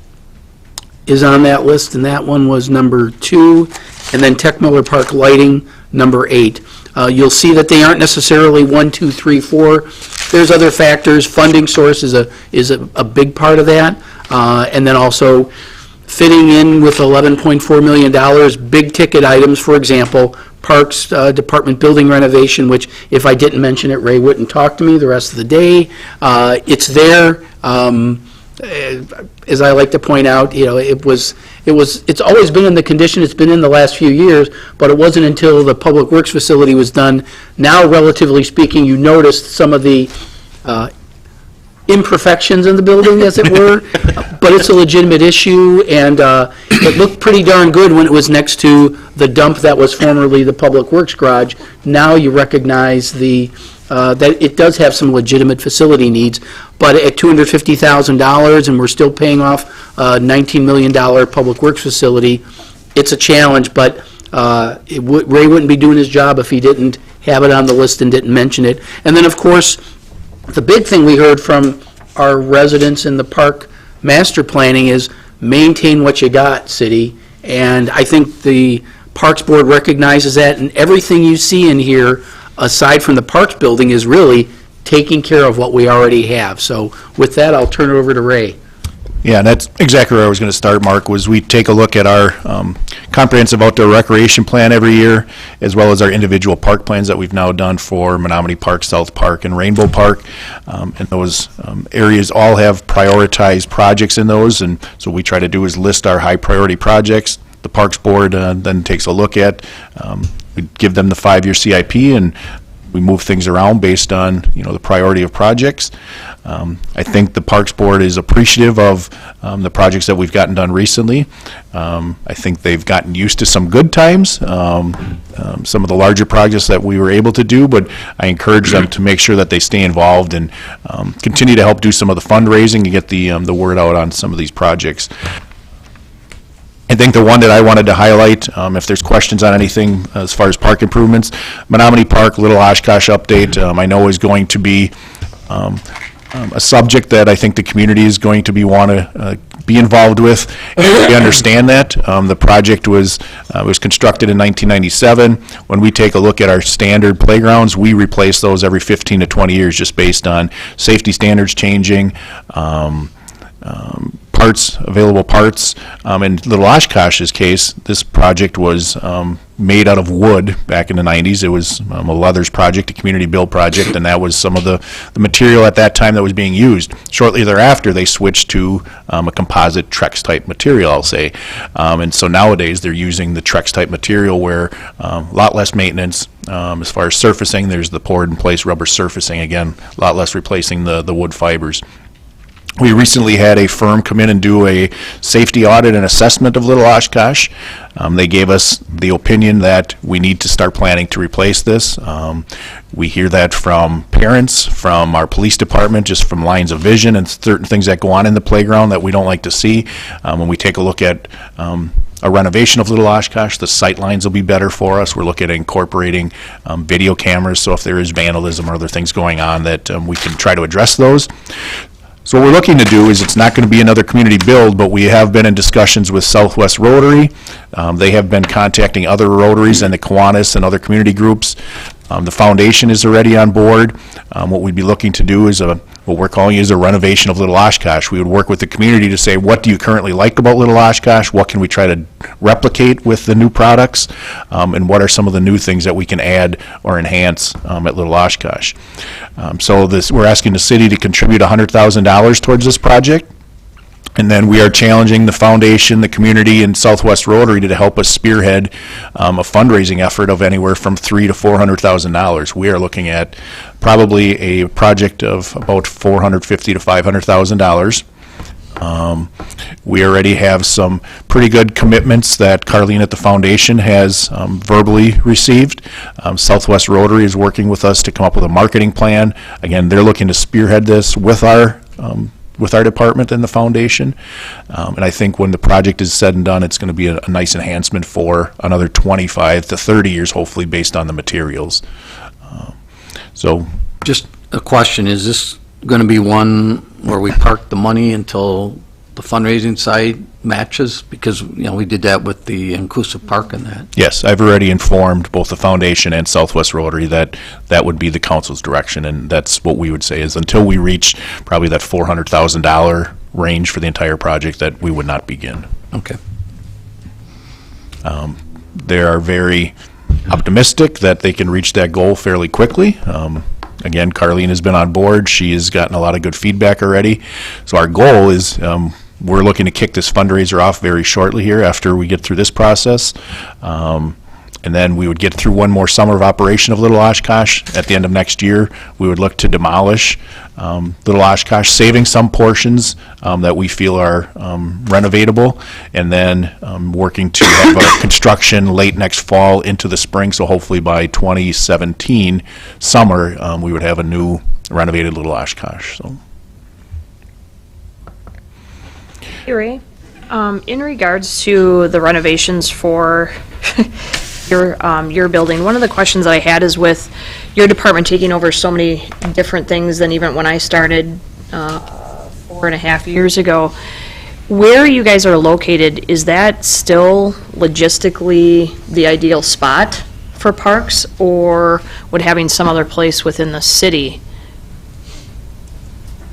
S5: is on that list, and that one was number 2. And then Tech Miller Park lighting, number 8. You'll see that they aren't necessarily 1, 2, 3, 4. There's other factors. Funding source is a big part of that. And then also fitting in with $11.4 million, big ticket items, for example, Parks Department building renovation, which if I didn't mention it, Ray wouldn't talk to me the rest of the day. It's there. As I like to point out, you know, it's always been in the condition it's been in the last few years, but it wasn't until the Public Works facility was done. Now, relatively speaking, you noticed some of the imperfections in the building, as it were, but it's a legitimate issue, and it looked pretty darn good when it was next to the dump that was formerly the Public Works garage. Now you recognize that it does have some legitimate facility needs, but at $250,000, and we're still paying off a $19 million Public Works facility, it's a challenge, but Ray wouldn't be doing his job if he didn't have it on the list and didn't mention it. And then, of course, the big thing we heard from our residents in the park master planning is maintain what you got, city. And I think the Parks Board recognizes that, and everything you see in here, aside from the Parks building, is really taking care of what we already have. So with that, I'll turn it over to Ray.
S8: Yeah, and that's exactly where I was going to start, Mark, was we take a look at our comprehensive outdoor recreation plan every year, as well as our individual park plans that we've now done for Menominee Park, South Park, and Rainbow Park. And those areas all have prioritized projects in those, and so what we try to do is list our high priority projects. The Parks Board then takes a look at, we give them the 5-year CIP, and we move things around based on, you know, the priority of projects. I think the Parks Board is appreciative of the projects that we've gotten done recently. I think they've gotten used to some good times, some of the larger projects that we were able to do, but I encourage them to make sure that they stay involved and continue to help do some of the fundraising and get the word out on some of these projects. I think the one that I wanted to highlight, if there's questions on anything as far as park improvements, Menominee Park, Little Oshkosh update, I know is going to be a subject that I think the community is going to want to be involved with. We understand that. The project was constructed in 1997. When we take a look at our standard playgrounds, we replace those every 15 to 20 years just based on safety standards changing, available parts. In Little Oshkosh's case, this project was made out of wood back in the 90s. It was a Leathers project, a community build project, and that was some of the material at that time that was being used. Shortly thereafter, they switched to a composite Trex-type material, I'll say. And so nowadays, they're using the Trex-type material where a lot less maintenance. As far as surfacing, there's the poured-in-place rubber surfacing, again, a lot less replacing the wood fibers. We recently had a firm come in and do a safety audit and assessment of Little Oshkosh. They gave us the opinion that we need to start planning to replace this. We hear that from parents, from our police department, just from lines of vision and certain things that go on in the playground that we don't like to see. When we take a look at a renovation of Little Oshkosh, the sight lines will be better for us. We're looking at incorporating video cameras, so if there is vandalism or other things going on, that we can try to address those. So what we're looking to do is, it's not going to be another community build, but we have been in discussions with Southwest Rotary. They have been contacting other Rotaries and the Kiwanis and other community groups. The foundation is already on board. What we'd be looking to do is what we're calling is a renovation of Little Oshkosh. We would work with the community to say, what do you currently like about Little Oshkosh? What can we try to replicate with the new products? And what are some of the new things that we can add or enhance at Little Oshkosh? So we're asking the city to contribute $100,000 towards this project. And then we are challenging the foundation, the community, and Southwest Rotary to help us spearhead a fundraising effort of anywhere from $300,000 to $400,000. We are looking at probably a project of about $450,000 to $500,000. We already have some pretty good commitments that Carlene at the foundation has verbally received. Southwest Rotary is working with us to come up with a marketing plan. Again, they're looking to spearhead this with our department and the foundation. And I think when the project is said and done, it's going to be a nice enhancement for another 25 to 30 years, hopefully, based on the materials. So,
S4: Just a question, is this going to be one where we park the money until the fundraising side matches? Because, we did that with the inclusive park and that.
S8: yes, I've already informed both the foundation and Southwest Rotary that that would be the council's direction, and that's what we would say is until we reach probably that $400,000 range for the entire project, that we would not begin.
S4: Okay.
S8: They are very optimistic that they can reach that goal fairly quickly. Again, Carlene has been on board. She has gotten a lot of good feedback already. So our goal is we're looking to kick this fundraiser off very shortly here after we get through this process. And then we would get through one more summer of operation of Little Oshkosh. At the end of next year, we would look to demolish Little Oshkosh, saving some portions that we feel are renovatable, and then working to have a construction late next fall into the spring. So hopefully by 2017 summer, we would have a new renovated Little Oshkosh. So.
S3: Hey, Ray, in regards to the renovations for your building, one of the questions that I had is with your department taking over so many different things than even when I started 4.5 years ago, where you guys are located, is that still logistically the ideal spot for parks, or would having some other place within the city?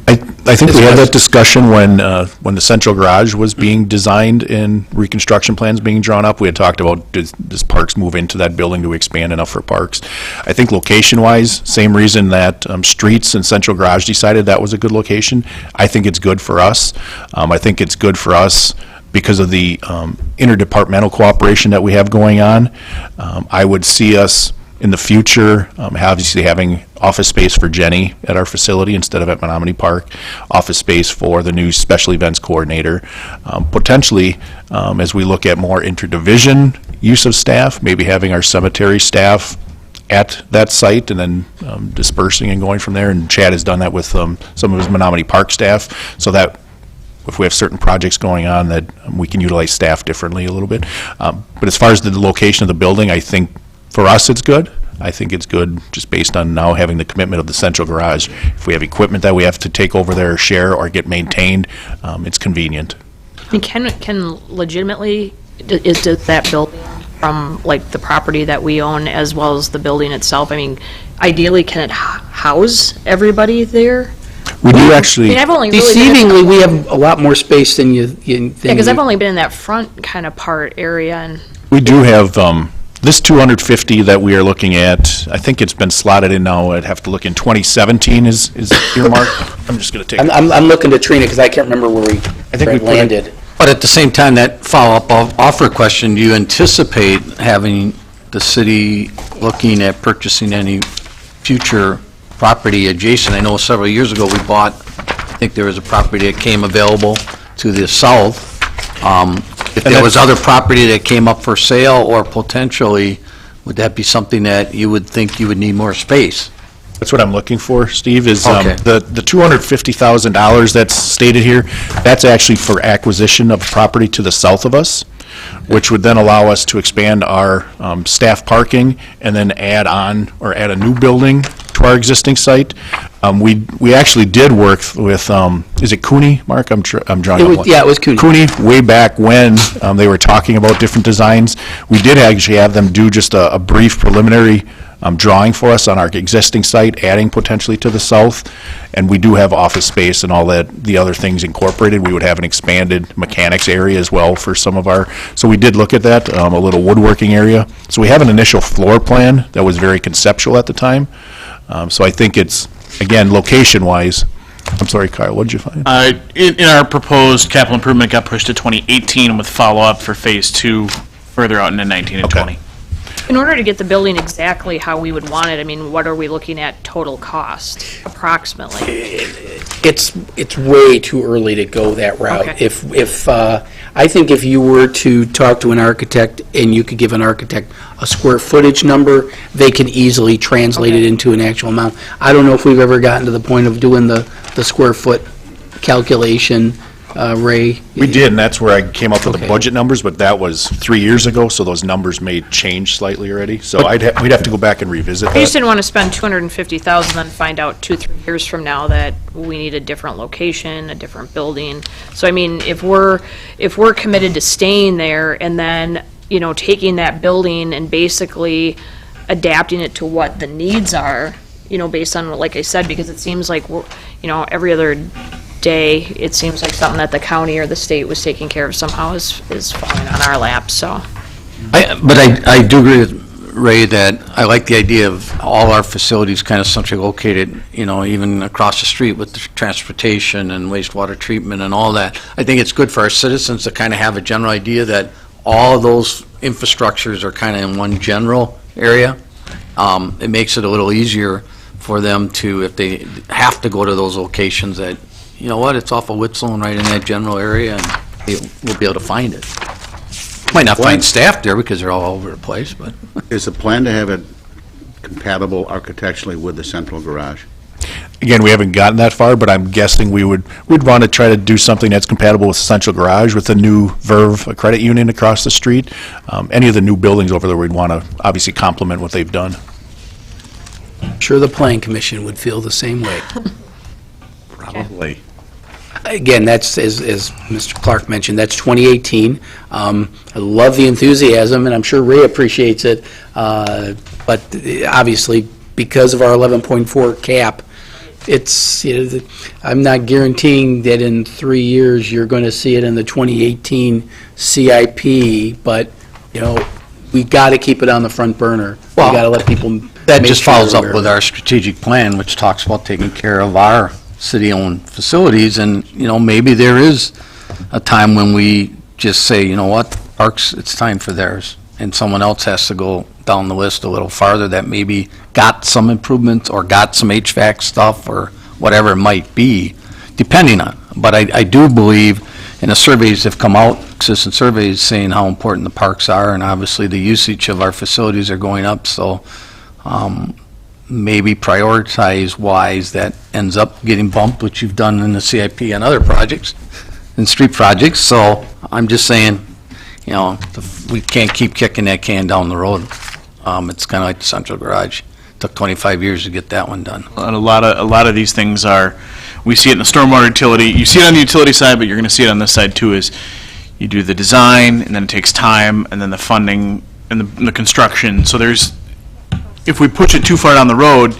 S8: I think we had that discussion when the central garage was being designed and reconstruction plans being drawn up. We had talked about, does parks move into that building to expand enough for parks? I think location-wise, same reason that streets and central garage decided that was a good location. I think it's good for us. I think it's good for us because of the interdepartmental cooperation that we have going on. I would see us in the future, obviously having office space for Jenny at our facility instead of at Menominee Park, office space for the new special events coordinator. Potentially, as we look at more interdivision use of staff, maybe having our cemetery staff at that site and then dispersing and going from there. And Chad has done that with some of his Menominee Park staff, so that if we have certain projects going on, that we can utilize staff differently a little bit. But as far as the location of the building, I think for us, it's good. I think it's good just based on now having the commitment of the central garage. If we have equipment that we have to take over there or share or get maintained, it's convenient.
S3: And can legitimately, is that building from, like, the property that we own as well as the building itself? I mean, ideally, can it house everybody there?
S8: We do
S3: I
S8: actually,
S3: mean, I've only really been in-
S5: Deceivingly, we have a lot more space than you.
S3: Yeah, because I've only been in that front kind of part area, and
S8: we do have, this 250 that we are looking at, I think it's been slotted in now, I'd have to look in 2017 is earmarked. I'm just going to take.
S5: I'm looking to Trina, because I can't remember where we
S8: think we put it-
S5: landed.
S4: But at the same time, that follow-up offer question, do you anticipate having the city looking at purchasing any future property adjacent? I know several years ago, we bought, I think there was a property that came available to the south. If there was other property that came up for sale, or potentially, would that be something that you would think you would need more space?
S8: That's what I'm looking for, Steve, is
S4: Okay.
S8: the $250,000 that's stated here, that's actually for acquisition of property to the south of us, which would then allow us to expand our staff parking and then add on, or add a new building to our existing site. We actually did work with, is it Cooney, Mark? I'm drawing a blank.
S5: Yeah, it was Cooney.
S8: Cooney, way back when they were talking about different designs. We did actually have them do just a brief preliminary drawing for us on our existing site, adding potentially to the south, and we do have office space and all that, the other things incorporated. We would have an expanded mechanics area as well for some of our, so we did look at that, a little woodworking area. So we have an initial floor plan that was very conceptual at the time. So I think it's, again, location-wise, I'm sorry, Kyle, what did you find?
S7: In our proposed capital improvement got pushed to 2018 with follow-up for Phase 2 further out into 19 and
S8: Okay.
S7: 20.
S3: in order to get the building exactly how we would want it, I mean, what are we looking at total cost, approximately?
S5: It's way too early to go that route.
S3: Okay.
S5: I think if you were to talk to an architect and you could give an architect a square footage number, they could easily translate it into an actual amount. I don't know if we've ever gotten to the point of doing the square foot calculation, Ray.
S8: We did, and that's where I came up with the
S5: Okay.
S8: budget numbers, but that was 3 years ago, so those numbers may change slightly already. So we'd have to go back and revisit
S3: I just
S8: that.
S3: didn't want to spend $250,000 and find out 2-3 years from now that we need a different location, a different building. So I mean, if we're committed to staying there and then, you know, taking that building and basically adapting it to what the needs are, you know, based on, like I said, because it seems like, you know, every other day, it seems like something that the county or the state was taking care of somehow is falling on our lap, so.
S4: But I do agree with Ray that I like the idea of all our facilities kind of centrally located, you know, even across the street with the transportation and wastewater treatment and all that. I think it's good for our citizens to kind of have a general idea that all of those infrastructures are kind of in one general area. It makes it a little easier for them to, if they have to go to those locations, that, you know what, it's off of Whitzel and right in that general area, and we'll be able to find it. Might not find staff there because they're all over the place, but.
S1: Is the plan to have it compatible architecturally with the central garage?
S8: Again, we haven't gotten that far, but I'm guessing we'd want to try to do something that's compatible with the central garage, with the new Verve credit union across the street. Any of the new buildings over there, we'd want to obviously complement what they've done.
S5: I'm sure the Plan Commission would feel the same way.
S1: Probably.
S5: Again, that's, as Mr. Clark mentioned, that's 2018. I love the enthusiasm, and I'm sure Ray appreciates it, but obviously, because of our 11.4 cap, it's, you know, I'm not guaranteeing that in 3 years you're going to see it in the 2018 CIP, but, you know, we got to keep it on the front burner. We
S4: Well,
S5: got to let people.
S4: That
S5: make
S4: just
S5: sure
S4: follows
S5: they're
S4: up
S5: aware
S4: with
S5: of it.
S4: our strategic plan, which talks about taking care of our city-owned facilities, and, you know, maybe there is a time when we just say, you know what, parks, it's time for theirs, and someone else has to go down the list a little farther that maybe got some improvements or got some HVAC stuff or whatever it might be, depending on. But I do believe, and the surveys have come out, citizen surveys saying how important the parks are, and obviously the usage of our facilities are going up, so maybe prioritize-wise, that ends up getting bumped, which you've done in the CIP and other projects, in street projects, so I'm just saying, you know, we can't keep kicking that can down the road. It's kind of like the central garage. Took 25 years to get that one done.
S7: And a lot of these things are, we see it in the stormwater utility, you see it on the utility side, but you're going to see it on this side too, is you do the design, and then it takes time, and then the funding, and the construction. So there's, if we push it too far down the road,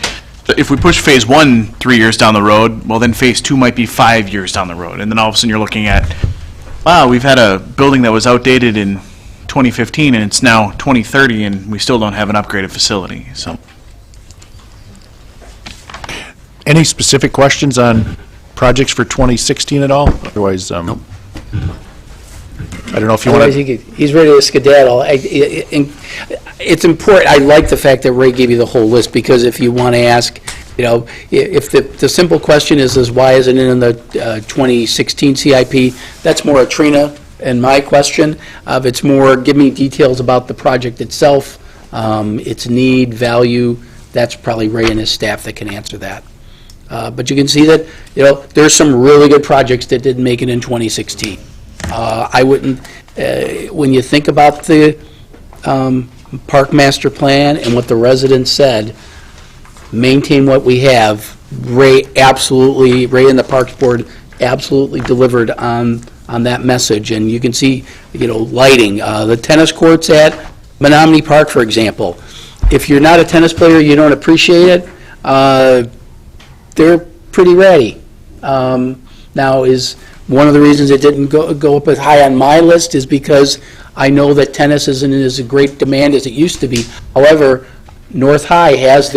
S7: if we push phase 1 3 years down the road, well, then phase 2 might be 5 years down the road. And then all of a sudden you're looking at, wow, we've had a building that was outdated in 2015, and it's now 2030, and we still don't have an upgraded facility, so.
S8: Any specific questions on projects for 2016 at all? Otherwise, I don't know if you want to...
S5: He's ready to skedaddle. It's important, I like the fact that Ray gave you the whole list, because if you want to ask, you know, if the simple question is why isn't it in the 2016 CIP, that's more a Trina and my question. If it's more, give me details about the project itself, its need, value, that's probably Ray and his staff that can answer that. But you can see that, you know, there's some really good projects that didn't make it in 2016. I wouldn't, when you think about the park master plan and what the residents said, maintain what we have. Ray and the Parks Board absolutely delivered on that message. And you can see, you know, lighting, the tennis courts at Menominee Park, for example. If you're not a tennis player, you don't appreciate it, they're pretty ready. Now, is one of the reasons it didn't go up as high on my list is because I know that tennis isn't as a great demand as it used to be. However, North High has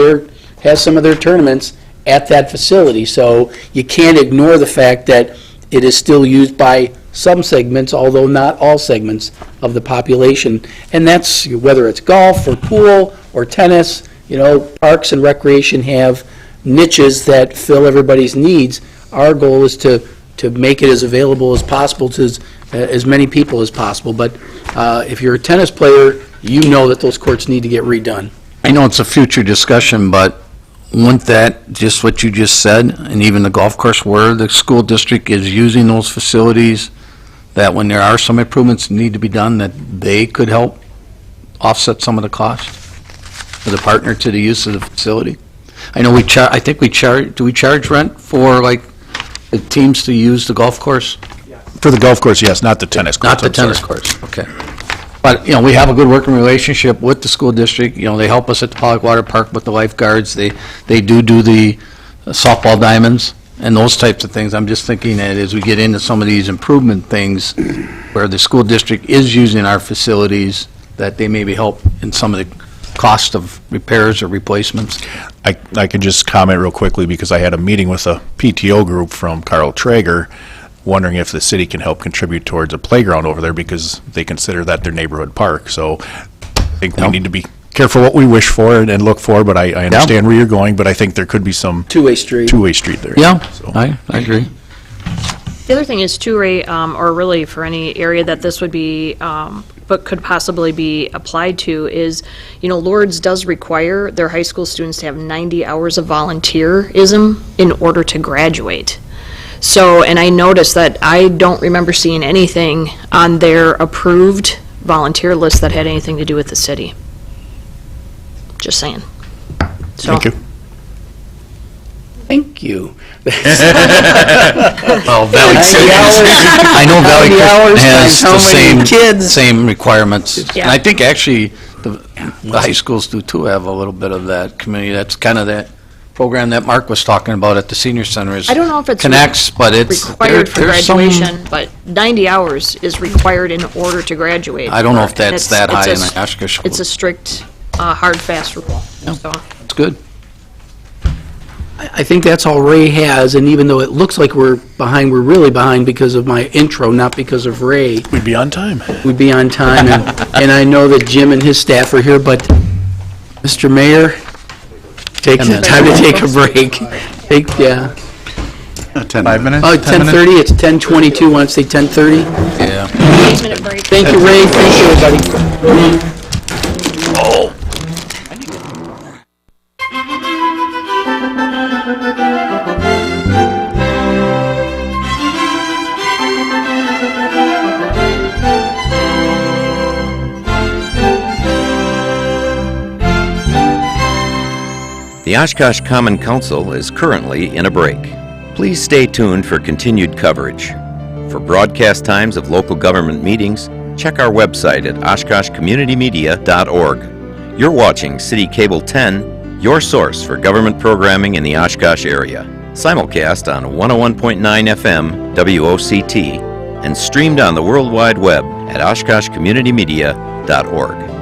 S5: some of their tournaments at that facility, so you can't ignore the fact that it is still used by some segments, although not all segments of the population. And that's whether it's golf or pool or tennis. You know, parks and recreation have niches that fill everybody's needs. Our goal is to make it as available as possible to as many people as possible. But if you're a tennis player, you know that those courts need to get redone.
S4: I know it's a future discussion, but wouldn't that, just what you just said, and even the golf course where the school district is using those facilities, that when there are some improvements that need to be done, that they could help offset some of the cost as a partner to the use of the facility? I know do we charge rent for, like, the teams to use the golf course?
S8: For the golf course, yes, not the tennis course.
S4: Not the tennis course, okay. But, you know, we have a good working relationship with the school district. You know, they help us at the Pollock Water Park with the lifeguards. They do the softball diamonds and those types of things. I'm just thinking that as we get into some of these improvement things where the school district is using our facilities, that they maybe help in some of the cost of repairs or replacements.
S8: I could just comment real quickly because I had a meeting with a PTO group from Carl Traeger wondering if the city can help contribute towards a playground over there because they consider that their neighborhood park. So I think we need to be careful what we wish for and look for, but I understand where you're going, but I think there could be some
S5: two-way street
S8: there.
S4: Yeah,
S8: so.
S4: I agree.
S3: The other thing is too, Ray, or really for any area that this would be, but could possibly be applied to is, you know, Lourdes does require their high school students to have 90 hours of volunteerism in order to graduate. So, and I noticed that I don't remember seeing anything on their approved volunteer list that had anything to do with the city. Just saying. So.
S8: Thank you.
S5: Thank you.
S4: Well, Valley I know Valley Christian has the same requirements.
S3: Yeah.
S4: And I think actually the high schools do too have a little bit of that community. That's kind of that program that Mark was talking about at the senior center is
S3: I don't know if it's
S4: connects, but it's
S3: required for
S4: there's
S3: graduation, but 90 hours is required in order to graduate.
S4: I don't know if
S3: And
S4: that's that high in the Oshkosh school.
S3: It's a strict, hard, fast rule.
S4: Yeah.
S3: So.
S4: It's good.
S5: I think that's all Ray has, and even though it looks like we're behind, we're really behind because of my intro, not because of Ray.
S8: We'd be on time.
S5: We'd be on time, and I know that Jim and his staff are here, but Mr. Mayor, take time to take a break.
S1: 5 minutes?
S5: Oh, 10:30, it's 10:22, want to say 10:30?
S4: Yeah.
S3: 8-minute break.
S5: Thank you, Ray, thank you, everybody.
S17: The Oshkosh Common Council is currently in a break. Please stay tuned for continued coverage. For broadcast times of local government meetings, check our website at oshkoshcommunitymedia.org. You're watching City Cable 10, your source for government programming in the Oshkosh area. Simulcast on 101.9 FM WOCT and streamed on the World Wide Web at oshkoshcommunitymedia.org.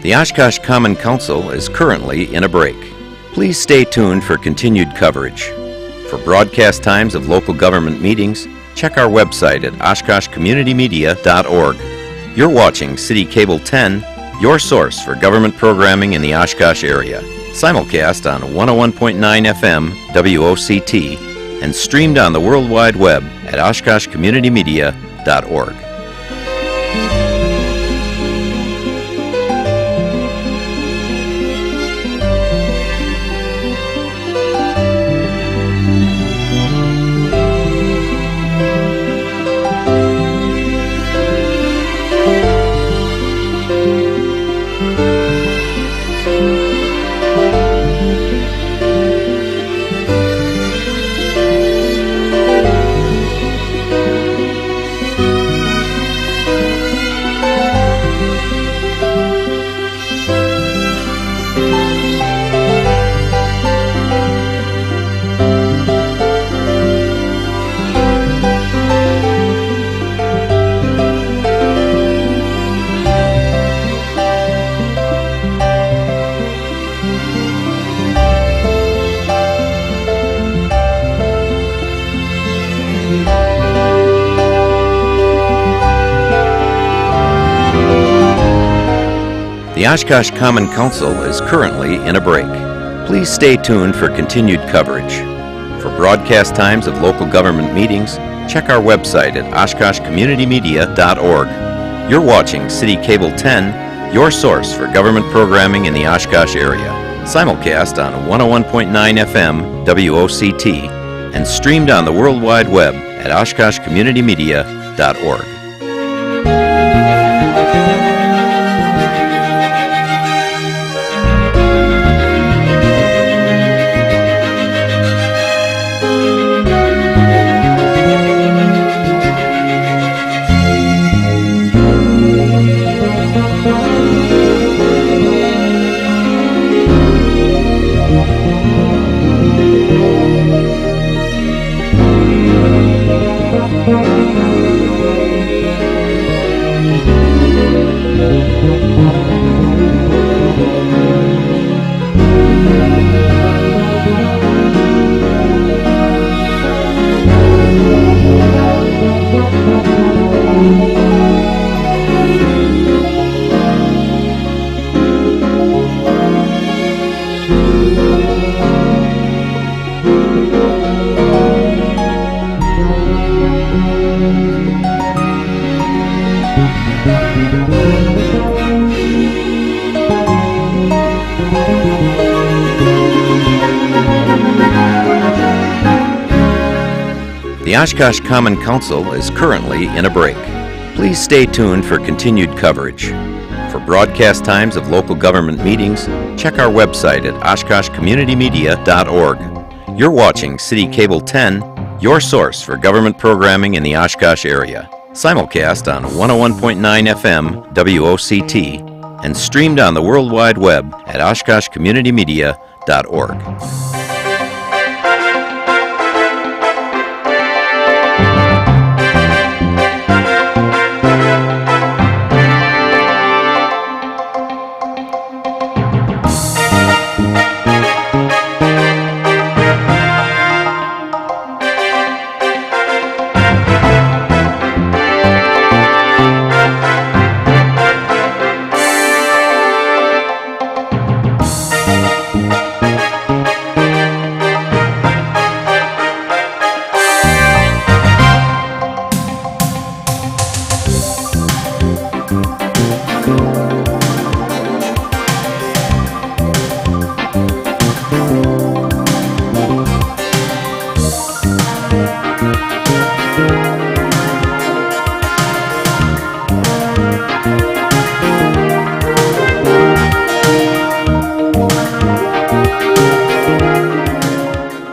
S17: The Oshkosh Common Council is currently in a break. Please stay tuned for continued coverage. For broadcast times of local government meetings, check our website at oshkoshcommunitymedia.org. You're watching City Cable 10, your source for government programming in the Oshkosh area. Simulcast on 101.9 FM WOCT and streamed on the World Wide Web at oshkoshcommunitymedia.org. The Oshkosh Common Council is currently in a break. Please stay tuned for continued coverage. For broadcast times of local government meetings, check our website at oshkoshcommunitymedia.org. You're watching City Cable 10, your source for government programming in the Oshkosh area. Simulcast on 101.9 FM WOCT and streamed on the World Wide Web at oshkoshcommunitymedia.org. The Oshkosh Common Council is currently in a break. Please stay tuned for continued coverage. For broadcast times of local government meetings, check our website at oshkoshcommunitymedia.org. You're watching City Cable 10, your source for government programming in the Oshkosh area. Simulcast on 101.9 FM WOCT and streamed on the World Wide Web at oshkoshcommunitymedia.org.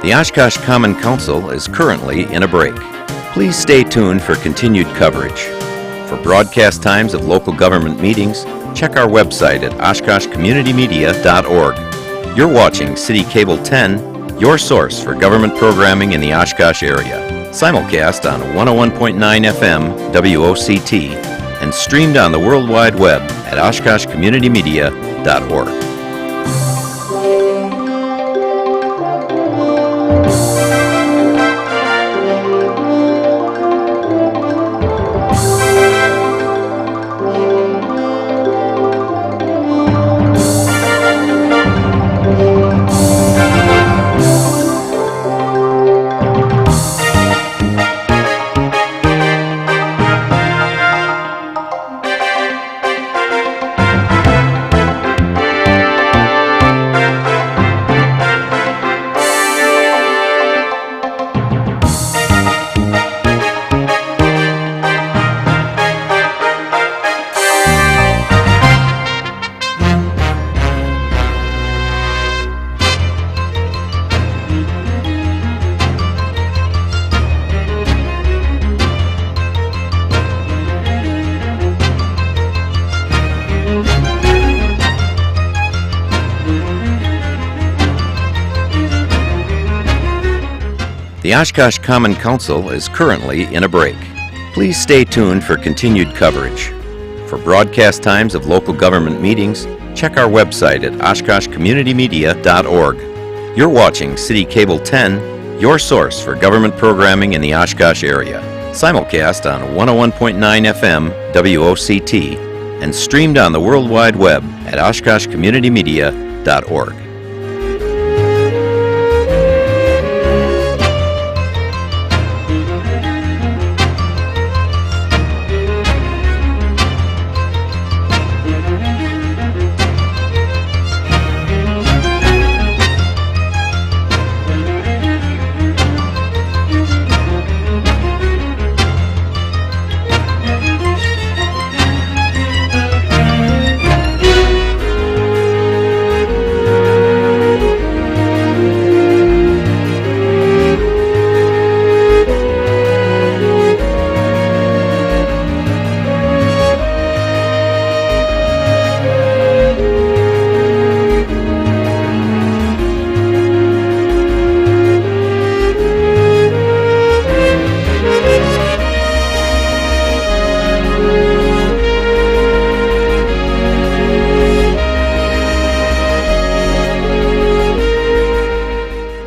S17: The Oshkosh Common Council is currently in a break. Please stay tuned for continued coverage. For broadcast times of local government meetings, check our website at oshkoshcommunitymedia.org. You're watching City Cable 10, your source for government programming in the Oshkosh area. Simulcast on 101.9 FM WOCT and streamed on the World Wide Web at oshkoshcommunitymedia.org. The Oshkosh Common Council is currently in a break. Please stay tuned for continued coverage. For broadcast times of local government meetings, check our website at oshkoshcommunitymedia.org. You're watching City Cable 10, your source for government programming in the Oshkosh area. Simulcast on 101.9 FM WOCT and streamed on the World Wide Web at oshkoshcommunitymedia.org.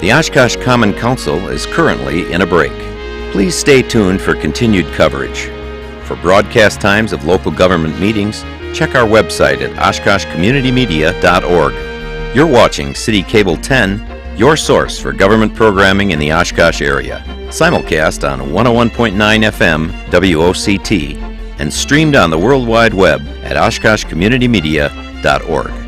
S17: The Oshkosh Common Council is currently in a break. Please stay tuned for continued coverage. For broadcast times of local government meetings, check our website at oshkoshcommunitymedia.org. You're watching City Cable 10, your source for government programming in the Oshkosh area. Simulcast on 101.9 FM WOCT and streamed on the World Wide Web at oshkoshcommunitymedia.org.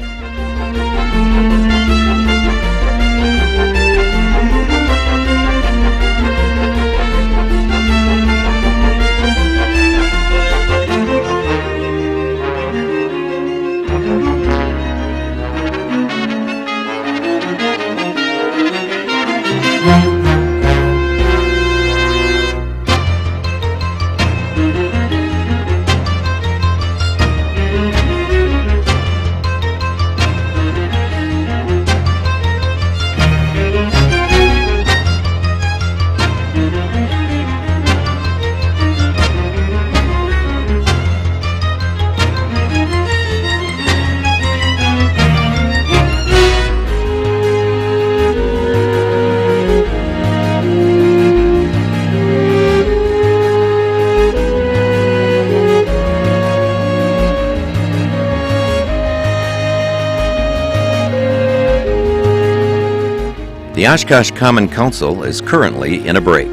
S17: The Oshkosh Common Council is currently in a break.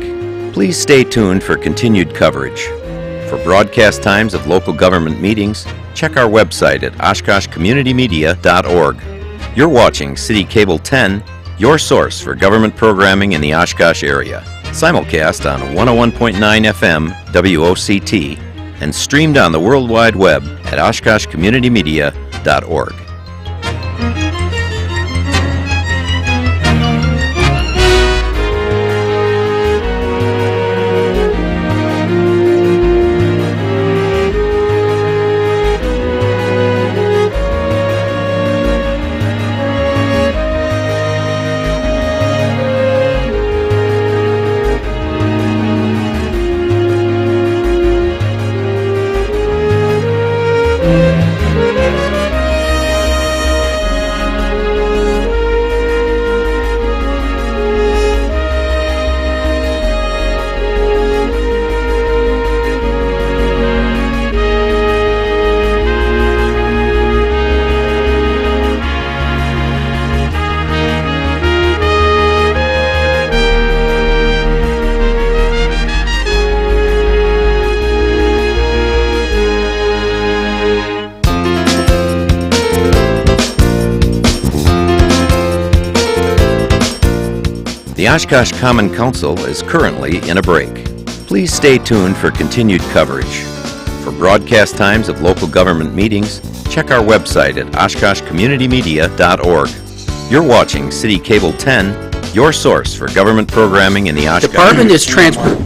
S17: Please stay tuned for continued coverage. For broadcast times of local government meetings, check our website at oshkoshcommunitymedia.org. You're watching City Cable 10, your source for government programming in the Oshkosh area. Simulcast on 101.9 FM WOCT and streamed on the World Wide Web at OshkoshCommunityMedia.org. The Oshkosh Common Council is currently in a break. Please stay tuned for continued coverage. For broadcast times of local government meetings, check our website at OshkoshCommunityMedia.org. You're watching City Cable 10, your source for government programming in the Oshkosh.
S5: Department is transport.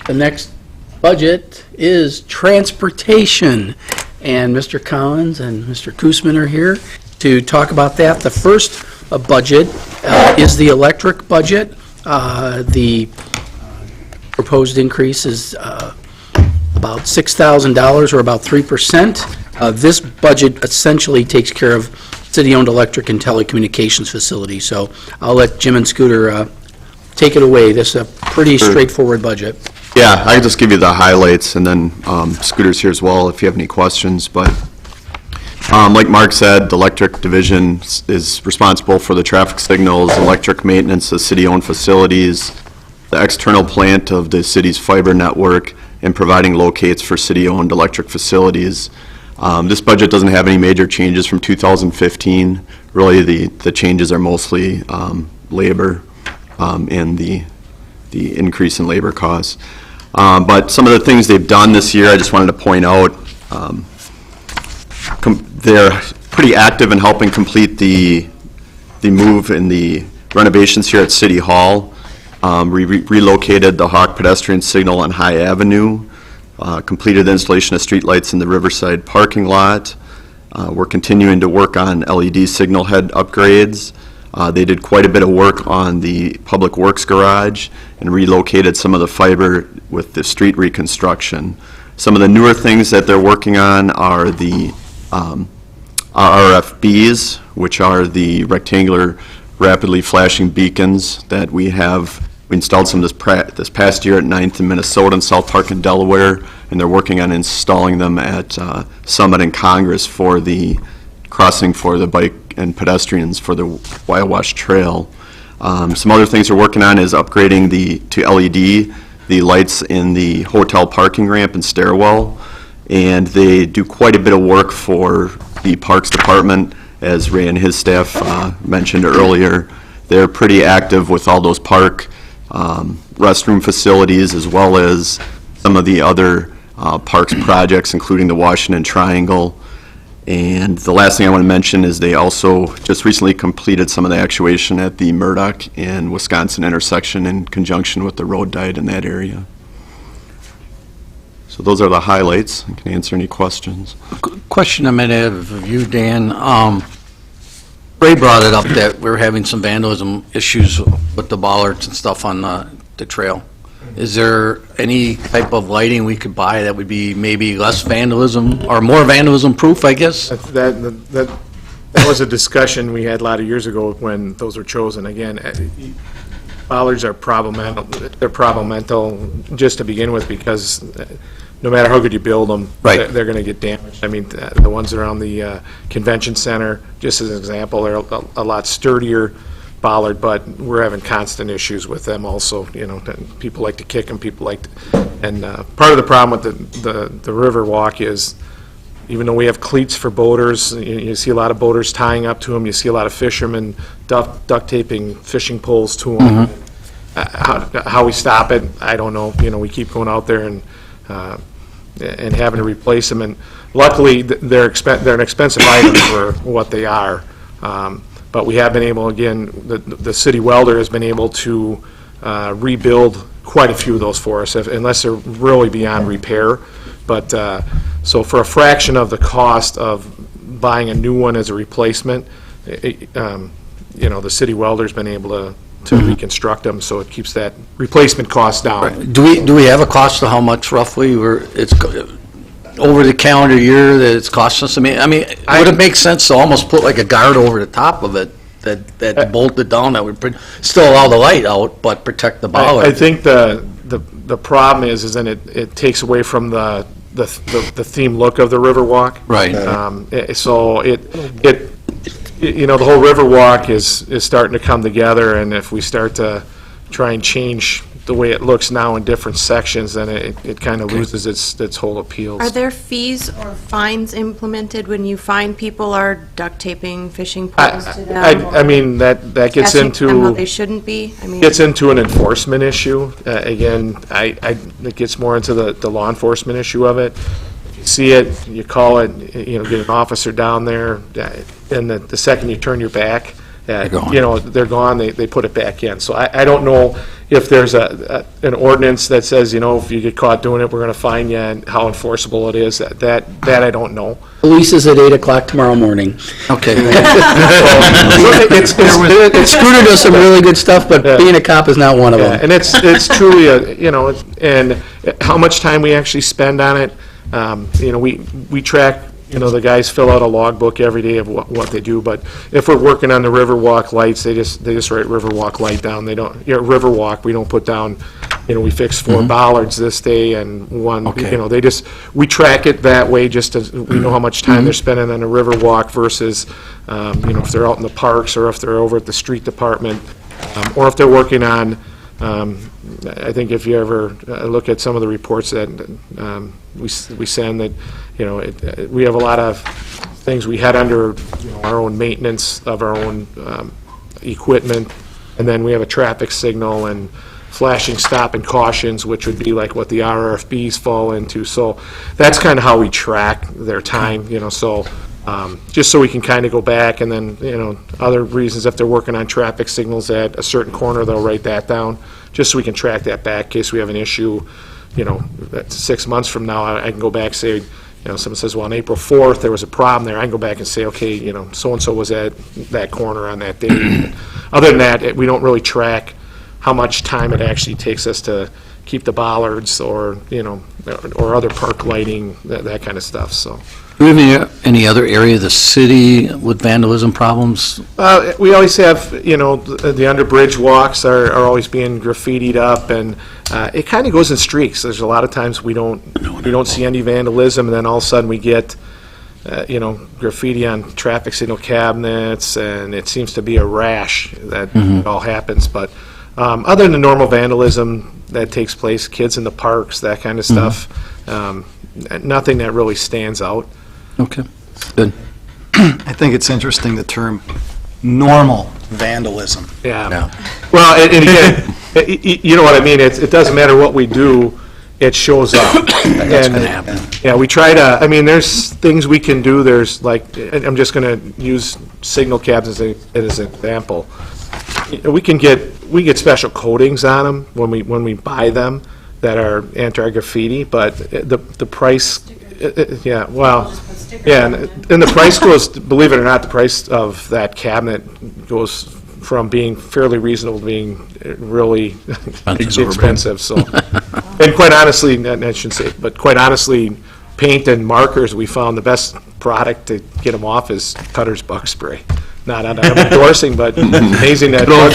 S5: The next budget is transportation. And Mr. Collins and Mr. Koosman are here to talk about that. The first budget is the electric budget. The proposed increase is about $6,000 or about 3%. This budget essentially takes care of city-owned electric and telecommunications facilities. So I'll let Jim and Scooter take it away. This is a pretty straightforward budget.
S18: Yeah, I can just give you the highlights, and then Scooter's here as well if you have any questions. But like Mark said, the electric division is responsible for the traffic signals, electric maintenance of city-owned facilities, the external plant of the city's fiber network, and providing locates for city-owned electric facilities. This budget doesn't have any major changes from 2015. Really, the changes are mostly labor and the increase in labor costs. But some of the things they've done this year, I just wanted to point out. They're pretty active in helping complete the move and the renovations here at City Hall. We relocated the Hawk pedestrian signal on High Avenue, completed the installation of streetlights in the Riverside parking lot. We're continuing to work on LED signal head upgrades. They did quite a bit of work on the Public Works garage and relocated some of the fiber with the street reconstruction. Some of the newer things that they're working on are the RFBs, which are the rectangular rapidly flashing beacons that we installed some this past year at 9th in Minnesota and South Park in Delaware, and they're working on installing them at Summit and Congress for the crossing for the bike and pedestrians for the Wyowash Trail. Some other things we're working on is upgrading to LED the lights in the hotel parking ramp and stairwell, and they do quite a bit of work for the Parks Department, as Ray and his staff mentioned earlier. They're pretty active with all those park restroom facilities as well as some of the other parks projects, including the Washington Triangle. And the last thing I want to mention is they also just recently completed some of the actuation at the Murdoch and Wisconsin intersection in conjunction with the road diet in that area. So those are the highlights. I can answer any questions.
S4: Question I might have of you, Dan. Ray brought it up that we're having some vandalism issues with the bollards and stuff on the trail. Is there any type of lighting we could buy that would be maybe less vandalism or more vandalism proof, I guess?
S19: That was a discussion we had a lot of years ago when those were chosen. Again, bollards are problematic. They're problematic just to begin with because no matter how good you build them,
S4: right,
S19: they're going to get damaged. I mean, the ones around the convention center, just as an example, they're a lot sturdier bollard, but we're having constant issues with them also. You know, people like to kick them, people like to, and part of the problem with the river walk is, even though we have cleats for boaters, you see a lot of boaters tying up to them, you see a lot of fishermen duct taping fishing poles to them. How we stop it, I don't know. We keep going out there and having to replace them, and luckily, they're an expensive item for what they are. But we have been able, again, the city welder has been able to rebuild quite a few of those for us, unless they're really beyond repair. But, so for a fraction of the cost of buying a new one as a replacement, the city welder's been able to reconstruct them, so it keeps that replacement cost down.
S4: Do we have a cost of how much roughly it's over the calendar year that it's cost us? I mean, would it make sense to almost put like a guard over the top of it that bolted down that would still allow the light out but protect the bollard?
S19: I think the problem is then it takes away from the theme look of the Riverwalk.
S4: Right.
S19: So the whole Riverwalk is starting to come together, and if we start to try and change the way it looks now in different sections, then it kind of loses its whole appeal.
S2: Are there fees or fines implemented when you find people are duct taping fishing poles to them?
S19: I mean, that gets
S2: Catching
S19: into...
S2: them how they shouldn't be?
S19: Gets into an enforcement issue. Again, it gets more into the law enforcement issue of it. If you see it, you call it, get an officer down there, and the second you turn your back, they're gone, they put it back in. So I don't know if there's an ordinance that says, if you get caught doing it, we're going to fine you, and how enforceable it is. That I don't know.
S5: Police is at 8 o'clock tomorrow morning. Okay. Scooter does some really good stuff, but being a cop is not one of them.
S19: And it's truly and how much time we actually spend on it. We track. The guys fill out a logbook every day of what they do, but if we're working on the Riverwalk lights, they just write Riverwalk light down. They don't, Riverwalk, we don't put down, we fixed 4 bollards this day and 1, we track it that way just as we know how much time they're spending on the Riverwalk versus, if they're out in the parks or if they're over at the street department, or if they're working on, I think if you ever look at some of the reports that we send, that we have a lot of things we had under our own maintenance of our own equipment, and then we have a traffic signal and flashing stop and cautions, which would be like what the RRFBs fall into. So that's kind of how we track their time. So just so we can kind of go back, and then other reasons, if they're working on traffic signals at a certain corner, they'll write that down just so we can track that back in case we have an issue. 6 months from now, I can go back and say, someone says, well, on April 4th, there was a problem there. I can go back and say, okay, so-and-so was at that corner on that day. Other than that, we don't really track how much time it actually takes us to keep the bollards or other park lighting, that kind of stuff, so.
S4: Do we have any other area of the city with vandalism problems?
S19: We always have, the under-bridge walks are always being graffitied up, and it kind of goes in streaks. There's a lot of times we don't see any vandalism, and then all of a sudden we get, graffiti on traffic signal cabinets, and it seems to be a rash that it all happens. But other than the normal vandalism that takes place, kids in the parks, that kind of stuff, nothing that really stands out.
S4: Okay, good.
S6: I think it's interesting, the term normal vandalism.
S19: Yeah. Well, and again, you know what I mean? It doesn't matter what we do, it shows up.
S4: That's going to happen.
S19: Yeah, we try to, there's things we can do. There's I'm just going to use signal cabs as an example. We get special coatings on them when we buy them that are anti-graffiti, but the price, and the price goes, believe it or not, the price of that cabinet goes from being fairly reasonable to being really expensive. So, and quite honestly, I shouldn't say, but quite honestly, paint and markers, we found the best product to get them off is Cutter's Bug Spray. Not I'm endorsing, but it's amazing that bug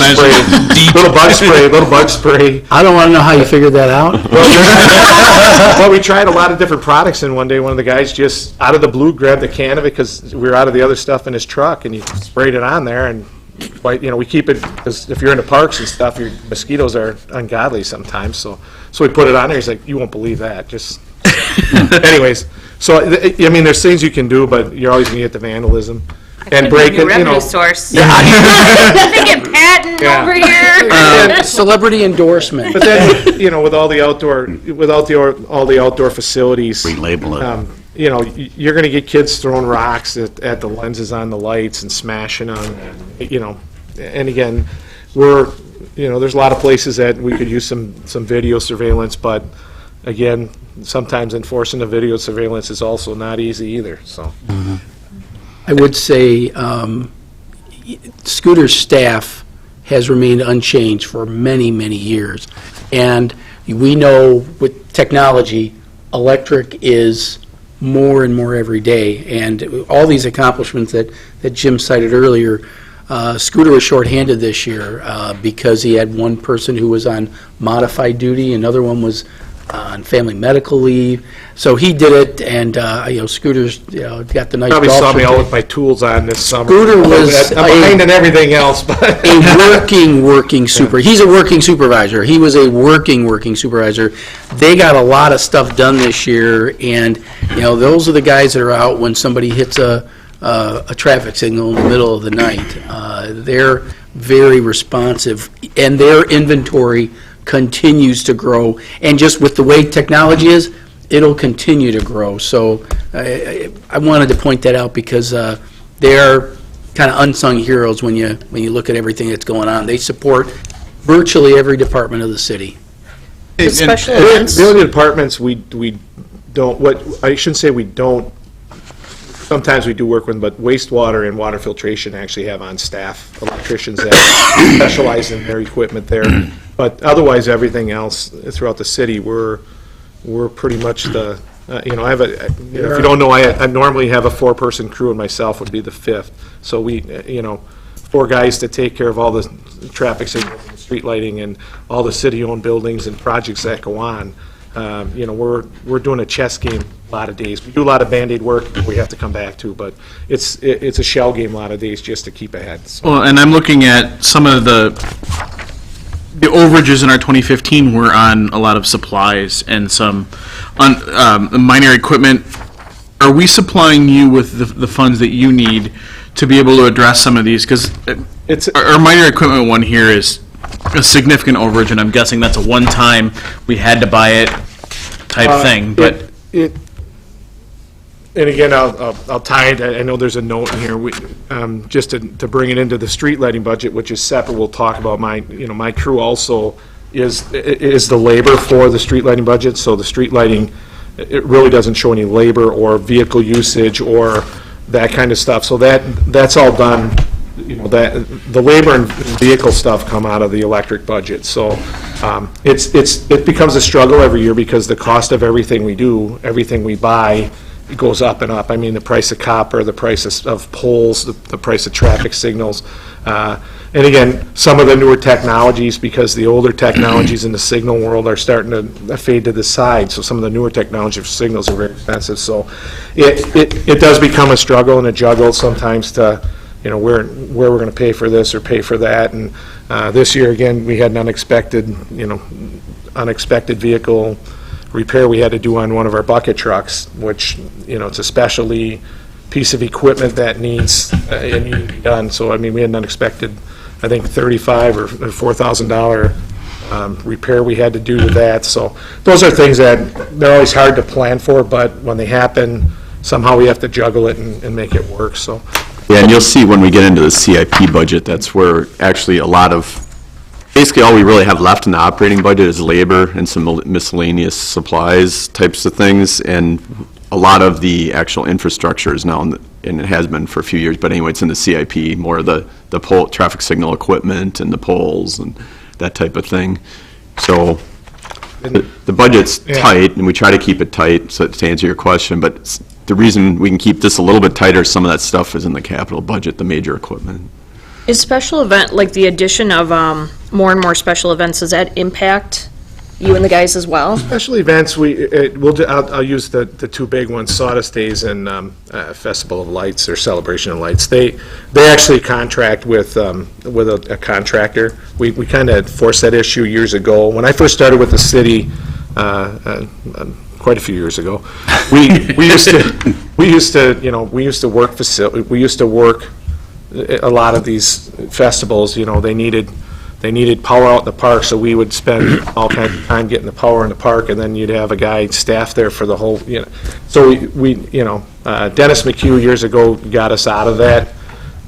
S19: spray, little bug spray.
S5: I don't want to know how you figured that out.
S19: Well, we tried a lot of different products, and one day one of the guys just out of the blue grabbed a can of it because we were out of the other stuff in his truck, and he sprayed it on there. And we keep it because if you're in the parks and stuff, your mosquitoes are ungodly sometimes. So we put it on there. He's like, "You won't believe that." Just anyways. So there's things you can do, but you're always gonna get the vandalism. and break it, you know.
S11: Revenue source. Thinking patent
S19: Yeah.
S11: over here.
S5: Celebrity endorsement.
S19: But then, you know, with all the outdoor, all the outdoor facilities.
S1: Relabel it.
S19: You know, you're gonna get kids throwing rocks at the lenses on the lights and smashing them, you know. And again, there's a lot of places that we could use some video surveillance, but again, sometimes enforcing the video surveillance is also not easy either, so.
S5: I would say Scooter's staff has remained unchanged for many, many years. And we know with technology, electric is more and more every day. And all these accomplishments that Jim cited earlier, Scooter was shorthanded this year because he had one person who was on modified duty, another one was on family medical leave. So he did it, and Scooter's got the nice
S19: Probably
S5: golf
S19: saw me out
S5: certificate.
S19: with my tools on this summer.
S5: Scooter was
S19: I'm behind in everything else, but.
S5: a working super. He's a working supervisor. He was a working supervisor. They got a lot of stuff done this year, and those are the guys that are out when somebody hits a traffic signal in the middle of the night. They're very responsive, and their inventory continues to grow. And just with the way technology is, it'll continue to grow. So I wanted to point that out because they're kind of unsung heroes when you look at everything that's going on. They support virtually every department of the city.
S3: Special
S19: The
S3: events.
S19: only departments we don't, I shouldn't say we don't, sometimes we do work with, but wastewater and water filtration actually have on staff electricians that specialize in their equipment there. But otherwise, everything else throughout the city, we're pretty much the, I have if you don't know, I normally have a 4-person crew, and myself would be the 5th. So we, 4 guys to take care of all the traffic signals and street lighting and all the city-owned buildings and projects that go on. We're doing a chess game a lot of days. We do a lot of Band-Aid work that we have to come back to, but it's a shell game a lot of days just to keep ahead. So.
S7: Well, and I'm looking at some of the overages in our 2015 were on a lot of supplies and some minor equipment. Are we supplying you with the funds that you need to be able to address some of these? Because our minor equipment one here is a significant overage, and I'm guessing that's a one-time, we had to buy it type thing, but...
S19: And again, I'll tie it, I know there's a note in here, just to bring it into the street lighting budget, which is separate, we'll talk about my crew also is the labor for the street lighting budget, so the street lighting, it really doesn't show any labor or vehicle usage or that kind of stuff, so that's all done, that, the labor and vehicle stuff come out of the electric budget, so it becomes a struggle every year because the cost of everything we do, everything we buy, it goes up and up. I mean, the price of copper, the price of poles, the price of traffic signals. And again, some of the newer technologies, because the older technologies in the signal world are starting to fade to the side, so some of the newer technology for signals are very expensive. So it does become a struggle and a juggle sometimes to, where we're going to pay for this or pay for that. And this year, again, we had an unexpected vehicle repair we had to do on one of our bucket trucks, which, it's a specialty piece of equipment that needs to be done. So, I mean, we had an unexpected, I think, $35,000 or $4,000 repair we had to do to that. So those are things that they're always hard to plan for, but when they happen, somehow we have to juggle it and make it work, so.
S18: Yeah, and you'll see when we get into the CIP budget, that's where actually a lot of, basically all we really have left in the operating budget is labor and some miscellaneous supplies types of things, and a lot of the actual infrastructure is now, and it has been for a few years, but anyway, it's in the CIP, more of the pole, traffic signal equipment and the poles and that type of thing. So the budget's tight, and we try to keep it tight, so to answer your question, but the reason we can keep this a little bit tighter, some of that stuff is in the capital budget, the major equipment.
S3: Is special event, like the addition of more and more special events, does that impact you and the guys as well?
S19: Special events, I'll use the 2 big ones, Sawdust Days and Festival of Lights or Celebration of Lights. They actually contract with a contractor. We kind of forced that issue years ago. When I first started with the city, quite a few years ago, we used we used to work a lot of these festivals, they needed power out in the park, so we would spend all kinds of time getting the power in the park, and then you'd have a guy staff there for the whole, So Dennis McHugh years ago got us out of that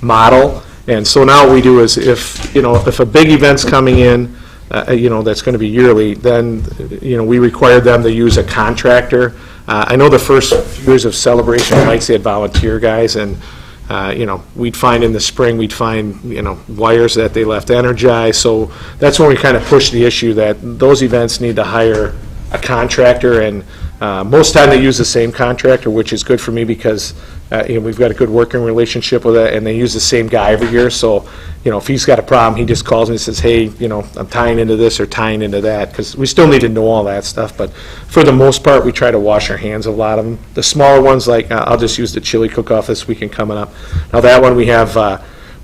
S19: model, and so now what we do is if a big event's coming in, that's going to be yearly, then, we require them to use a contractor. I know the first few years of Celebration of Lights, they had volunteer guys, and we'd find in the spring, wires that they left energized. So that's when we kind of push the issue that those events need to hire a contractor, and most of the time they use the same contractor, which is good for me because we've got a good working relationship with it, and they use the same guy every year. So, if he's got a problem, he just calls me and says, hey, I'm tying into this or tying into that, because we still need to know all that stuff. But for the most part, we try to wash our hands of a lot of them. The smaller ones, like I'll just use the chili cook-off this weekend coming up. Now that one we have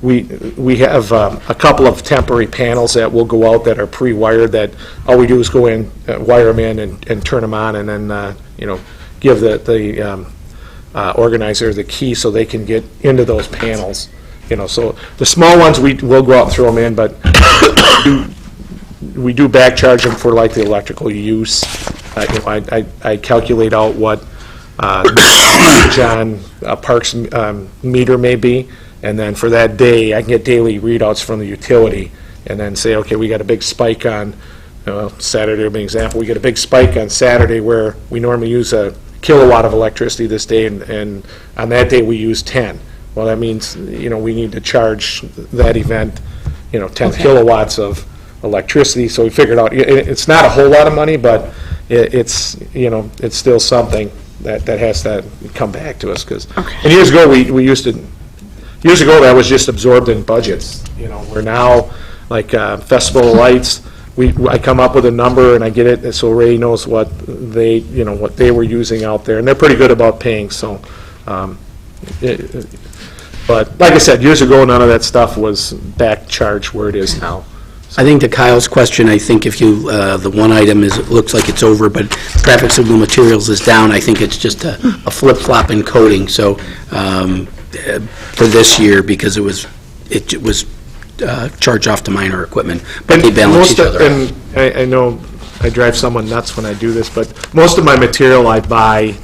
S19: we have a couple of temporary panels that will go out that are pre-wired, that all we do is go in, wire them in, and turn them on, and then give the organizer the key so they can get into those panels. So the small ones we will go out and throw them in, but we do back charge them for like the electrical use. I calculate out what John Park's meter may be, and then for that day, I can get daily readouts from the utility, and then say, okay, we got a big spike on Saturday, to be an example. We get a big spike on Saturday where we normally use a kilowatt of electricity this day, and on that day we use 10. Well, that means, we need to charge that event, 10 kilowatts of electricity. So we figured out, it's not a whole lot of money, but it's still something that has to come back to us. And years ago, years ago that was just absorbed in budgets. We're now, like Festival of Lights, I come up with a number and I get it, so Ray knows what they were using out there, and they're pretty good about paying. So, but like I said, years ago, none of that stuff was back charged where it is now.
S5: I think to Kyle's question, I think if you, the one item is, it looks like it's over, but traffic signal materials is down. I think it's just a flip-flop in coding. So for this year, because it was charged off to minor equipment, but they balance each other out.
S19: And I know I drive someone nuts when I do this, but most of my material I buy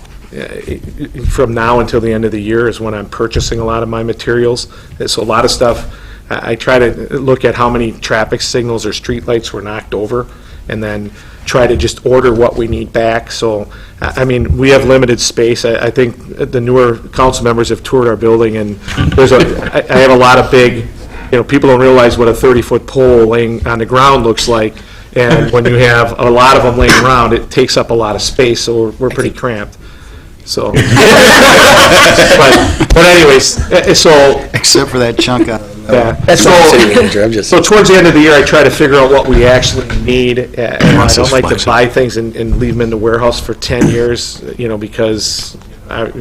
S19: from now until the end of the year is when I'm purchasing a lot of my materials. So a lot of stuff, I try to look at how many traffic signals or street lights were knocked over, and then try to just order what we need back. So, we have limited space. I think the newer council members have toured our building, and I have a lot of big, people don't realize what a 30-foot pole laying on the ground looks like, and when you have a lot of them laying around, it takes up a lot of space, so we're pretty cramped. So, but anyways, so.
S6: Except for that chunk out.
S5: That's what I'm saying, Andrew. I'm just.
S19: So towards the end of the year, I try to figure out what we actually need. And I don't like to buy things and leave them in the warehouse for 10 years, because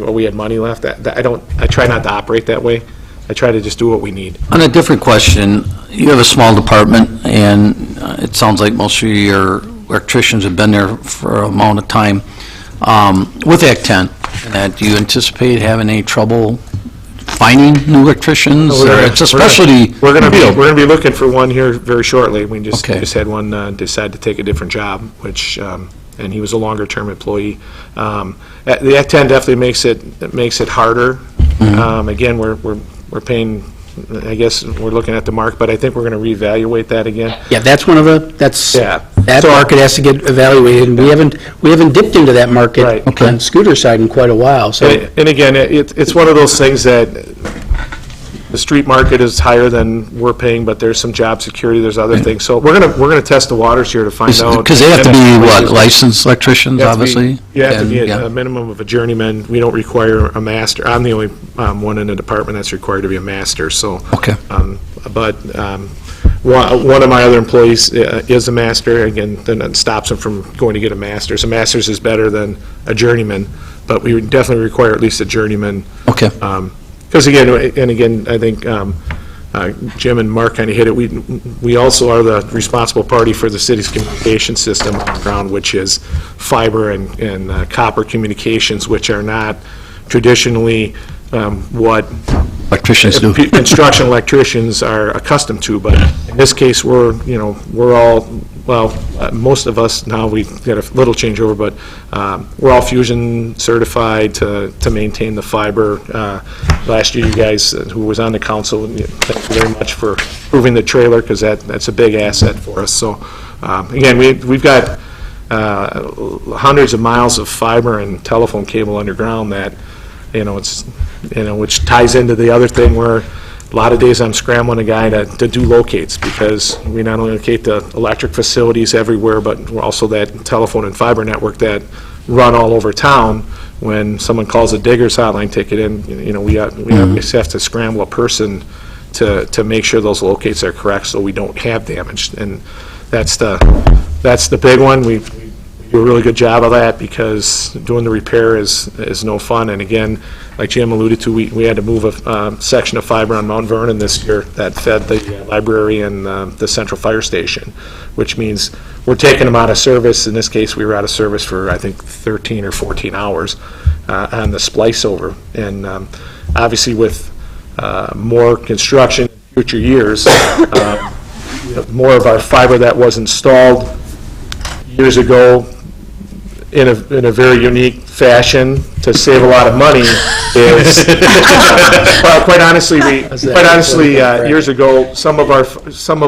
S19: we had money left. I try not to operate that way. I try to just do what we need.
S4: On a different question, you have a small department, and it sounds like most of your electricians have been there for an amount of time. With Act 10, do you anticipate having any trouble finding new electricians? It's a specialty.
S19: We're going to be looking for one here very shortly. We just had one decide to take a different job, which and he was a longer term employee. The Act 10 definitely makes it harder. Mm-hmm. Again, we're paying. I guess we're looking at the mark, but I think we're going to reevaluate that again.
S5: Yeah, that's one of the, that market has to get evaluated, and we haven't dipped into that market on scooter side in quite a while, so.
S19: And again, it's one of those things that the street market is higher than we're paying, but there's some job security, there's other things. So we're gonna test the waters here to find out.
S4: Because they have to be, licensed electricians, obviously?
S19: You have to be a minimum of a journeyman. We don't require a master. I'm the only one in the department that's required to be a master, so.
S4: Okay.
S19: But one of my other employees is a master. Again, then it stops him from going to get a master's. A master's is better than a journeyman, but we would definitely require at least a journeyman.
S4: Okay.
S19: Because again, I think Jim and Mark kind of hit it. We also are the responsible party for the city's communication system on the ground, which is fiber and copper communications, which are not traditionally what
S4: Electricians do.
S19: construction electricians are accustomed to, but in this case, we're all, most of us now, we've got a little changeover, but we're all Fusion certified to maintain the fiber. Last year, you guys, who was on the council, thank you very much for approving the trailer, because that's a big asset for us. So, again, we've got hundreds of miles of fiber and telephone cable underground that, which ties into the other thing where a lot of days I'm scrambling a guy to do locates, because we not only locate the electric facilities everywhere, but we're also that telephone and fiber network that run all over town. When someone calls a digger's hotline ticket in, we have to scramble a person to make sure those locates are correct so we don't have damage. And that's the big one. We do a really good job of that, because doing the repair is no fun. And again, like Jim alluded to, we had to move a section of fiber on Mount Vernon this year that fed the library and the central fire station, which means we're taking them out of service. In this case, we were out of service for, I think, 13 or 14 hours on the splice over. And obviously with more construction in future years, more of our fiber that was installed years ago in a very unique fashion to save a lot of money is, well, quite honestly, years ago, some of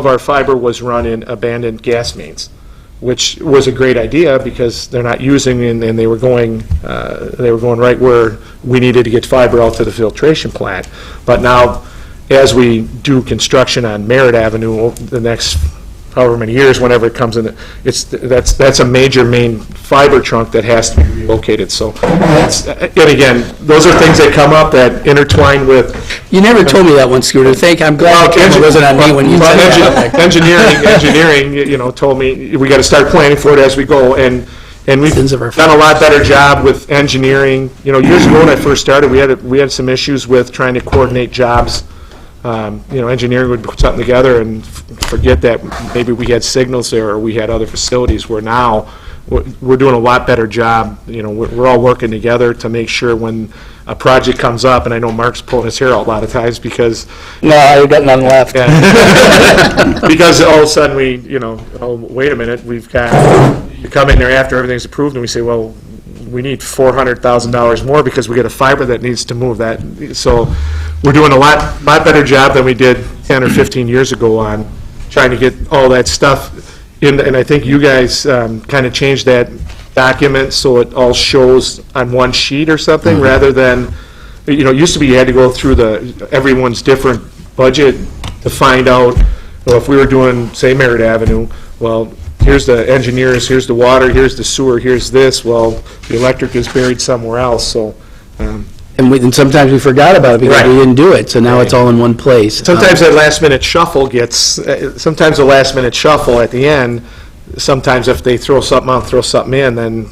S19: our fiber was run in abandoned gas mains, which was a great idea because they're not using, and they were going right where we needed to get fiber out to the filtration plant. But now, as we do construction on Merritt Avenue the next however many years, whenever it comes in, that's a major main fiber trunk that has to be relocated. So, and again, those are things that come up that intertwine with.
S5: You never told me that one, Scooter. I'm glad the camera wasn't on me when you said that.
S19: Engineering, told me we got to start planning for it as we go, and we've done a lot better job with engineering. Years ago when I first started, we had some issues with trying to coordinate jobs. Engineering would put something together and forget that maybe we had signals there or we had other facilities, where now we're doing a lot better job. We're all working together to make sure when a project comes up, and I know Mark's pulling his hair out a lot of times because...
S5: No, I've got none left.
S19: Yeah. Because all of a sudden wait a minute, you come in there after everything's approved and we say, well, we need $400,000 more because we got a fiber that needs to move that. So we're doing a lot better job than we did 10 or 15 years ago on trying to get all that stuff in. And I think you guys kind of changed that document so it all shows on one sheet or something, rather than, it used to be you had to go through everyone's different budget to find out, well, if we were doing, say, Merritt Avenue, well, here's the engineers, here's the water, here's the sewer, here's this. Well, the electric is buried somewhere else, so.
S5: And sometimes we forgot about it because we didn't do it, so now it's all in one place.
S19: Sometimes that last-minute shuffle sometimes the last-minute shuffle at the end, sometimes if they throw something out, throw something in, then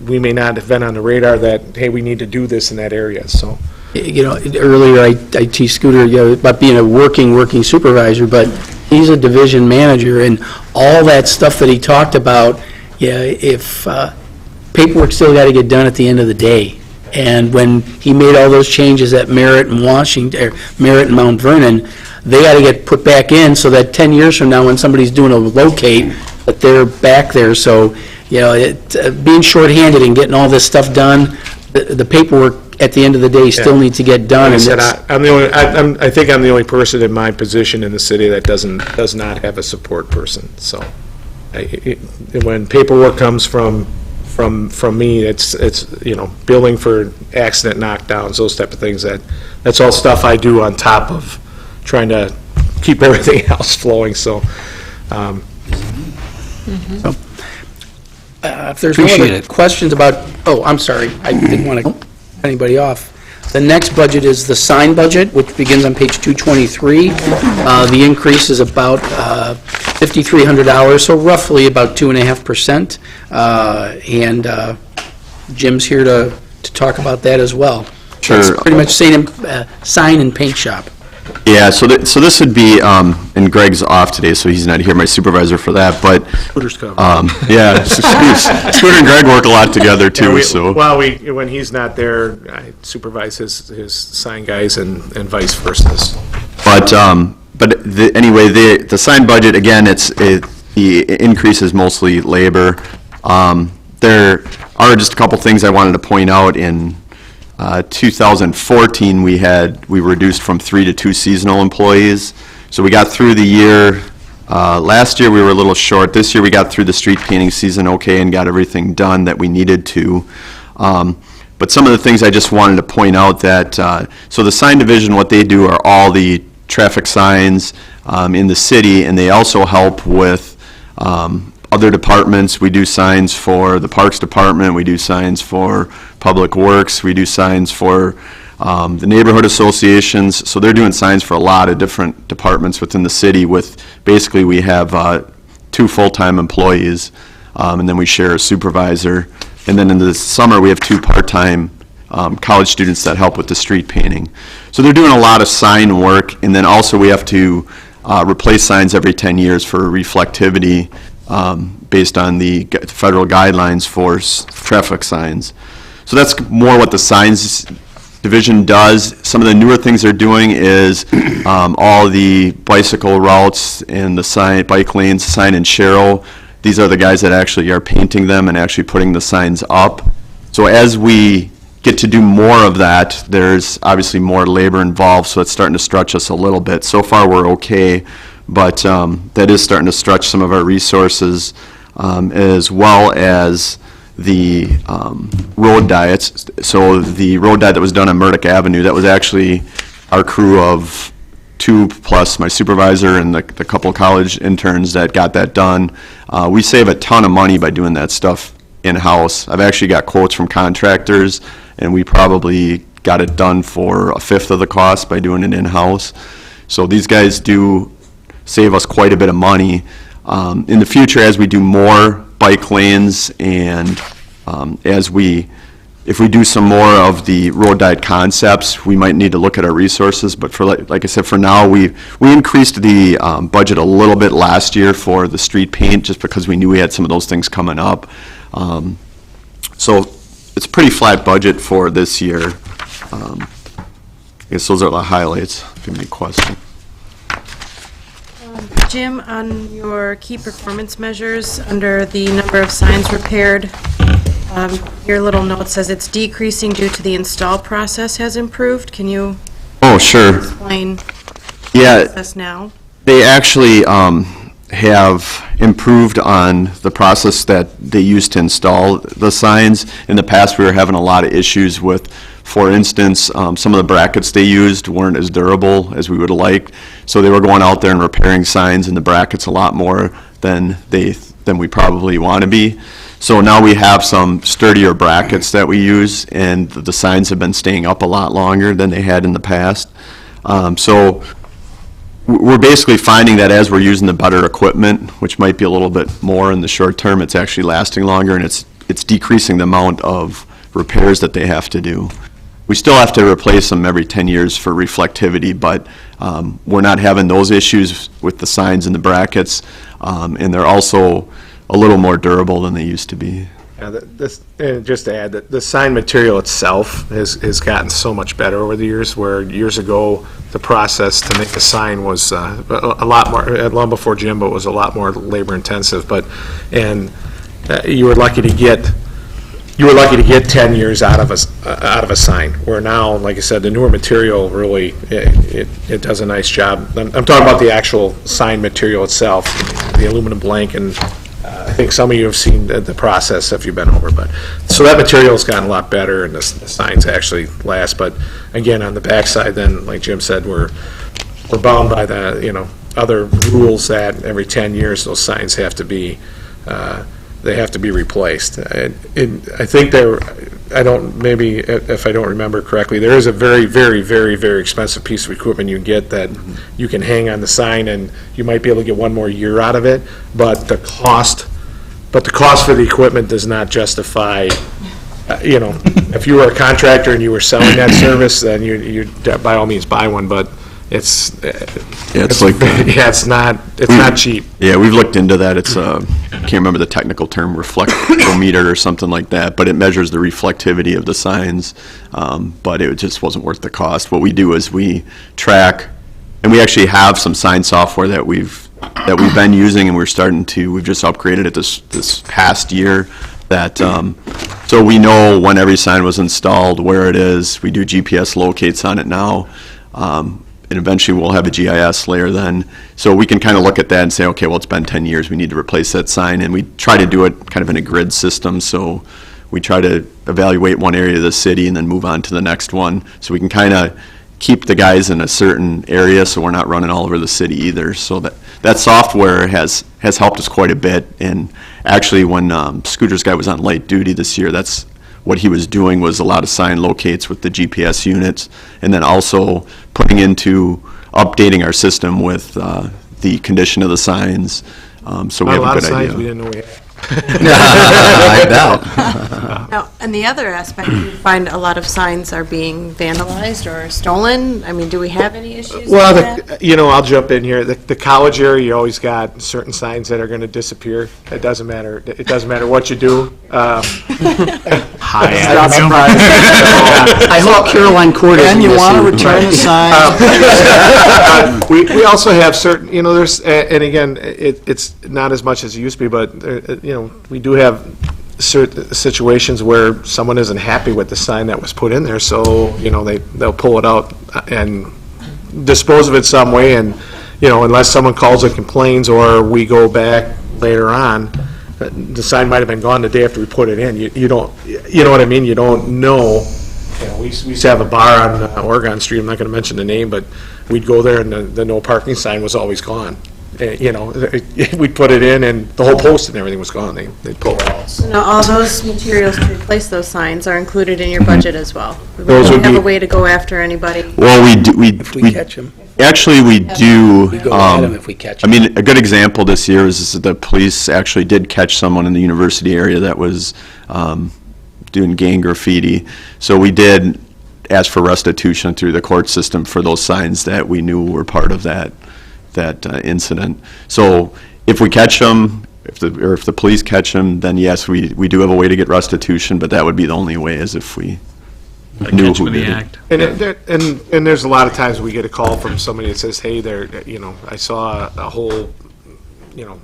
S19: we may not have been on the radar that, hey, we need to do this in that area, so.
S5: Earlier I teased Scooter about being a working supervisor, but he's a division manager, and all that stuff that he talked about, if paperwork still got to get done at the end of the day. And when he made all those changes at Merritt and Merritt and Mount Vernon, they got to get put back in so that 10 years from now, when somebody's doing a locate, that they're back there. So, being shorthanded and getting all this stuff done, the paperwork at the end of the day still needs to get done.
S19: Like I said, I think I'm the only person in my position in the city that does not have a support person. So, when paperwork comes from me, it's billing for accident knockdowns, those type of things. That's all stuff I do on top of trying to keep everything else flowing. So,
S5: if there's no other questions about, I'm sorry, I didn't want to cut anybody off. The next budget is the sign budget, which begins on page 223. The increase is about $5,300, so roughly about 2.5%. And Jim's here to talk about that as well.
S18: Sure.
S5: It's pretty much sign and paint shop.
S18: Yeah, so this would be, and Greg's off today, so he's not here, my supervisor for that, but,
S19: Scooter's covered.
S18: yeah, Scooter and Greg work a lot together, too, so.
S19: Well, when he's not there, I supervise his sign guys and vice versa.
S18: Anyway, the sign budget, again, the increase is mostly labor. There are just a couple things I wanted to point out. In 2014, we reduced from 3 to 2 seasonal employees. So we got through the year. Last year, we were a little short. This year, we got through the street painting season okay and got everything done that we needed to. But some of the things I just wanted to point out that, so the sign division, what they do are all the traffic signs in the city, and they also help with other departments. We do signs for the Parks Department, we do signs for Public Works, we do signs for the neighborhood associations. So they're doing signs for a lot of different departments within the city with, basically we have 2 full-time employees, and then we share a supervisor. And then in the summer, we have 2 part-time college students that help with the street painting. So they're doing a lot of sign work, and then also we have to replace signs every 10 years for reflectivity based on the federal guidelines for traffic signs. So that's more what the signs division does. Some of the newer things they're doing is all the bicycle routes and the bike lanes, Sign and Sharrow. These are the guys that actually are painting them and actually putting the signs up. So as we get to do more of that, there's obviously more labor involved, so it's starting to stretch us a little bit. So far, we're okay, but that is starting to stretch some of our resources, as well as the road diets. So the road diet that was done on Murdoch Avenue, that was actually our crew of 2 plus my supervisor and the couple college interns that got that done. We save a ton of money by doing that stuff in-house. I've actually got quotes from contractors, and we probably got it done for 1/5 of the cost by doing it in-house. So these guys do save us quite a bit of money. In the future, as we do more bike lanes and if we do some more of the road diet concepts, we might need to look at our resources. But for like I said, for now, we increased the budget a little bit last year for the street paint, just because we knew we had some of those things coming up. So it's a pretty flat budget for this year. I guess those are the highlights. If you have any questions.
S2: Jim, on your key performance measures, under the number of signs repaired, your little note says it's decreasing due to the install process has improved. Can you
S18: sure.
S2: explain
S18: Yeah,
S2: the process now?
S18: they actually have improved on the process that they used to install the signs. In the past, we were having a lot of issues with, for instance, some of the brackets they used weren't as durable as we would have liked. So they were going out there and repairing signs and the brackets a lot more than we probably want to be. So now we have some sturdier brackets that we use, and the signs have been staying up a lot longer than they had in the past. So we're basically finding that as we're using the better equipment, which might be a little bit more in the short term, it's actually lasting longer, and it's decreasing the amount of repairs that they have to do. We still have to replace them every 10 years for reflectivity, but we're not having those issues with the signs and the brackets, and they're also a little more durable than they used to be.
S19: And just to add, that the sign material itself has gotten so much better over the years, where years ago, the process to make a sign was a lot more, long before Jim, but was a lot more labor intensive. You were lucky to get 10 years out of a sign, where now, like I said, the newer material really, it does a nice job. I'm talking about the actual sign material itself, the aluminum blank, and I think some of you have seen the process if you've been over, but so that material's gotten a lot better, and the signs actually last. But again, on the backside, then, like Jim said, we're bound by the other rules that every 10 years those signs have to be replaced. I think maybe if I don't remember correctly, there is a very, very, very, very expensive piece of equipment you get that you can hang on the sign, and you might be able to get one more year out of it, but the cost for the equipment does not justify, if you were a contractor and you were selling that service, then you by all means buy one, but
S18: it's like,
S19: yeah, it's not cheap.
S18: yeah, we've looked into that. It's, I can't remember the technical term, reflectometer or something like that, but it measures the reflectivity of the signs, but it just wasn't worth the cost. What we do is we track, and we actually have some sign software that we've been using, and we've just upgraded it this past year, that, so we know when every sign was installed, where it is. We do GPS locates on it now. And eventually we'll have a GIS layer then. So we can kind of look at that and say, okay, well, it's been 10 years, we need to replace that sign. And we try to do it kind of in a grid system. So we try to evaluate one area of the city and then move on to the next one. So we can kind of keep the guys in a certain area so we're not running all over the city either. So that software has helped us quite a bit. And actually, when Scooter's guy was on light duty this year, that's what he was doing, was a lot of sign locates with the GPS units, and then also putting into updating our system with the condition of the signs. So we have a good idea.
S19: A lot of signs we didn't know we had.
S4: I bet.
S2: Now, and the other aspect, we find a lot of signs are being vandalized or stolen. I mean, do we have any issues with that?
S19: Well, I'll jump in here. The college area, you always got certain signs that are going to disappear. It doesn't matter. It doesn't matter what you do.
S5: Hi, not surprised. I hope Caroline Court is.
S16: And you want to return the sign?
S19: We also have certain, there's, and again, it's not as much as it used to be, but, we do have certain situations where someone isn't happy with the sign that was put in there, so, they'll pull it out and dispose of it some way, and, unless someone calls and complains, or we go back later on, the sign might have been gone the day after we put it in. You don't, you know what I mean? You don't know. We used to have a bar on Oregon Street, I'm not going to mention the name, but we'd go there and the no parking sign was always gone. We'd put it in and the whole post and everything was gone. They'd pull it out.
S2: So now all those materials to replace those signs are included in your budget as well? We
S19: Those
S2: don't
S19: would
S2: have
S19: be-
S2: a way to go after anybody?
S18: Well, we do.
S5: If we catch them.
S18: Actually, we do.
S5: We go at 'em if we catch
S18: I mean, a good example this year is that the police actually did catch someone in the university area that was doing gang graffiti. So we did ask for restitution through the court system for those signs that we knew were part of that incident. So if we catch them, if the police catch them, then yes, we do have a way to get restitution, but that would be the only way, is if we knew who did it.
S19: And there's a lot of times we get a call from somebody that says, hey, I saw a whole,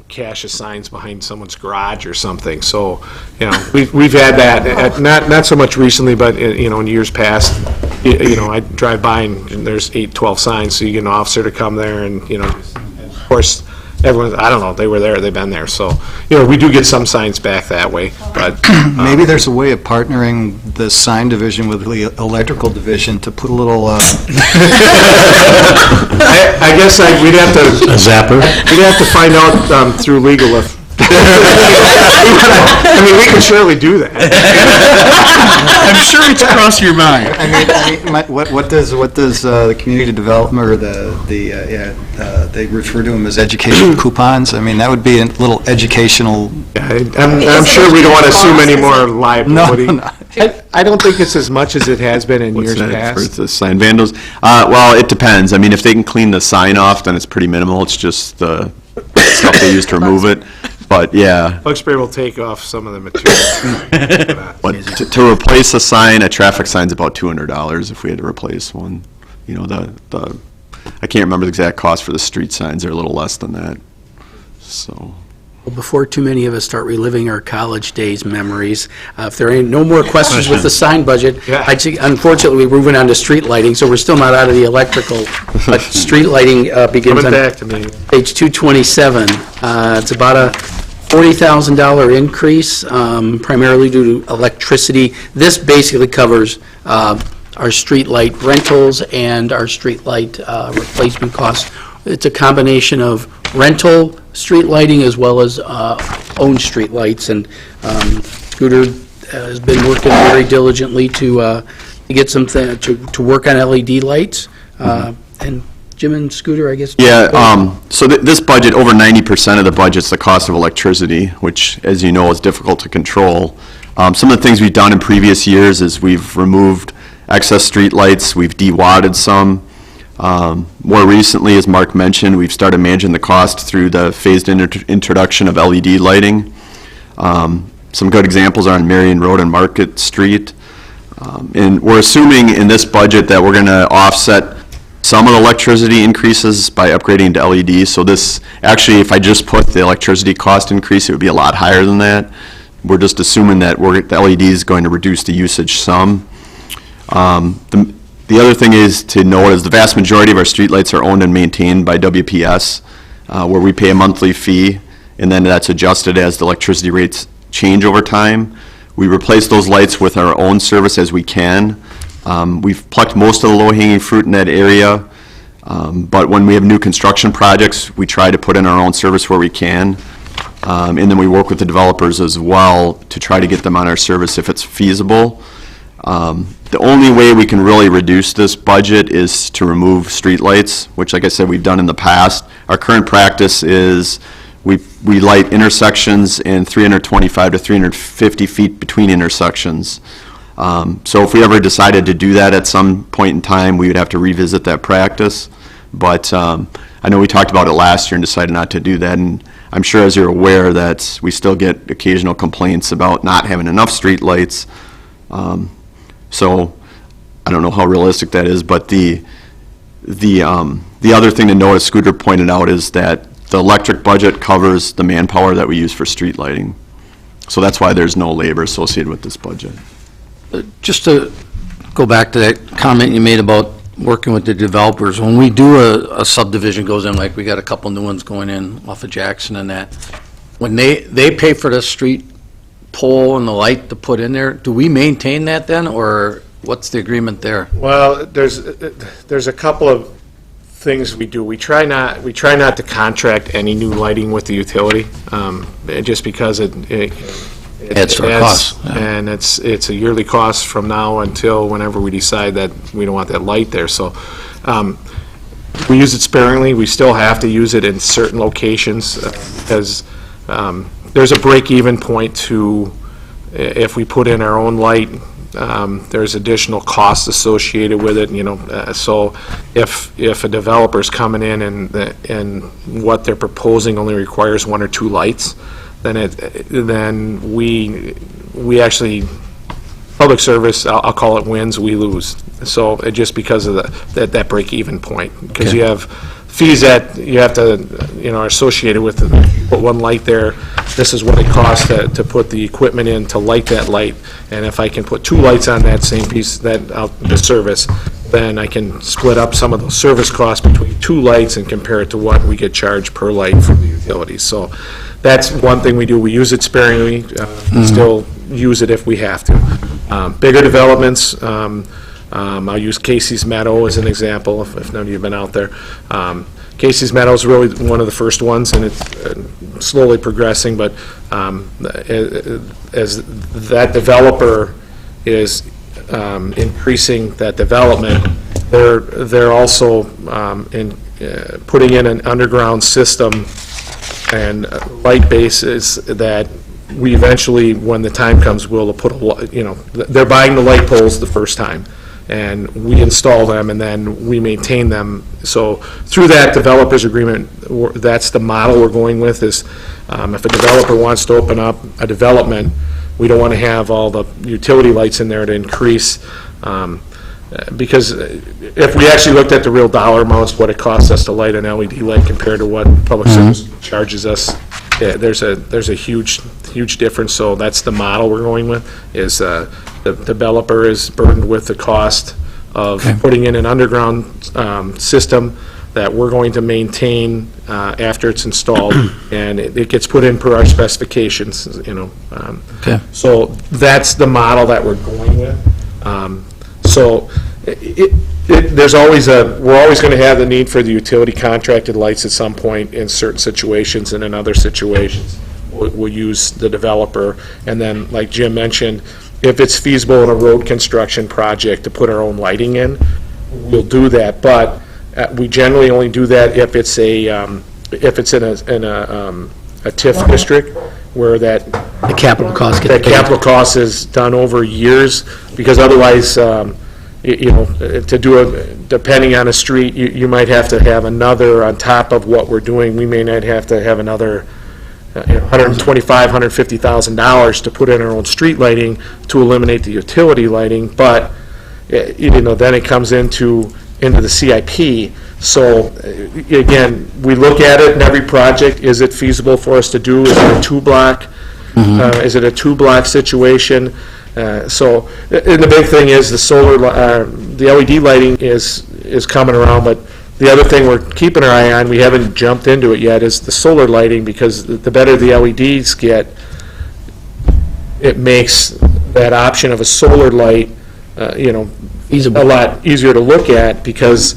S19: cache of signs behind someone's garage or something. So, we've had that, not so much recently, but, in years past, I drive by and there's 8, 12 signs, so you get an officer to come there and, of course, everyone, I don't know, they were there, they've been there. So, we do get some signs back that way, but.
S16: Maybe there's a way of partnering the sign division with the electrical division to put a little,
S19: I guess we'd have to.
S13: A zapper?
S19: We'd have to find out through legal if. I mean, we can surely do that.
S16: I'm sure it's crossed your mind. What does the community development, or they refer to them as education coupons? I mean, that would be a little educational.
S19: I'm sure we don't want to assume any more liability.
S16: No.
S19: I don't think it's as much as it has been in years past.
S18: For the sign vandals? Well, it depends. I mean, if they can clean the sign off, then it's pretty minimal. It's just the stuff they use to remove it. But, yeah.
S19: Bug spray will take off some of the material.
S18: But to replace a sign, a traffic sign's about $200 if we had to replace one. I can't remember the exact cost for the street signs. They're a little less than that. So.
S5: Well, before too many of us start reliving our college days memories, if there ain't no more questions with the sign budget, I'd say, unfortunately, we're moving on to street lighting, so we're still not out of the electrical. But street lighting begins
S19: Coming
S5: on
S19: back to me.
S5: page 227. It's about a $40,000 increase, primarily due to electricity. This basically covers our street light rentals and our street light replacement costs. It's a combination of rental street lighting as well as owned street lights, and Scooter has been working very diligently to get something to work on LED lights. And Jim and Scooter, I guess.
S18: Yeah, so this budget, over 90% of the budget's the cost of electricity, which, as you know, is difficult to control. Some of the things we've done in previous years is we've removed excess street lights, we've de-wadded some. More recently, as Mark mentioned, we've started managing the cost through the phased introduction of LED lighting. Some good examples are on Marion Road and Market Street. And we're assuming in this budget that we're going to offset some of the electricity increases by upgrading to LED. So this, actually, if I just put the electricity cost increase, it would be a lot higher than that. We're just assuming that the LED is going to reduce the usage some. The other thing is to note is the vast majority of our streetlights are owned and maintained by WPS, where we pay a monthly fee, and then that's adjusted as the electricity rates change over time. We replace those lights with our own service as we can. We've plucked most of the low-hanging fruit in that area, but when we have new construction projects, we try to put in our own service where we can. And then we work with the developers as well to try to get them on our service if it's feasible. The only way we can really reduce this budget is to remove streetlights, which, like I said, we've done in the past. Our current practice is we light intersections in 325 to 350 feet between intersections. So if we ever decided to do that at some point in time, we would have to revisit that practice. But I know we talked about it last year and decided not to do that. And I'm sure, as you're aware, that we still get occasional complaints about not having enough streetlights. So I don't know how realistic that is, but the other thing to note, as Scooter pointed out, is that the electric budget covers the manpower that we use for street lighting. So that's why there's no labor associated with this budget.
S4: Just to go back to that comment you made about working with the developers, when we do a subdivision goes in, like we got a couple new ones going in off of Jackson and that, when they pay for the street pole and the light to put in there, do we maintain that then, or what's the agreement there?
S19: Well, there's a couple of things we do. We try not to contract any new lighting with the utility, just because it
S4: adds to our cost. Yeah.
S19: And it's a yearly cost from now until whenever we decide that we don't want that light there. So we use it sparingly. We still have to use it in certain locations because there's a break-even point to, if we put in our own light, there's additional costs associated with it, so if a developer's coming in and what they're proposing only requires 1 or 2 lights, then we actually, public service, I'll call it wins, we lose. So just because of that break-even point, because you have fees that you have to, are associated with put one light there. This is what it costs to put the equipment in to light that light. And if I can put 2 lights on that same piece, the service, then I can split up some of those service costs between 2 lights and compare it to what we get charged per light from the utilities. So that's one thing we do. We use it sparingly, still use it if we have to. Bigger developments, I'll use Casey's Meadow as an example, if none of you have been out there. Casey's Meadow is really one of the first ones, and it's slowly progressing, but as that developer is increasing that development, they're also putting in an underground system and light bases that we eventually, when the time comes, will put they're buying the light poles the first time, and we install them, and then we maintain them. So through that developer's agreement, that's the model we're going with, is if a developer wants to open up a development, we don't want to have all the utility lights in there to increase, because if we actually looked at the real dollar amounts, what it costs us to light an LED light compared to what public service charges us, there's a huge difference. So that's the model we're going with, is the developer is burdened with the cost of putting in an underground system that we're going to maintain after it's installed, and it gets put in per our specifications, So that's the model that we're going with. So we're always going to have the need for the utility contracted lights at some point in certain situations, and in other situations we'll use the developer. And then, like Jim mentioned, if it's feasible in a road construction project to put our own lighting in, we'll do that. But we generally only do that if it's in a TIF district, where the capital cost is done over years, because otherwise, to do it, depending on a street, you might have to have another on top of what we're doing. We may not have to have another $125,000, $150,000 to put in our own street lighting to eliminate the utility lighting, but, then it comes into the CIP. So, again, we look at it in every project. Is it feasible for us to do? Is it a two-block? Is it a two-block situation? And the big thing is the solar, the LED lighting is coming around, but the other thing we're keeping our eye on, we haven't jumped into it yet, is the solar lighting, because the better the LEDs get, it makes that option of a solar light, a lot easier to look at, because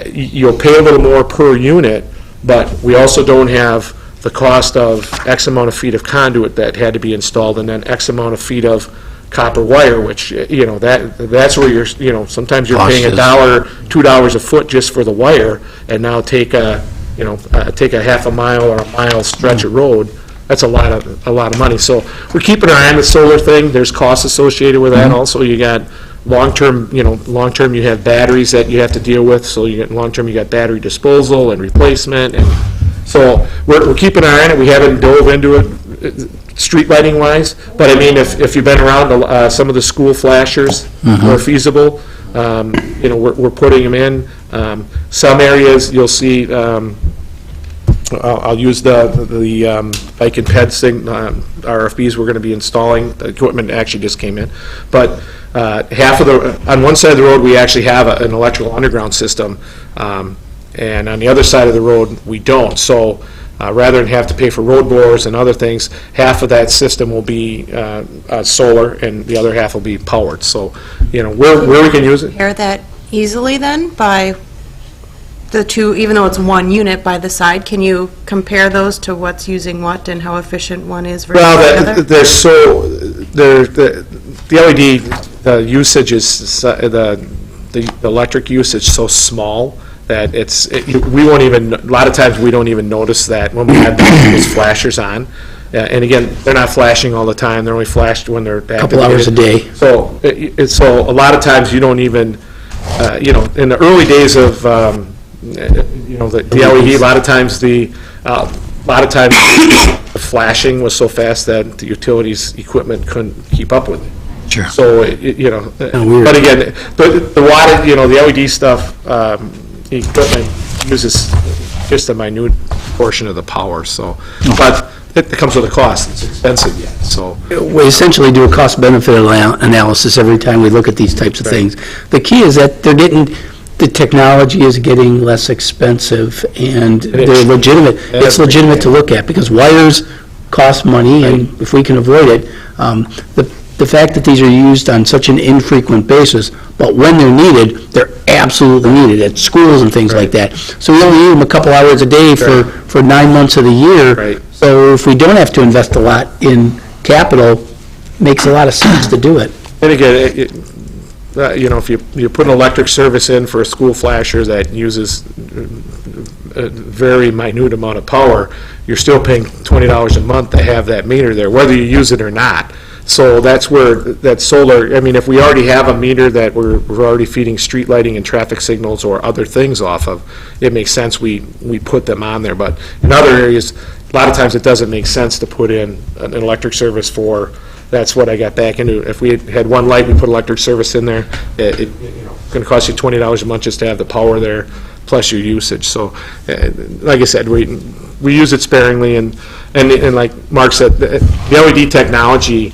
S19: you'll pay a little more per unit, but we also don't have the cost of X amount of feet of conduit that had to be installed, and then X amount of feet of copper wire, which, that's where you're, sometimes you're paying $1, $2 a foot just for the wire, and now take a half a mile or a mile stretch of road. That's a lot of money. So we're keeping our eye on the solar thing. There's costs associated with that. Also, you got long-term, long-term you have batteries that you have to deal with. So you get long-term, you got battery disposal and replacement, and so we're keeping our eye on it. We haven't dove into it street lighting wise, but I mean, if you've been around, some of the school flashers are feasible. We're putting them in. Some areas you'll see. I'll use the bike and ped RFBs we're going to be installing. The equipment actually just came in, but half of on one side of the road we actually have an electrical underground system, and on the other side of the road we don't. So rather than have to pay for road blowers and other things, half of that system will be solar, and the other half will be powered. So, where we can use it.
S2: Compare that easily then by the two, even though it's one unit by the side, can you compare those to what's using what and how efficient one is versus the other?
S19: The LED usage is, the electric usage is so small that we won't even, a lot of times we don't even notice that when we have those flashers on. And again, they're not flashing all the time, they're only flashed when they're activated.
S5: Couple hours a day.
S19: So, so a lot of times you don't even, in the early days of, the LED, a lot of times the flashing was so fast that the utilities equipment couldn't keep up with it.
S5: Sure.
S19: So, but again, the water, the LED stuff, the equipment uses just a minute portion of the power, so, but it comes with a cost, it's expensive yet, so.
S5: We essentially do a cost-benefit analysis every time we look at these types of things. The key is that the technology is getting less expensive, and they're legitimate. It's legitimate to look at, because wires cost money, and if we can avoid it, the fact that these are used on such an infrequent basis, but when they're needed, they're absolutely needed at schools and things like that. So we only need them a couple hours a day for 9 months of the year.
S19: Right.
S5: So if we don't have to invest a lot in capital, makes a lot of sense to do it.
S19: And again, if you put an electric service in for a school flasher that uses a very minute amount of power, you're still paying $20 a month to have that meter there, whether you use it or not. So that's where that solar, I mean, if we already have a meter that we're already feeding street lighting and traffic signals or other things off of, it makes sense we put them on there. But in other areas, a lot of times it doesn't make sense to put in an electric service for, that's what I got back into. If we had one light, we put electric service in there, it's going to cost you $20 a month just to have the power there, plus your usage. So, like I said, we use it sparingly, and like Mark said, the LED technology,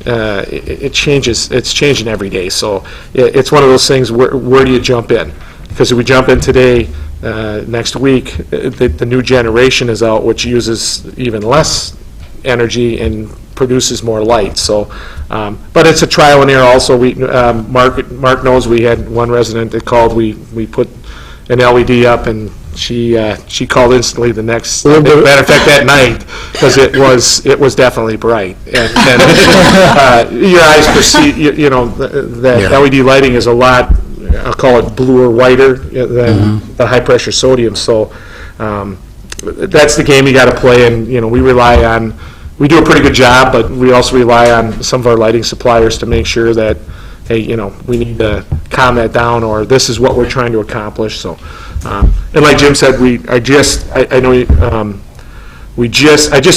S19: it changes. It's changing every day. So it's one of those things. Where do you jump in? Because if we jump in today, next week, the new generation is out, which uses even less energy and produces more light. So, but it's a trial and error. Also, Mark knows we had one resident that called. We put an LED up, and she called instantly the next. Matter of fact, that night, because it was definitely bright, and your eyes perceive. That LED lighting is a lot. I'll call it bluer, whiter than the high pressure sodium. So that's the game you got to play, and we rely on. We do a pretty good job, but we also rely on some of our lighting suppliers to make sure that hey, we need to calm that down, or this is what we're trying to accomplish, so. And like Jim said, I just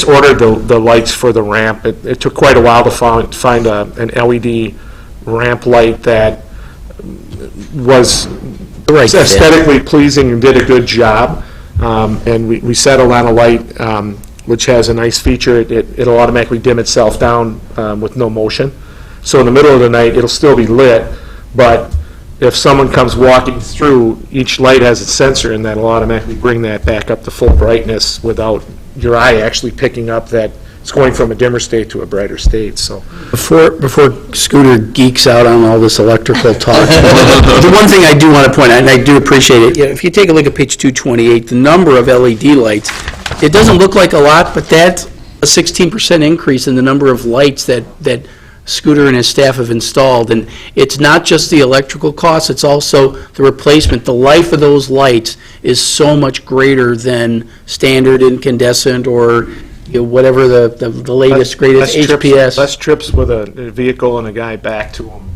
S19: ordered the lights for the ramp. It took quite a while to find an LED ramp light that was aesthetically pleasing and did a good job. And we settled on a light which has a nice feature. It'll automatically dim itself down with no motion. So in the middle of the night, it'll still be lit, but if someone comes walking through, each light has its sensor, and that'll automatically bring that back up to full brightness without your eye actually picking up that it's going from a dimmer state to a brighter state, so.
S5: Before Scooter geeks out on all this electrical talk, the one thing I do want to point out, and I do appreciate it, if you take a look at page 228, the number of LED lights, it doesn't look like a lot, but that's a 16% increase in the number of lights that Scooter and his staff have installed. And it's not just the electrical costs, it's also the replacement. The life of those lights is so much greater than standard incandescent or whatever the latest, greatest HPS.
S19: Less trips with a vehicle and a guy back to them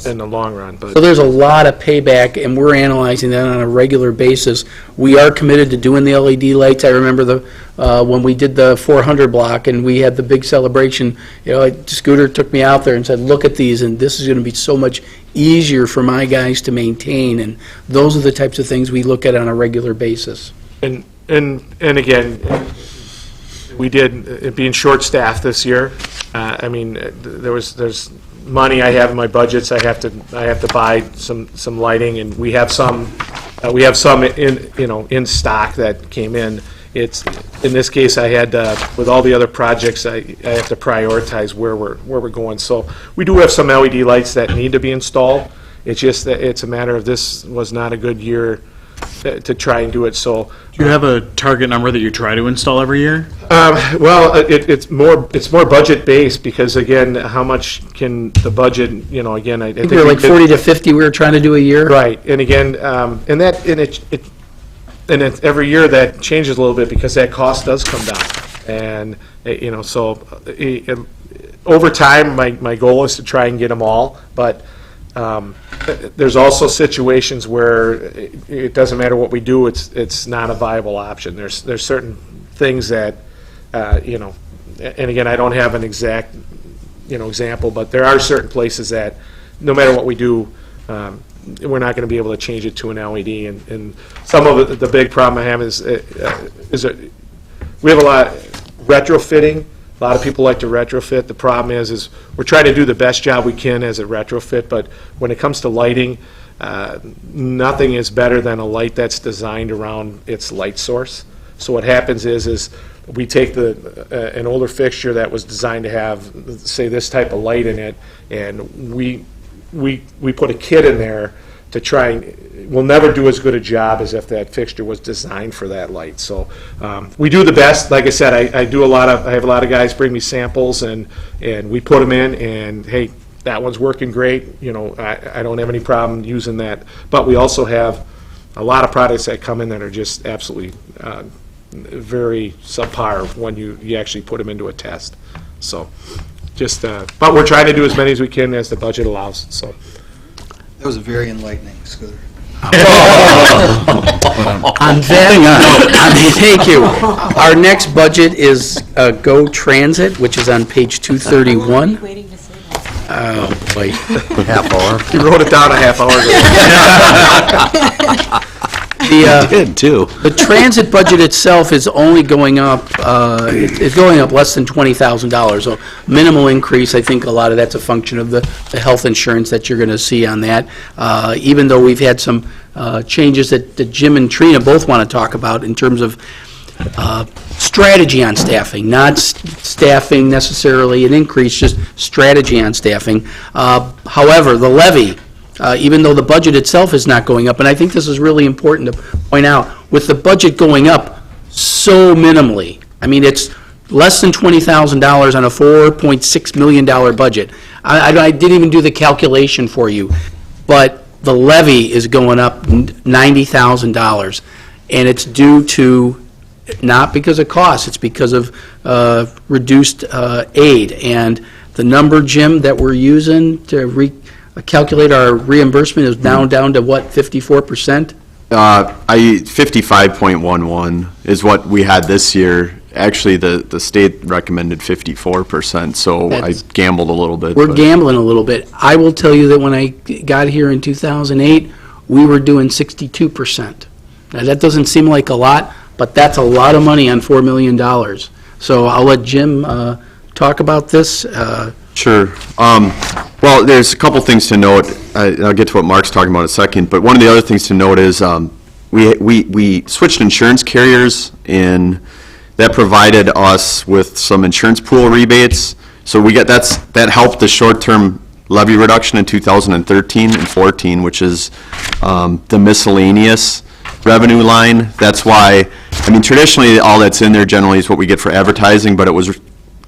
S19: in the long run. But
S5: So there's a lot of payback, and we're analyzing that on a regular basis. We are committed to doing the LED lights. I remember when we did the 400 block and we had the big celebration, Scooter took me out there and said, look at these, and this is going to be so much easier for my guys to maintain, and those are the types of things we look at on a regular basis.
S19: And again, we did, it being short-staffed this year, there's money I have in my budgets. I have to buy some lighting, and we have some in stock that came in. It's, in this case, I had with all the other projects, I have to prioritize where we're going. So we do have some LED lights that need to be installed. It's just that it's a matter of, this was not a good year to try and do it. So
S7: Do you have a target number that you try to install every year?
S19: well, it's more budget based, because again, how much can the budget, again, I think
S5: we were like 40 to 50 we were trying to do a year.
S19: Right, and again, and it's every year that changes a little bit, because that cost does come down. And, so over time, my goal is to try and get them all, but there's also situations where it doesn't matter what we do, it's not a viable option. There's certain things that, and again, I don't have an exact, example, but there are certain places that no matter what we do, we're not going to be able to change it to an LED. And some of the big problem I have is that we have a lot retrofitting. A lot of people like to retrofit. The problem is we're trying to do the best job we can as a retrofit, but when it comes to lighting, nothing is better than a light that's designed around its light source. So what happens is we take an older fixture that was designed to have, say, this type of light in it, and we put a kit in there to try and, we'll never do as good a job as if that fixture was designed for that light. So we do the best. Like I said, I have a lot of guys bring me samples, and we put them in, and hey, that one's working great. I don't have any problem using that. But we also have a lot of products that come in that are just absolutely very subpar when you actually put them into a test. So but we're trying to do as many as we can as the budget allows, so.
S6: That was very enlightening, Scooter.
S5: On that, thank you. Our next budget is Go Transit, which is on page 231. Oh, boy.
S4: Half hour.
S19: You wrote it down a half hour ago.
S4: I did, too.
S5: The transit budget itself is only going up, it's going up less than $20,000, so minimal increase. I think a lot of that's a function of the health insurance that you're going to see on that. Even though we've had some changes that Jim and Trina both want to talk about in terms of strategy on staffing, not staffing necessarily an increase, just strategy on staffing. However, the levy, even though the budget itself is not going up, and I think this is really important to point out, with the budget going up so minimally, I mean, it's less than $20,000 on a $4.6 million budget. I didn't even do the calculation for you, but the levy is going up $90,000, and it's due to, not because of cost, it's because of reduced aid. And the number, Jim, that we're using to calculate our reimbursement is down to what, 54%?
S18: 55.11 is what we had this year. Actually, the state recommended 54%, so I
S5: That's-
S18: gambled a little bit.
S5: We're
S18: but-
S5: gambling a little bit. I will tell you that when I got here in 2008, we were doing 62%. Now, that doesn't seem like a lot, but that's a lot of money on $4 million. So I'll let Jim talk about this.
S18: Sure. Well, there's a couple things to note. I'll get to what Mark's talking about in a second, but one of the other things to note is we switched insurance carriers, and that provided us with some insurance pool rebates. So that helped the short-term levy reduction in 2013 and 14, which is the miscellaneous revenue line. That's why, traditionally, all that's in there generally is what we get for advertising, but it was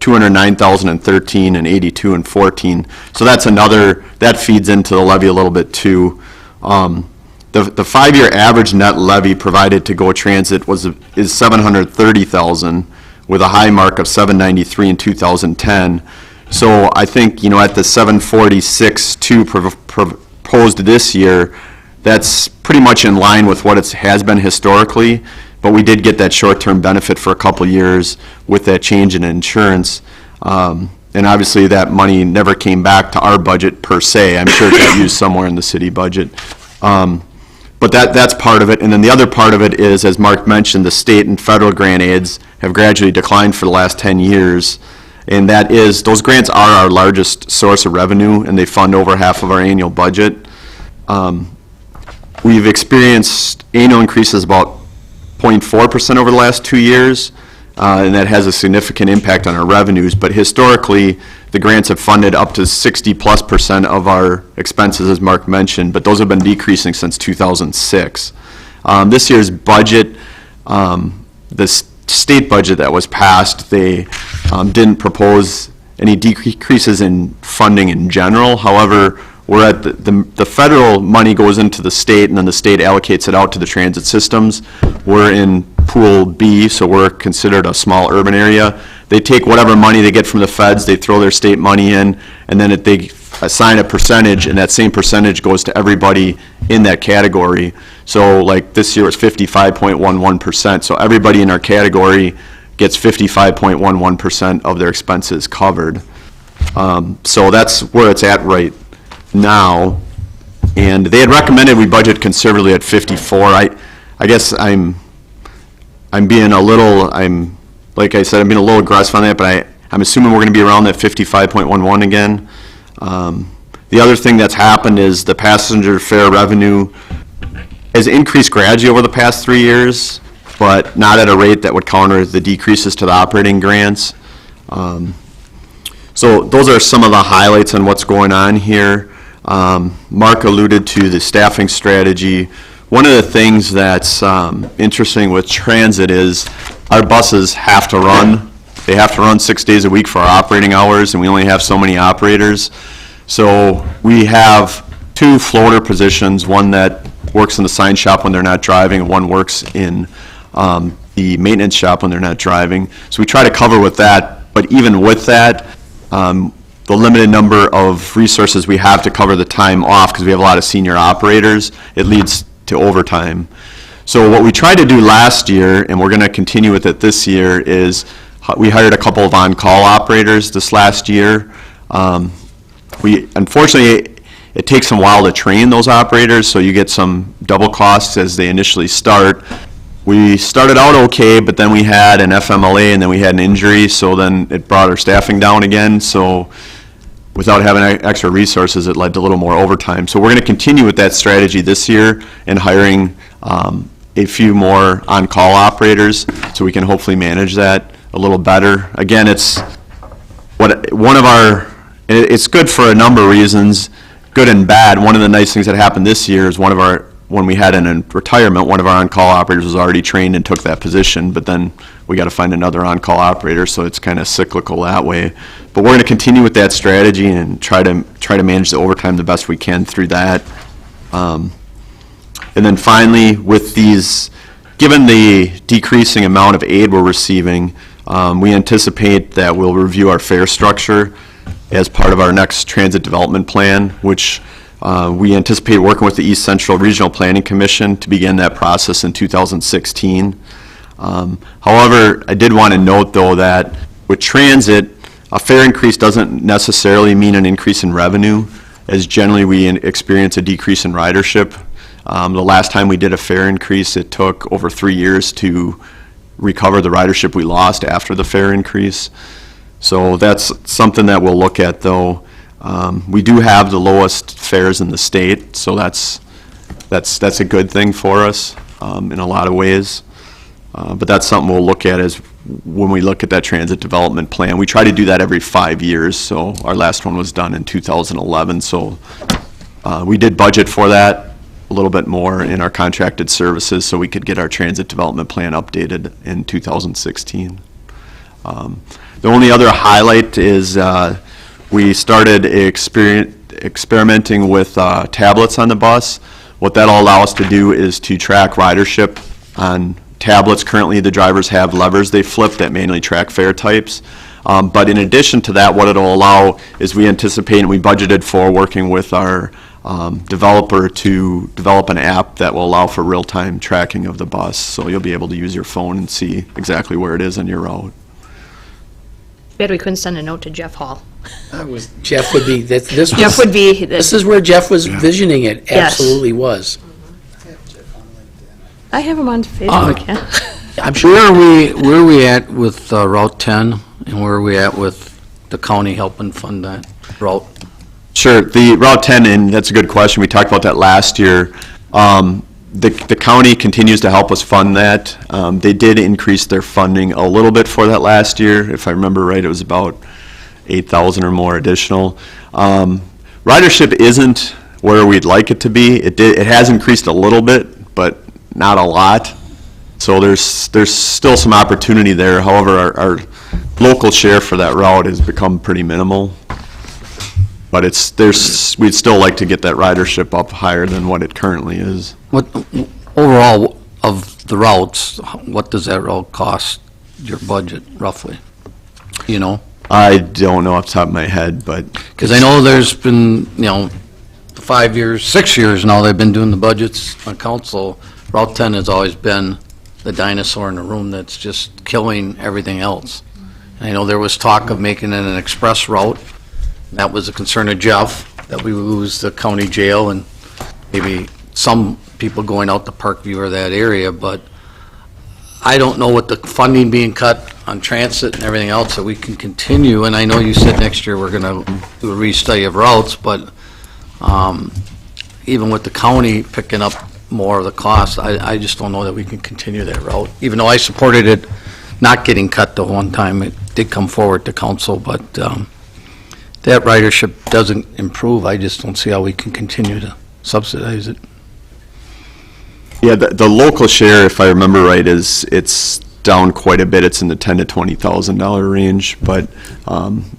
S18: 209,013 and 82 and 14. So that's that feeds into the levy a little bit too. The 5-year average net levy provided to Go Transit is 730,000 with a high mark of 793 in 2010. So I think, at the 746.2 proposed this year, that's pretty much in line with what it has been historically, but we did get that short-term benefit for a couple of years with that change in insurance. And obviously, that money never came back to our budget per se. I'm sure it got used somewhere in the city budget. But that's part of it. And then the other part of it is, as Mark mentioned, the state and federal grant aids have gradually declined for the last 10 years. And those grants are our largest source of revenue, and they fund over half of our annual budget. We've experienced annual increases about 0.4% over the last 2 years, and that has a significant impact on our revenues. But historically, the grants have funded up to 60+% of our expenses, as Mark mentioned, but those have been decreasing since 2006. This year's budget, the state budget that was passed, they didn't propose any decreases in funding in general. However, we're at the federal money goes into the state, and then the state allocates it out to the transit systems. We're in Pool B, so we're considered a small urban area. They take whatever money they get from the feds, they throw their state money in, and then they assign a percentage, and that same percentage goes to everybody in that category. So like this year it's 55.11%, so everybody in our category gets 55.11% of their expenses covered. So that's where it's at right now. And they had recommended we budget conservatively at 54. I guess I'm being a little, like I said, I'm being a little aggressive on that, but I'm assuming we're going to be around that 55.11 again. The other thing that's happened is the passenger fare revenue has increased gradually over the past 3 years, but not at a rate that would counter the decreases to the operating grants. So those are some of the highlights on what's going on here. Mark alluded to the staffing strategy. One of the things that's interesting with transit is our buses have to run. They have to run 6 days a week for our operating hours, and we only have so many operators. So we have 2 floater positions, one that works in the sign shop when they're not driving, and one works in the maintenance shop when they're not driving. So we try to cover with that, but even with that, the limited number of resources we have to cover the time off, because we have a lot of senior operators, it leads to overtime. So what we tried to do last year, and we're going to continue with it this year, is we hired a couple of on-call operators this last year. Unfortunately, it takes them a while to train those operators, so you get some double costs as they initially start. We started out okay, but then we had an FMLA, and then we had an injury, so then it brought our staffing down again. So without having extra resources, it led to a little more overtime. So we're going to continue with that strategy this year and hiring a few more on-call operators so we can hopefully manage that a little better. Again, it's good for a number of reasons, good and bad. One of the nice things that happened this year is when we had in retirement, one of our on-call operators was already trained and took that position, but then we got to find another on-call operator, so it's kind of cyclical that way. But we're going to continue with that strategy and try to manage the overtime the best we can through that. And then finally, with given the decreasing amount of aid we're receiving, we anticipate that we'll review our fare structure. as part of our next transit development plan, which we anticipate working with the East Central Regional Planning Commission to begin that process in 2016. However, I did want to note, though, that with transit, a fare increase doesn't necessarily mean an increase in revenue, as generally we experience a decrease in ridership. The last time we did a fare increase, it took over 3 years to recover the ridership we lost after the fare increase. So that's something that we'll look at, though. We do have the lowest fares in the state, so that's a good thing for us in a lot of ways. But that's something we'll look at as when we look at that transit development plan. We try to do that every 5 years, so our last one was done in 2011. So we did budget for that a little bit more in our contracted services so we could get our transit development plan updated in 2016. The only other highlight is we started experimenting with tablets on the bus. What that'll allow us to do is to track ridership on tablets. Currently, the drivers have levers they flip that manually track fare types. But in addition to that, what it'll allow is we anticipate and we budgeted for working with our developer to develop an app that will allow for real-time tracking of the bus. So you'll be able to use your phone and see exactly where it is on your route.
S3: Bad we couldn't send a note to Jeff Hall.
S5: Jeff would be,
S3: Jeff would be.
S5: This is where Jeff was visioning it,
S3: Yes.
S5: absolutely was.
S3: I have him on Facebook, yeah.
S5: I'm sure.
S4: Where are we at with Route 10, and where are we at with the county helping fund that route?
S18: Sure. The Route 10, and that's a good question. We talked about that last year. The county continues to help us fund that. They did increase their funding a little bit for that last year. If I remember right, it was about 8,000 or more additional. Ridership isn't where we'd like it to be. It has increased a little bit, but not a lot. So there's still some opportunity there. However, our local share for that route has become pretty minimal. But we'd still like to get that ridership up higher than what it currently is.
S4: What, overall, of the routes, what does that route cost your budget, roughly? You know?
S18: I don't know off the top of my head, but...
S4: Because I know there's been, 5 years, 6 years now, they've been doing the budgets on council. Route 10 has always been the dinosaur in the room that's just killing everything else. And I know there was talk of making it an express route. That was a concern of Jeff, that we would lose the county jail and maybe some people going out to Parkview or that area, but I don't know what the funding being cut on transit and everything else that we can continue, and I know you said next year we're going to do a restudy of routes, but even with the county picking up more of the cost, I just don't know that we can continue that route. Even though I supported it not getting cut the one time, it did come forward to council, but that ridership doesn't improve. I just don't see how we can continue to subsidize it.
S18: Yeah, the local share, if I remember right, it's down quite a bit. It's in the $10,000 to $20,000 range, but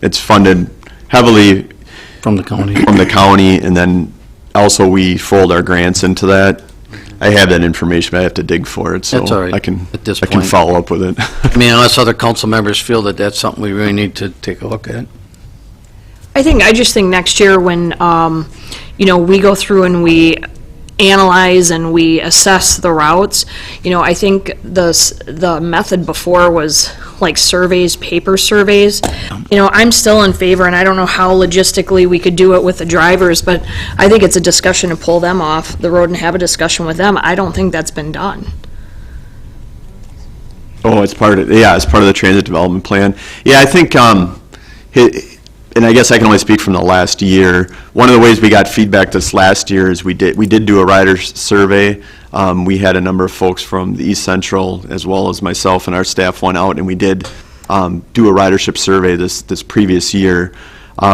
S18: it's funded heavily
S4: from the county.
S18: And then also we fold our grants into that. I have that information, but I have to dig for it, so
S4: That's all right,
S18: I can
S4: at this
S18: I can
S4: point.
S18: follow up with it.
S4: I mean, unless other council members feel that that's something we really need to take a look at.
S3: I just think next year when, we go through and we analyze and we assess the routes, I think the method before was like surveys, paper surveys. I'm still in favor, and I don't know how logistically we could do it with the drivers, but I think it's a discussion to pull them off the road and have a discussion with them. I don't think that's been done.
S18: Oh, it's part of the transit development plan. Yeah, I think, and I guess I can only speak from the last year. One of the ways we got feedback this last year is we did do a rider survey. We had a number of folks from the East Central, as well as myself and our staff went out, and we did do a ridership survey this previous year.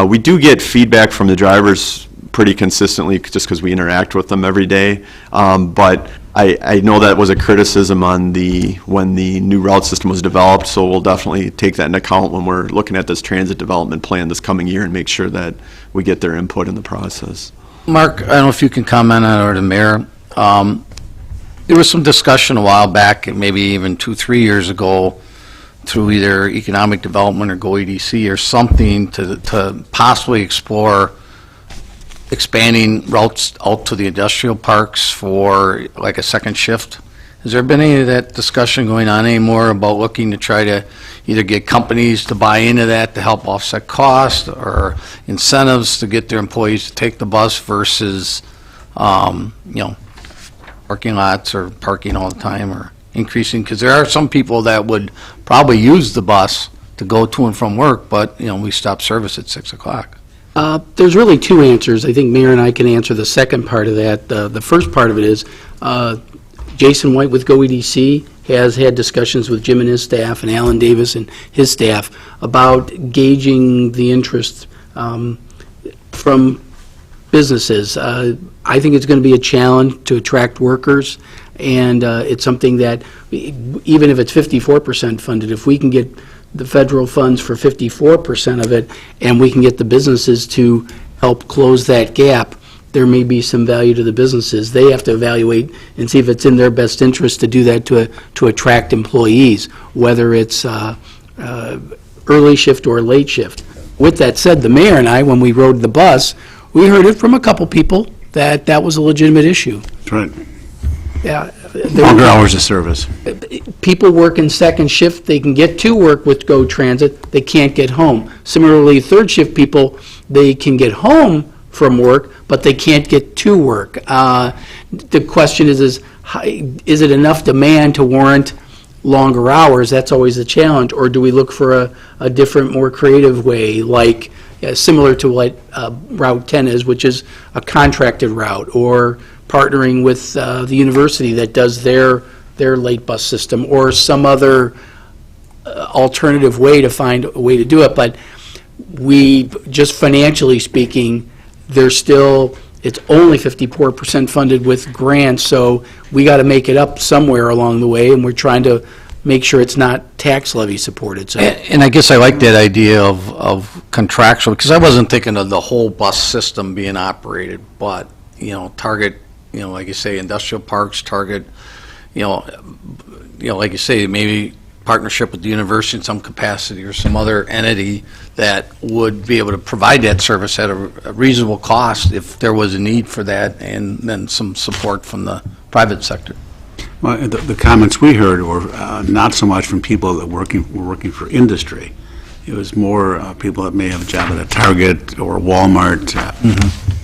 S18: We do get feedback from the drivers pretty consistently, just because we interact with them every day. But I know that was a criticism on when the new route system was developed, so we'll definitely take that into account when we're looking at this transit development plan this coming year and make sure that we get their input in the process.
S4: Mark, I don't know if you can comment on it, or the mayor. There was some discussion a while back, and maybe even 2-3 years ago, through either economic development or Go EDC or something to possibly explore expanding routes out to the industrial parks for like a second shift? Has there been any of that discussion going on anymore about looking to try to either get companies to buy into that to help offset cost or incentives to get their employees to take the bus versus, parking lots or parking all the time or increasing? Because there are some people that would probably use the bus to go to and from work, but, we stop service at 6 o'clock.
S5: There's really two answers. I think Mayor and I can answer the second part of that. The first part of it is, Jason White with Go EDC has had discussions with Jim and his staff and Alan Davis and his staff about gauging the interest from businesses. I think it's going to be a challenge to attract workers, and it's something that, even if it's 54% funded, if we can get the federal funds for 54% of it, and we can get the businesses to help close that gap, there may be some value to the businesses. They have to evaluate and see if it's in their best interest to do that to attract employees, whether it's early shift or late shift. With that said, the mayor and I, when we rode the bus, we heard it from a couple people that was a legitimate issue.
S1: That's right.
S5: Yeah.
S1: Longer hours of service.
S5: People work in second shift, they can get to work with Go Transit, they can't get home. Similarly, third shift people, they can get home from work, but they can't get to work. The question is it enough demand to warrant longer hours? That's always the challenge. Or do we look for a different, more creative way, like similar to what Route 10 is, which is a contracted route, or partnering with the university that does their late bus system, or some other alternative way to find a way to do it. But we, just financially speaking, it's only 54% funded with grants, so we got to make it up somewhere along the way, and we're trying to make sure it's not tax levy supported. So,
S4: And I guess I like that idea of contractual, because I wasn't thinking of the whole bus system being operated, but, target, like you say, industrial parks, target, like you say, maybe partnership with the university in some capacity or some other entity that would be able to provide that service at a reasonable cost if there was a need for that, and then some support from the private sector.
S1: Well, the comments we heard were not so much from people that were working for industry. It was more people that may have a job at a Target or Walmart.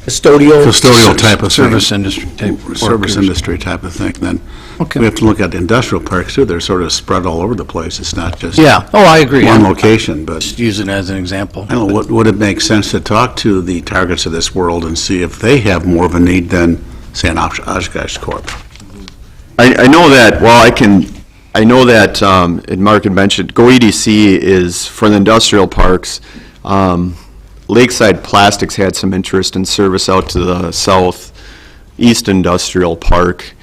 S1: Custodial type of
S4: service
S1: thing. Service industry type of thing. Then we have to look at the industrial parks too. They're sort of spread all over the place. It's not just
S4: I agree.
S1: one location. But
S4: Just use it as an example.
S1: I don't know, would it make sense to talk to the Targets of this world and see if they have more of a need than, say, an Oshkosh Corp?
S18: I know that, I know that, and Mark had mentioned, Go EDC is for the industrial parks. Lakeside Plastics had some interest in service out to the southeast industrial park.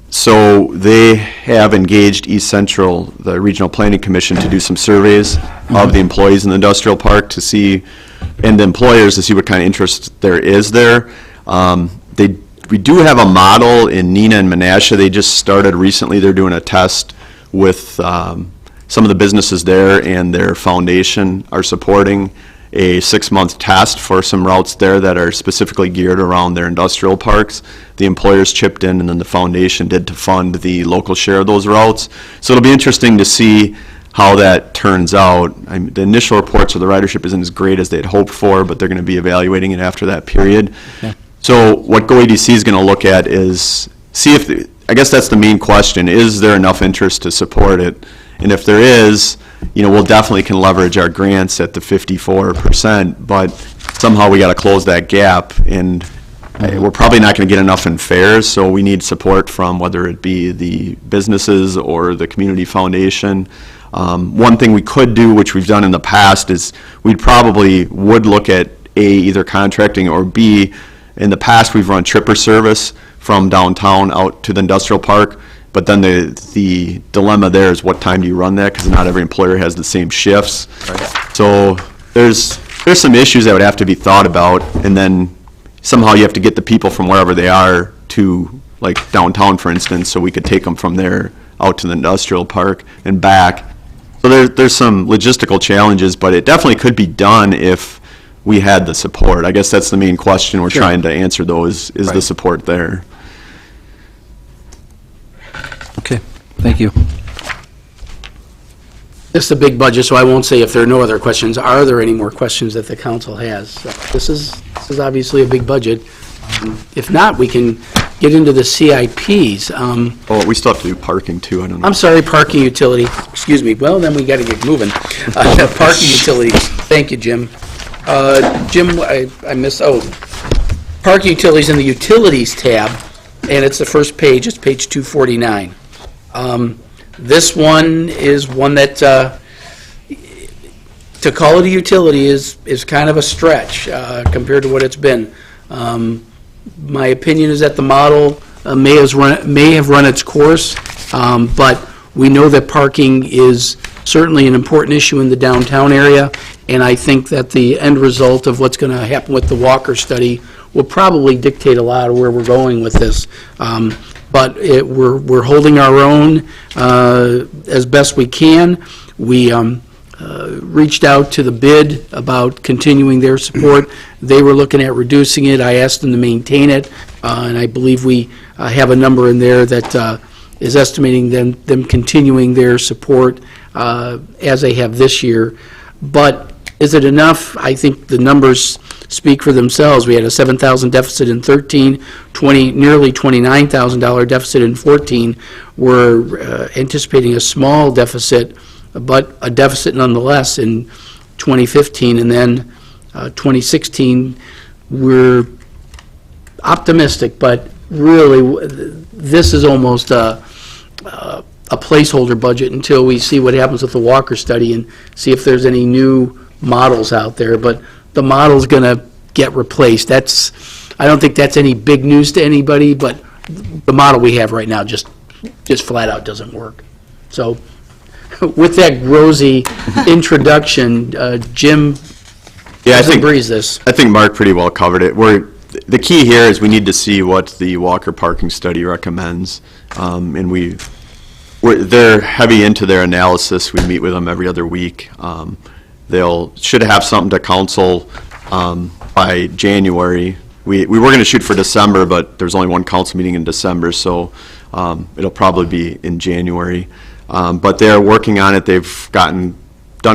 S18: So they have engaged East Central, the Regional Planning Commission, to do some surveys of the employees in the industrial park to see, and the employers to see what kind of interest there is there. We do have a model in Neenah and Menasha. They just started recently. They're doing a test with some of the businesses there, and their foundation are supporting a 6-month test for some routes there that are specifically geared around their industrial parks. The employers chipped in, and then the foundation did to fund the local share of those routes. So it'll be interesting to see how that turns out. The initial reports of the ridership isn't as great as they'd hoped for, but they're going to be evaluating it after that period.
S4: Yeah.
S18: So what Go EDC is going to look at is see if, I guess that's the main question, is there enough interest to support it? And if there is, we'll definitely can leverage our grants at the 54%, but somehow we got to close that gap, and we're probably not going to get enough in fares, so we need support from whether it be the businesses or the community foundation. One thing we could do, which we've done in the past, is we probably would look at either contracting, or B, in the past we've run tripper service from downtown out to the industrial park, but then the dilemma there is what time do you run that, because not every employer has the same shifts. So there's some issues that would have to be thought about, and then somehow you have to get the people from wherever they are to, like downtown, for instance, so we could take them from there out to the industrial park and back. So there's some logistical challenges, but it definitely could be done if we had the support. I guess that's the main question we're
S5: Sure.
S18: trying to answer, though, is the
S5: Right.
S18: support there?
S4: Okay, thank you.
S5: This is a big budget, so I won't say if there are no other questions. Are there any more questions that the council has? This is obviously a big budget. If not, we can get into the CIPs.
S18: Oh, we still have to do parking, too, I don't know.
S5: I'm sorry, parking utility, excuse me. Well, then we got to get moving. Parking utilities, thank you, Jim. Jim, I missed, parking utilities in the utilities tab, and it's the first page, it's page 249. This one is one that, to call it a utility is kind of a stretch compared to what it's been. My opinion is that the model may have run its course, but we know that parking is certainly an important issue in the downtown area, and I think that the end result of what's going to happen with the Walker study will probably dictate a lot of where we're going with this. But we're holding our own as best we can. We reached out to the bid about continuing their support. They were looking at reducing it. I asked them to maintain it, and I believe we have a number in there that is estimating them continuing their support as they have this year. But is it enough? I think the numbers speak for themselves. We had a $7,000 deficit in 13, nearly $29,000 deficit in 14. We're anticipating a small deficit, but a deficit nonetheless in 2015, and then 2016, we're optimistic, but really, this is almost a placeholder budget until we see what happens with the Walker study and see if there's any new models out there. But the model's going to get replaced. I don't think that's any big news to anybody, but the model we have right now just flat out doesn't work. So with that rosy introduction, Jim, breeze this.
S18: I think Mark pretty well covered it. The key here is we need to see what the Walker parking study recommends, and they're heavy into their analysis. We meet with them every other week. Should have something to council by January. We were going to shoot for December, but there's only one council meeting in December, so it'll probably be in January. But they're working on it. They've done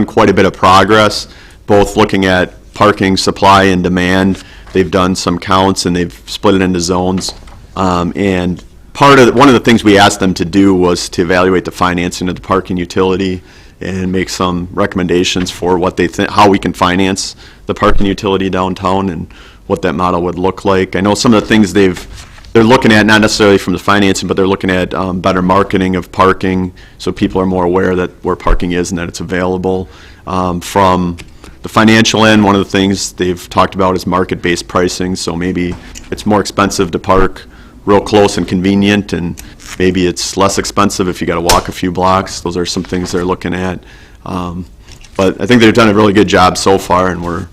S18: quite a bit of progress, both looking at parking supply and demand. They've done some counts, and they've split it into zones. And one of the things we asked them to do was to evaluate the financing of the parking utility and make some recommendations for what they think, how we can finance the parking utility downtown and what that model would look like. I know some of the things they're looking at, not necessarily from the financing, but they're looking at better marketing of parking, so people are more aware that where parking is and that it's available. From the financial end, one of the things they've talked about is market-based pricing, so maybe it's more expensive to park real close and convenient, and maybe it's less expensive if you got to walk a few blocks. Those are some things they're looking at. But I think they've done a really good job so far, and we're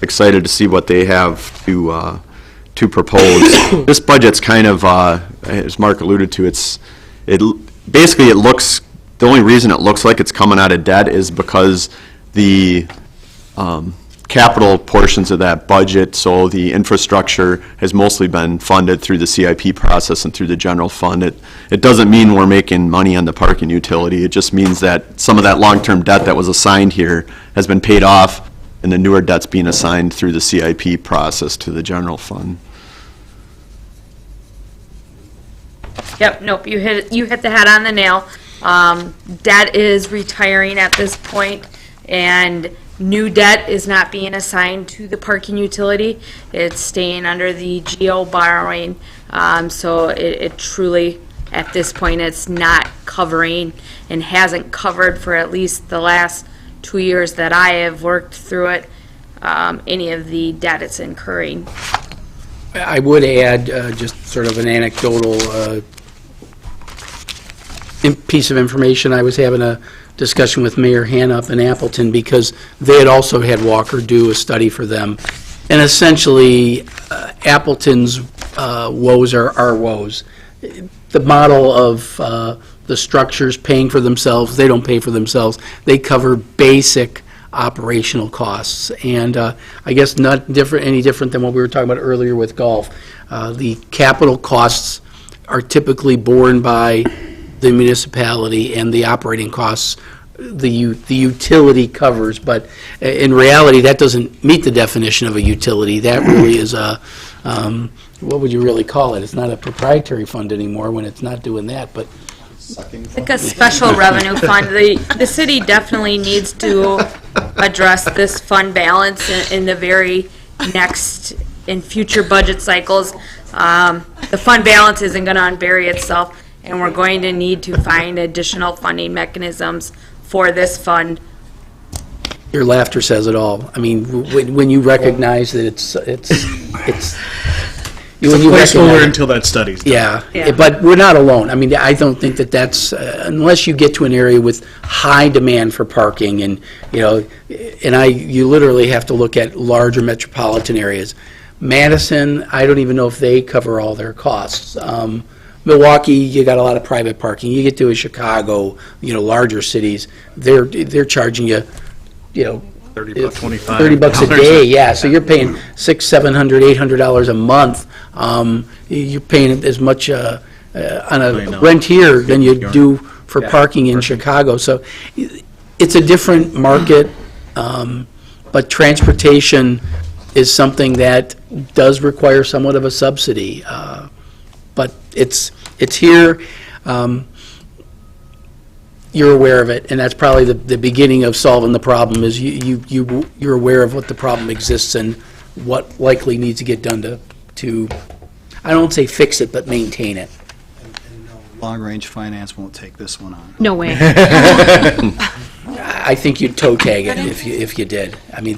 S18: excited to see what they have to propose. This budget's kind of, as Mark alluded to, basically it looks, the only reason it looks like it's coming out of debt is because the capital portions of that budget, so the infrastructure has mostly been funded through the CIP process and through the general fund. It doesn't mean we're making money on the parking utility. It just means that some of that long-term debt that was assigned here has been paid off, and the newer debt's being assigned through the CIP process to the general fund.
S11: Yep, nope, you hit the head on the nail. Debt is retiring at this point, and new debt is not being assigned to the parking utility. It's staying under the GO borrowing. So it truly, at this point, it's not covering and hasn't covered for at least the last 2 years that I have worked through it, any of the debt it's incurring.
S5: I would add just sort of an anecdotal piece of information. I was having a discussion with Mayor Hanna up in Appleton because they had also had Walker do a study for them. And essentially, Appleton's woes are our woes. The model of the structures paying for themselves. They don't pay for themselves. They cover basic operational costs. And I guess not any different than what we were talking about earlier with golf. The capital costs are typically borne by the municipality, and the operating costs the utility covers. But in reality, that doesn't meet the definition of a utility. That really is a, what would you really call it? It's not a proprietary fund anymore when it's not doing that, but
S11: like a special revenue fund. The city definitely needs to address this fund balance in the very next, in future budget cycles. The fund balance isn't going to unbury itself, and we're going to need to find additional funding mechanisms for this fund.
S5: your laughter says it all. I mean, when you recognize that it's
S7: It's a placeholder until that study's done.
S5: Yeah, but we're not alone. I mean, I don't think that that's, unless you get to an area with high demand for parking and, you know, you literally have to look at larger metropolitan areas. Madison, I don't even know if they cover all their costs. Milwaukee, you got a lot of private parking. You get to a Chicago, you know, larger cities, they're charging you, you know,
S7: $30, $25.
S5: $30 a day, yeah. So you're paying $600, $700, $800 a month. You're paying as much on a rent here than you do for parking in Chicago. So it's a different market, but transportation is something that does require somewhat of a subsidy. But it's here. You're aware of it, and that's probably the beginning of solving the problem, is you're aware of what the problem exists and what likely needs to get done to I don't say fix it, but maintain it.
S16: Long-range finance won't take this one on.
S3: No way.
S5: I think you'd toe tag it if you did. I mean,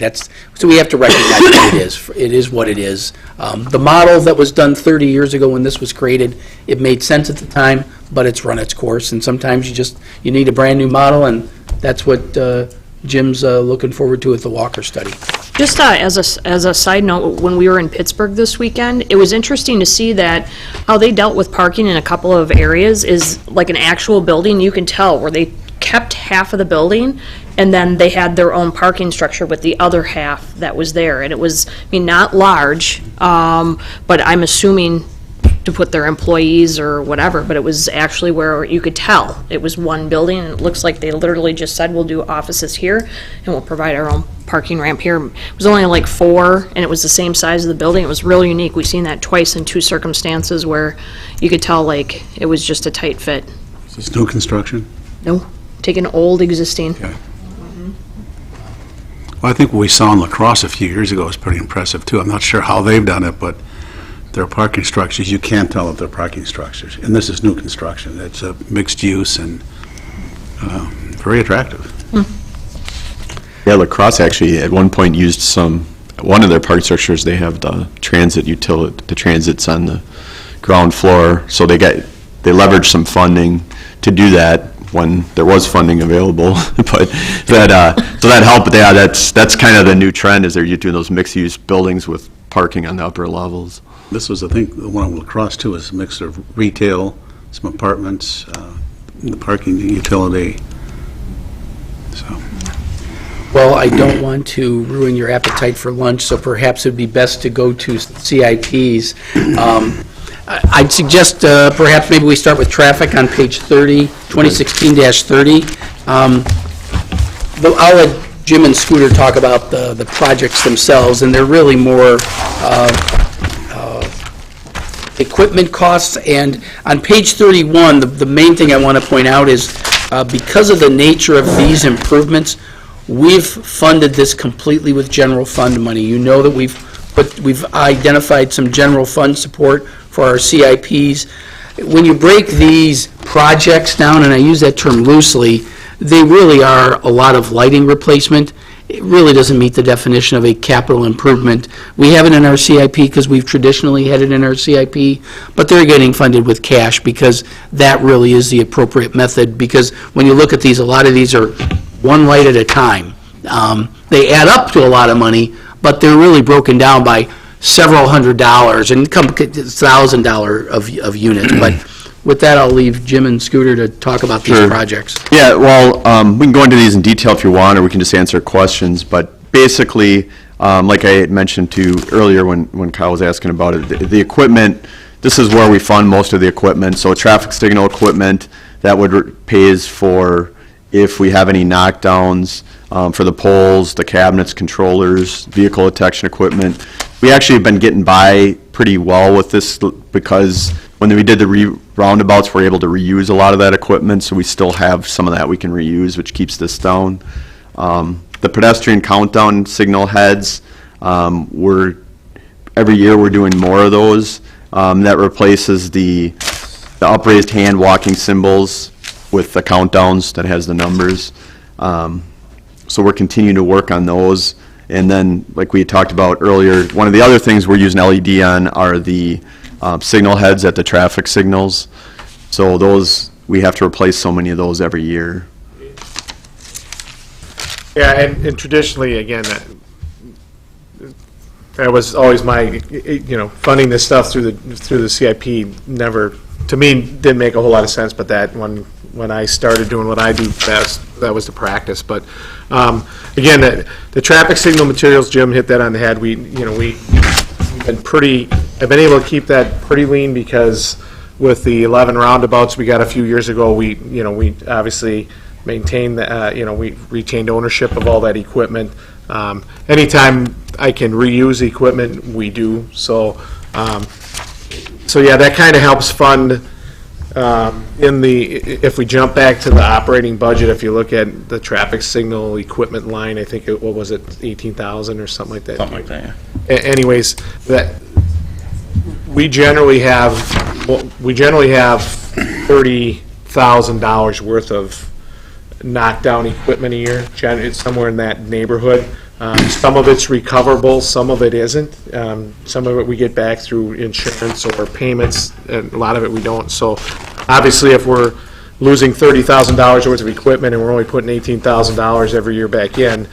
S5: so we have to recognize what it is. It is what it is. The model that was done 30 years ago when this was created, it made sense at the time, but it's run its course, and sometimes you need a brand-new model, and that's what Jim's looking forward to with the Walker study.
S3: Just as a side note, when we were in Pittsburgh this weekend, it was interesting to see that how they dealt with parking in a couple of areas is like an actual building. You can tell where they kept half of the building, and then they had their own parking structure with the other half that was there. And it was, I mean, not large, but I'm assuming to put their employees or whatever, but it was actually where you could tell it was one building, and it looks like they literally just said, we'll do offices here, and we'll provide our own parking ramp here. It was only like 4, and it was the same size of the building. It was really unique. We've seen that twice in 2 circumstances where you could tell, like, it was just a tight fit.
S13: Is this new construction?
S3: No, take an old existing.
S13: Okay. Well, I think what we saw in La Crosse a few years ago was pretty impressive, too. I'm not sure how they've done it, but their parking structures, you can't tell if they're parking structures. And this is new construction. It's a mixed use and very attractive.
S18: Yeah, La Crosse actually at one point used one of their parking structures, they have the transit utility, the transit's on the ground floor, so they leveraged some funding to do that when there was funding available, but so that helped. But yeah, that's kind of the new trend, is they're doing those mixed-use buildings with parking on the upper levels.
S13: This was, I think, the one on La Crosse, too, is a mix of retail, some apartments, the parking utility, so.
S5: Well, I don't want to ruin your appetite for lunch, so perhaps it'd be best to go to CIPs. I'd suggest perhaps maybe we start with traffic on page 30, 2016-30. I'll let Jim and Scooter talk about the projects themselves, and they're really more equipment costs. And on page 31, the main thing I want to point out is because of the nature of these improvements, we've funded this completely with general fund money. You know that we've identified some general fund support for our CIPs. When you break these projects down, and I use that term loosely, they really are a lot of lighting replacement. It really doesn't meet the definition of a capital improvement. We have it in our CIP because we've traditionally had it in our CIP, but they're getting funded with cash because that really is the appropriate method, because when you look at these, a lot of these are one light at a time. They add up to a lot of money, but they're really broken down by several $100s and $1,000 of units. But With that, I'll leave Jim and Scooter to talk about these
S18: Sure.
S5: projects.
S18: Yeah, well, we can go into these in detail if you want, or we can just answer questions, but basically, like I had mentioned to earlier when Kyle was asking about it, the equipment, this is where we fund most of the equipment, so traffic signal equipment, that pays for if we have any knockdowns, for the poles, the cabinets, controllers, vehicle detection equipment. We actually have been getting by pretty well with this because when we did the roundabouts, we're able to reuse a lot of that equipment, so we still have some of that we can reuse, which keeps this down. The pedestrian countdown signal heads, every year we're doing more of those. That replaces the upraised hand walking symbols with the countdowns that has the numbers. So we're continuing to work on those. And then, like we talked about earlier, one of the other things we're using LED on are the signal heads at the traffic signals. So those, we have to replace so many of those every year.
S19: Yeah, and traditionally, again, that was always my, funding this stuff through the CIP never, to me, didn't make a whole lot of sense, but that when I started doing what I do best, that was the practice. But again, the traffic signal materials, Jim hit that on the head. I've been able to keep that pretty lean because with the 11 roundabouts we got a few years ago, we obviously maintained we retained ownership of all that equipment. Anytime I can reuse equipment, we do. So yeah, that kind of helps fund. If we jump back to the operating budget, if you look at the traffic signal equipment line, I think what was it, 18,000 or something like that?
S4: Something like that,
S19: yeah. Anyways, that we generally have $30,000 worth of knockdown equipment a year. It's somewhere in that neighborhood. Some of it's recoverable, some of it isn't. Some of it we get back through insurance or payments, and a lot of it we don't. So obviously, if we're losing $30,000 worth of equipment and we're only putting $18,000 every year back in,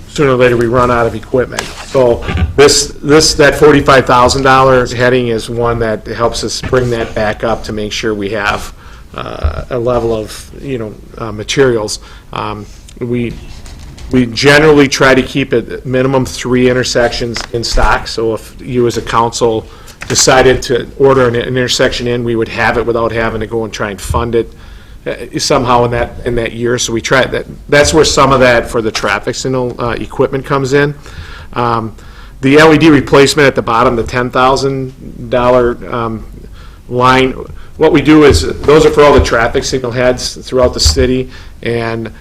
S19: sooner or later we run out of equipment. So that $45,000 heading is one that helps us bring that back up to make sure we have a level of materials. We generally try to keep at minimum 3 intersections in stock, so if you as a council decided to order an intersection in, we would have it without having to go and try and fund it somehow in that year. So we try that. That's where some of that for the traffic signal equipment comes in. The LED replacement at the bottom, the $10,000 line, what we do is, those are for all the traffic signal heads throughout the city, and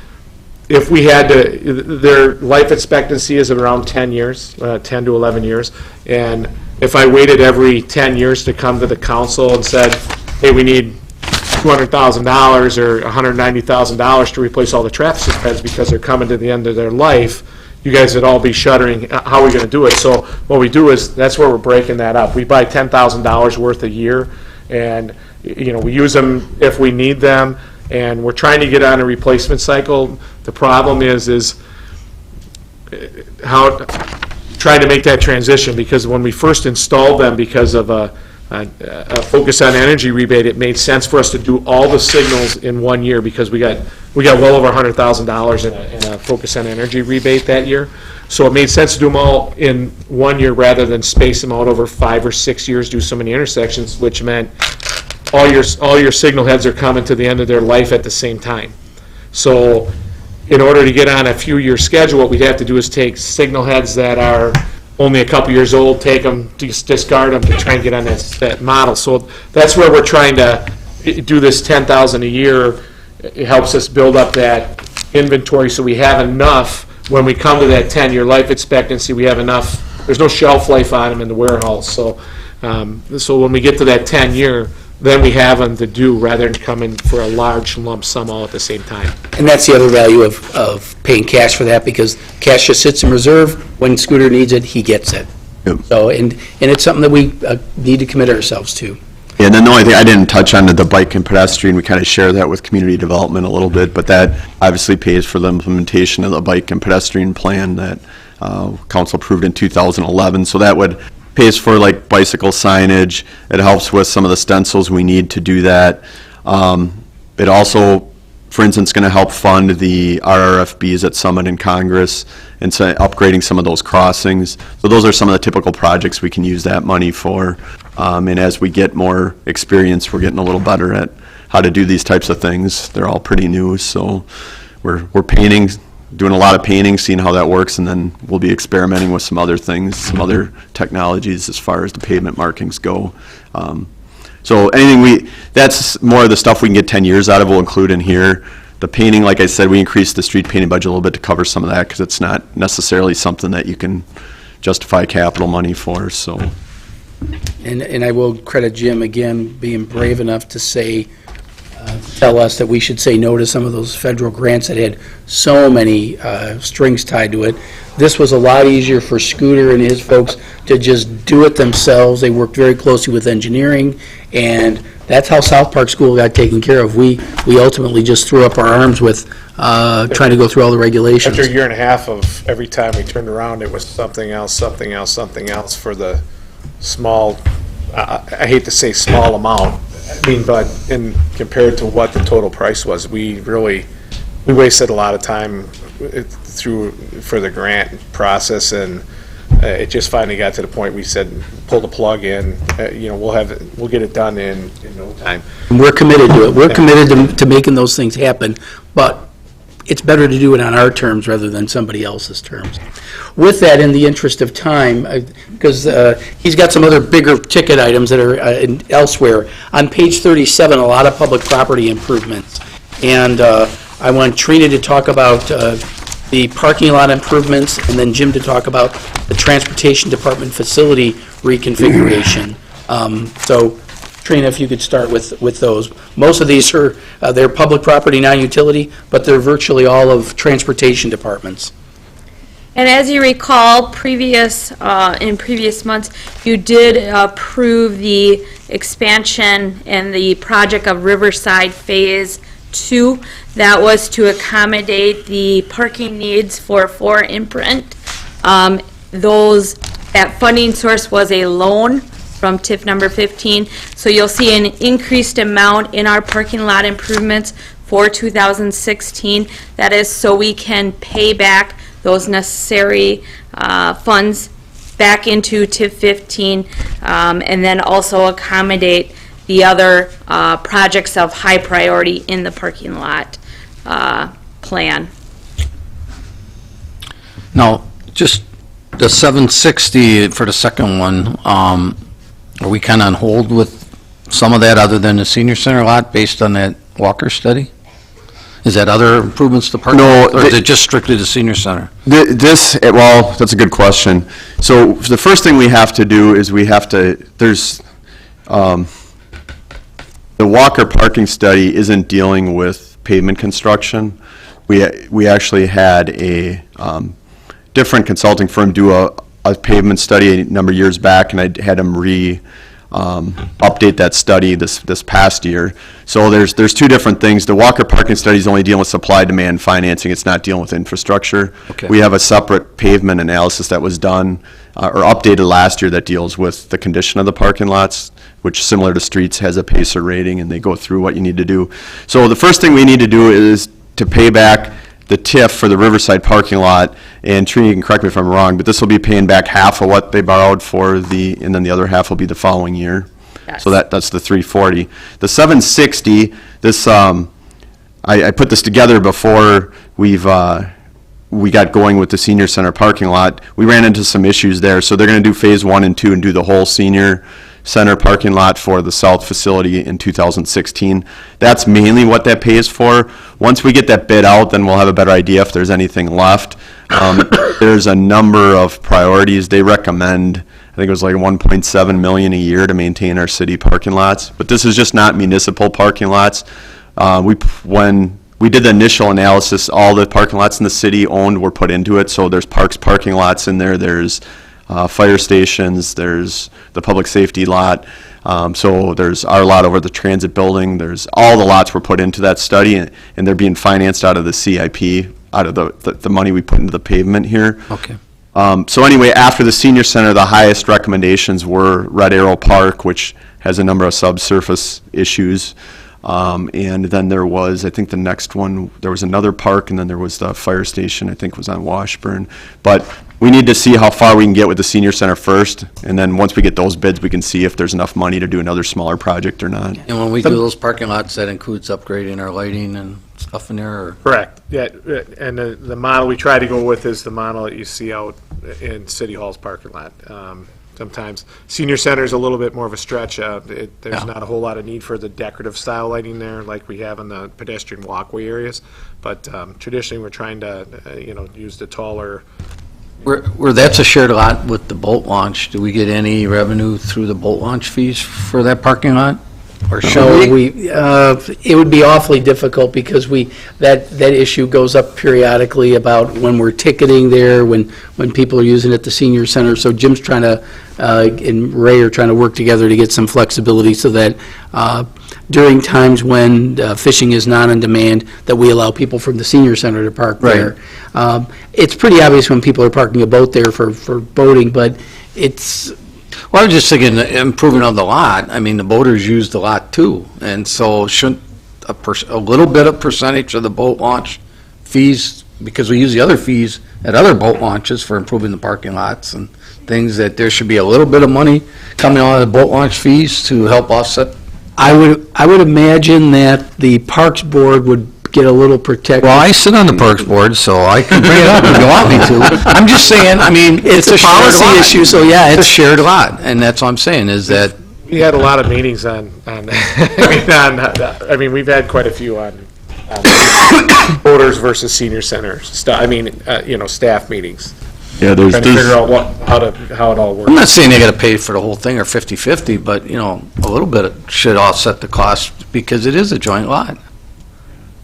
S19: if we had to, their life expectancy is around 10 years, 10 to 11 years, and if I waited every 10 years to come to the council and said, hey, we need $200,000 or $190,000 to replace all the traffic signal heads because they're coming to the end of their life, you guys would all be shuddering, how are we going to do it? So what we do is, that's where we're breaking that up. We buy $10,000 worth a year, and we use them if we need them, and we're trying to get on a replacement cycle. The problem is how trying to make that transition, because when we first installed them, because of a focus on energy rebate, it made sense for us to do all the signals in 1 year, because we got well over $100,000 in a focus on energy rebate that year. So it made sense to do them all in 1 year rather than space them out over 5 or 6 years, do so many intersections, which meant all your signal heads are coming to the end of their life at the same time. So in order to get on a few-year schedule, what we'd have to do is take signal heads that are only a couple years old, take them, discard them to try and get on that model. So that's where we're trying to do this $10,000 a year. It helps us build up that inventory so we have enough when we come to that 10-year life expectancy. We have enough. There's no shelf life on them in the warehouse. So when we get to that 10-year, then we have them to do, rather than come in for a large lump sum all at the same time.
S5: And that's the other value of paying cash for that, because cash just sits in reserve. When Scooter needs it, he gets it.
S18: Yep.
S5: So, and it's something that we need to commit ourselves to.
S18: Yeah, and then the only thing I didn't touch on, the bike and pedestrian, we kind of share that with community development a little bit, but that obviously pays for the implementation of the bike and pedestrian plan that council approved in 2011. So that would pays for like bicycle signage. It helps with some of the stencils we need to do that. It also, for instance, going to help fund the RRFBs at Summit and Congress and so upgrading some of those crossings. So those are some of the typical projects we can use that money for. And as we get more experience, we're getting a little better at how to do these types of things. They're all pretty new, so we're painting, doing a lot of painting, seeing how that works, and then we'll be experimenting with some other things, some other technologies as far as the pavement markings go. So anything that's more of the stuff we can get 10 years out of, we'll include in here. The painting, like I said, we increased the street painting budget a little bit to cover some of that because it's not necessarily something that you can justify capital money for, so.
S5: And I will credit Jim again being brave enough to say, tell us that we should say no to some of those federal grants that had so many strings tied to it. This was a lot easier for Scooter and his folks to just do it themselves. They worked very closely with engineering, and that's how South Park School got taken care of. We ultimately just threw up our arms with trying to go through all the regulations.
S19: After a year and a half of every time we turned around, it was something else, something else, something else for the small, I hate to say small amount, I mean, but compared to what the total price was, we wasted a lot of time for the grant process, and it just finally got to the point we said, pull the plug in, we'll get it done in no time.
S5: And we're committed to it. We're committed to making those things happen, but it's better to do it on our terms rather than somebody else's terms. With that, in the interest of time, because he's got some other bigger ticket items that are elsewhere, on page 37, a lot of public property improvements. And I want Trina to talk about the parking lot improvements, and then Jim to talk about the Transportation Department facility reconfiguration. So, Trina, if you could start with those. Most of these are, they're public property, non-utility, but they're virtually all of Transportation Departments.
S11: And as you recall, in previous months, you did approve the expansion and the project of Riverside Phase 2. That was to accommodate the parking needs for Imprint. That funding source was a loan from TIF number 15. So you'll see an increased amount in our parking lot improvements for 2016. That is so we can pay back those necessary funds back into TIF 15, and then also accommodate the other projects of high priority in the parking lot plan.
S4: Now, just the 760 for the second one, are we kind of on hold with some of that other than the senior center lot based on that Walker study? Is that other improvements to parking?
S18: No,
S4: or is it just strictly the senior center?
S18: Well, that's a good question. So the first thing we have to do is there's, the Walker parking study isn't dealing with pavement construction. We actually had a different consulting firm do a pavement study a number of years back, and I had them update that study this past year. So there's two different things. The Walker parking study is only dealing with supply, demand, financing. It's not dealing with infrastructure.
S4: Okay.
S18: We have a separate pavement analysis that was done or updated last year that deals with the condition of the parking lots, which, similar to streets, has a PACER rating, and they go through what you need to do. So the first thing we need to do is to pay back the TIF for the Riverside parking lot, and Trina, you can correct me if I'm wrong, but this will be paying back half of what they borrowed for and then the other half will be the following year.
S11: Yes.
S18: So that's the 340. The 760, this, I put this together before we got going with the senior center parking lot. We ran into some issues there, so they're going to do phase 1 and 2 and do the whole senior center parking lot for the south facility in 2016. That's mainly what that pays for. Once we get that bid out, then we'll have a better idea if there's anything left. There's a number of priorities. They recommend, I think it was like 1.7 million a year to maintain our city parking lots, but this is just not municipal parking lots. When we did the initial analysis, all the parking lots in the city owned were put into it, so there's Parks parking lots in there, there's fire stations, there's the public safety lot, so there's our lot over the transit building, there's all the lots were put into that study, and they're being financed out of the CIP, out of the money we put into the pavement here.
S4: Okay.
S18: So anyway, after the senior center, the highest recommendations were Red Arrow Park, which has a number of subsurface issues. And then there was, I think the next one, there was another park, and then there was the fire station, I think was on Washburn. But we need to see how far we can get with the senior center first, and then once we get those bids, we can see if there's enough money to do another smaller project or not.
S4: And when we do those parking lots, that includes upgrading our lighting and stuff in there, or?
S19: Correct, yeah, and the model we try to go with is the model that you see out in City Hall's parking lot. Sometimes senior center is a little bit more of a stretch. There's not a whole lot of need for the decorative style lighting there like we have in the pedestrian walkway areas, but traditionally we're trying to, use the taller.
S4: Where that's a shared lot with the boat launch, do we get any revenue through the boat launch fees for that parking lot? Or should
S5: So
S4: we?
S5: it would be awfully difficult because that issue goes up periodically about when we're ticketing there, when people are using it at the senior center. So Jim's trying to, and Ray are trying to work together to get some flexibility so that during times when fishing is not on demand, that we allow people from the senior center to park there. It's pretty obvious when people are parking a boat there for boating, but it's,
S4: Well, I was just thinking, improving on the lot, I mean, the boaters use the lot too, and so shouldn't a little bit of percentage of the boat launch fees, because we use the other fees at other boat launches for improving the parking lots and things, that there should be a little bit of money coming out of the boat launch fees to help offset?
S5: I would imagine that the Parks Board would get a little protected.
S4: Well, I sit on the Parks Board, so I can bring it up if you want me to. I'm just saying, I mean, it's a
S5: policy
S4: shared lot.
S5: issue, so yeah,
S4: It's a shared lot, and that's what I'm saying, is that,
S19: We had a lot of meetings on we've had quite a few on voters versus senior center stuff, staff meetings.
S18: Yeah, there's,
S19: Trying to figure out how it all works.
S4: I'm not saying they gotta pay for the whole thing or 50/50, but, a little bit should offset the cost, because it is a joint lot.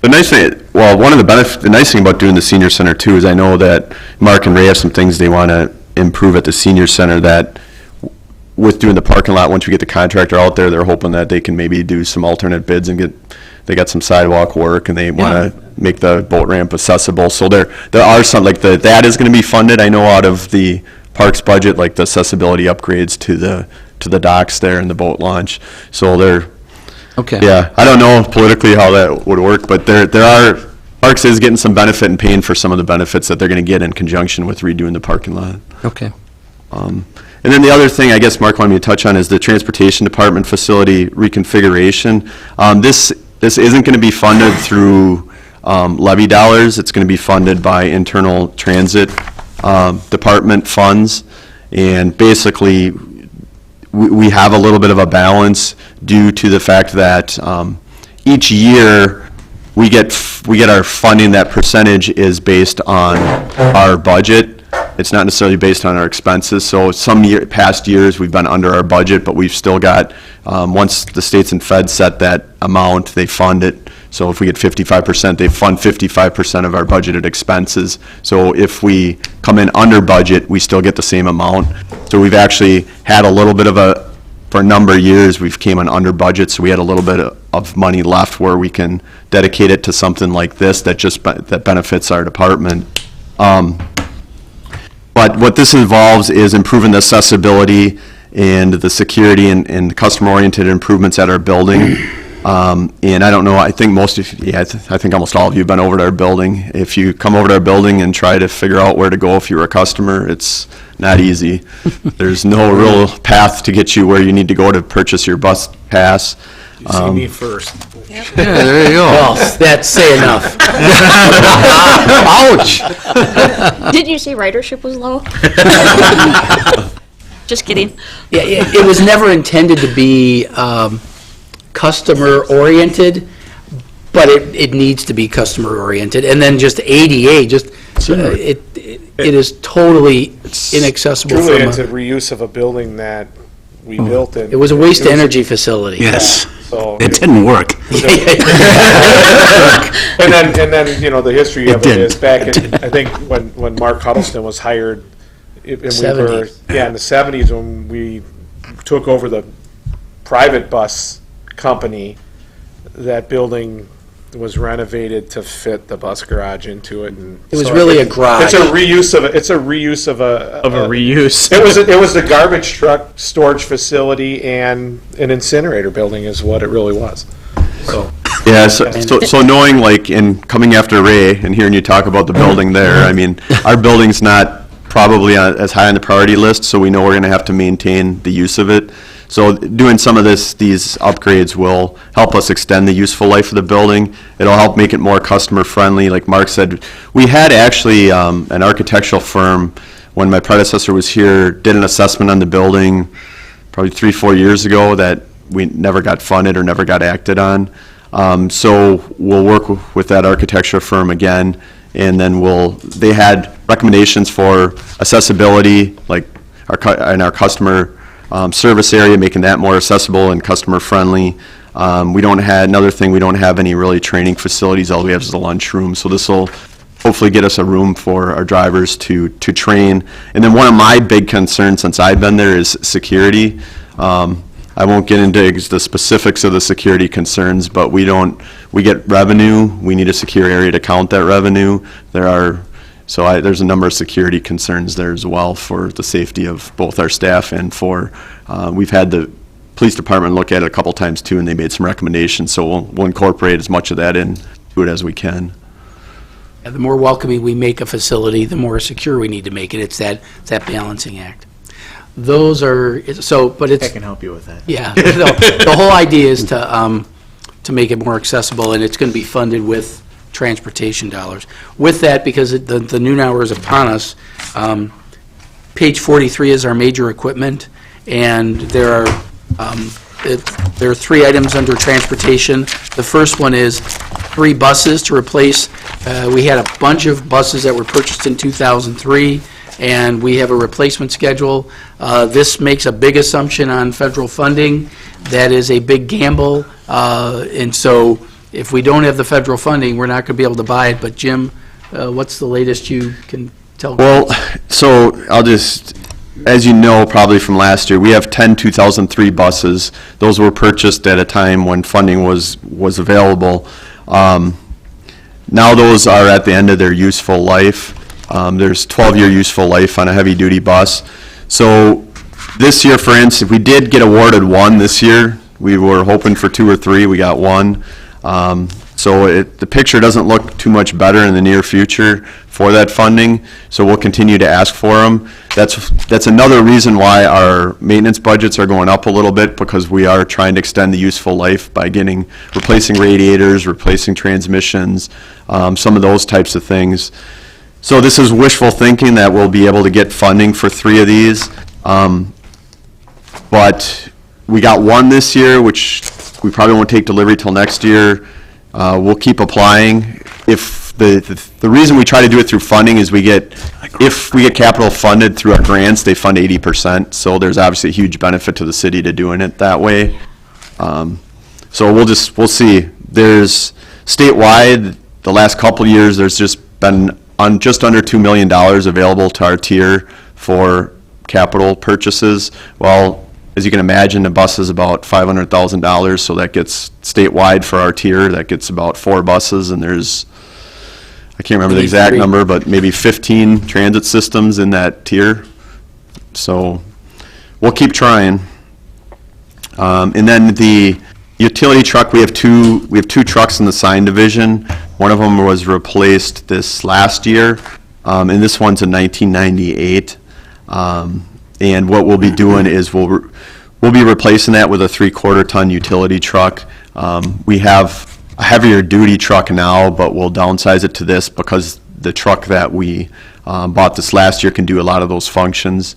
S18: the nice thing, well, one of the nice thing about doing the senior center too is I know that Mark and Ray have some things they want to improve at the senior center that with doing the parking lot, once we get the contractor out there, they're hoping that they can maybe do some alternate bids and they got some sidewalk work and they want to make the boat ramp accessible. So there are some, like that is going to be funded, I know, out of the parks budget, like the accessibility upgrades to the docks there and the boat launch. So
S4: Okay.
S18: yeah, I don't know politically how that would work, but Parks is getting some benefit and paying for some of the benefits that they're going to get in conjunction with redoing the parking lot.
S4: Okay.
S18: And then the other thing I guess Mark wanted me to touch on is the Transportation Department facility reconfiguration. This isn't going to be funded through levy dollars. It's going to be funded by internal transit department funds. And basically, we have a little bit of a balance due to the fact that each year we get our funding, that percentage is based on our budget. It's not necessarily based on our expenses. So past years, we've been under our budget, but we've still got, once the states and feds set that amount, they fund it. So if we get 55%, they fund 55% of our budgeted expenses. So if we come in under budget, we still get the same amount. So we've actually had a little bit of for a number of years, we've came in under budget, so we had a little bit of money left where we can dedicate it to something like this that benefits our department. But what this involves is improving the accessibility and the security and customer-oriented improvements at our building. And I don't know, I think I think almost all of you have been over to our building. If you come over to our building and try to figure out where to go if you're a customer, it's not easy. There's no real path to get you where you need to go to purchase your bus pass.
S19: You see me first.
S4: Yeah, there you go.
S5: Well, that's say enough.
S4: Ouch!
S3: Did you say ridership was low? Just kidding.
S5: Yeah, it was never intended to be customer-oriented, but it needs to be customer-oriented. And then just ADA, it is totally inaccessible.
S19: Truly, it's a reuse of a building that we built.
S5: It was a waste-to-energy facility.
S1: Yes.
S19: So
S1: It didn't work.
S19: And then the history of it is back in, I think, when Mark Huddleston was hired. In the 70s when we took over the private bus company, that building was renovated to fit the bus garage into it, and
S5: It was really a garage.
S19: It's a reuse of it's a reuse of a
S7: reuse.
S19: It was a garbage truck storage facility and an incinerator building is what it really was. So.
S18: Yeah, so knowing, like, in coming after Ray and hearing you talk about the building there, I mean, our building's not probably as high on the priority list, so we know we're going to have to maintain the use of it. So doing some of these upgrades will help us extend the useful life of the building. It'll help make it more customer-friendly. Like Mark said, we had actually an architectural firm, when my predecessor was here, did an assessment on the building probably 3-4 years ago that we never got funded or never got acted on. So we'll work with that architecture firm again, and then they had recommendations for accessibility, like in our customer service area, making that more accessible and customer-friendly. Another thing, we don't have any really training facilities. All we have is the lunchroom, so this will hopefully get us a room for our drivers to train. And then one of my big concerns since I've been there is security. I won't get into the specifics of the security concerns, but we get revenue. We need a secure area to count that revenue. There's a number of security concerns there as well for the safety of both our staff and we've had the police department look at it a couple times too, and they made some recommendations, so we'll incorporate as much of that into it as we can.
S5: Yeah, the more welcoming we make a facility, the more secure we need to make it. It's that balancing act. Those are, but it's...
S20: I can help you with that.
S5: Yeah. The whole idea is to make it more accessible, and it's going to be funded with transportation dollars. With that, because the noon hour is upon us, page 43 is our major equipment, and there are 3 items under transportation. The first one is 3 buses to replace. We had a bunch of buses that were purchased in 2003, and we have a replacement schedule. This makes a big assumption on federal funding. That is a big gamble, and so if we don't have the federal funding, we're not going to be able to buy it. But Jim, what's the latest you can tell?
S18: Well, so I'll just, as you know probably from last year, we have 10 2003 buses. Those were purchased at a time when funding was available. Now those are at the end of their useful life. There's 12-year useful life on a heavy-duty bus. So this year, for instance, we did get awarded 1 this year. We were hoping for 2 or 3. We got 1. So the picture doesn't look too much better in the near future for that funding. So we'll continue to ask for them. That's another reason why our maintenance budgets are going up a little bit, because we are trying to extend the useful life by replacing radiators, replacing transmissions, some of those types of things. So this is wishful thinking that we'll be able to get funding for 3 of these. But we got 1 this year, which we probably won't take delivery till next year. We'll keep applying. If the reason we try to do it through funding is if we get capital funded through our grants, they fund 80%. So there's obviously a huge benefit to the city to doing it that way. So we'll see. There's statewide, the last couple years, there's just been just under $2 million available to our tier for capital purchases. Well, as you can imagine, a bus is about $500,000, so that gets statewide for our tier. That gets about 4 buses, and there's, I can't remember the exact number, but maybe 15 transit systems in that tier. So we'll keep trying. And then the utility truck, we have two trucks in the sign division. One of them was replaced this last year, and this one's a 1998. And what we'll be doing is we'll be replacing that with a 3/4 ton utility truck. We have a heavier duty truck now, but we'll downsize it to this because the truck that we bought this last year can do a lot of those functions.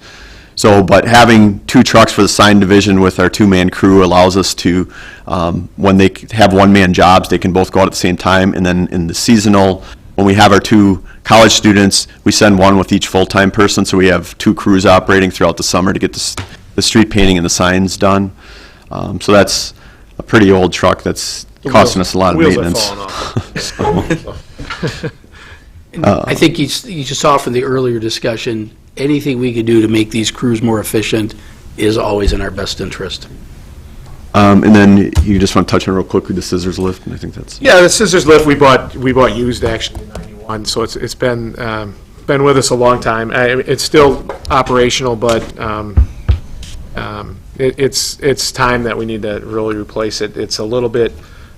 S18: So, but having 2 trucks for the sign division with our 2-man crew allows us to, when they have 1-man jobs, they can both go out at the same time. And then in the seasonal, when we have our 2 college students, we send 1 with each full-time person, so we have 2 crews operating throughout the summer to get the street painting and the signs done. So that's a pretty old truck that's costing us a lot of maintenance.
S5: I think you just saw from the earlier discussion, anything we could do to make these crews more efficient is always in our best interest.
S18: And then you just want to touch on real quickly the scissors lift, and I think that's...
S19: Yeah, the scissors lift we bought used actually in '91, so it's been with us a long time. It's still operational, but it's time that we need to really replace it. It's a little bit,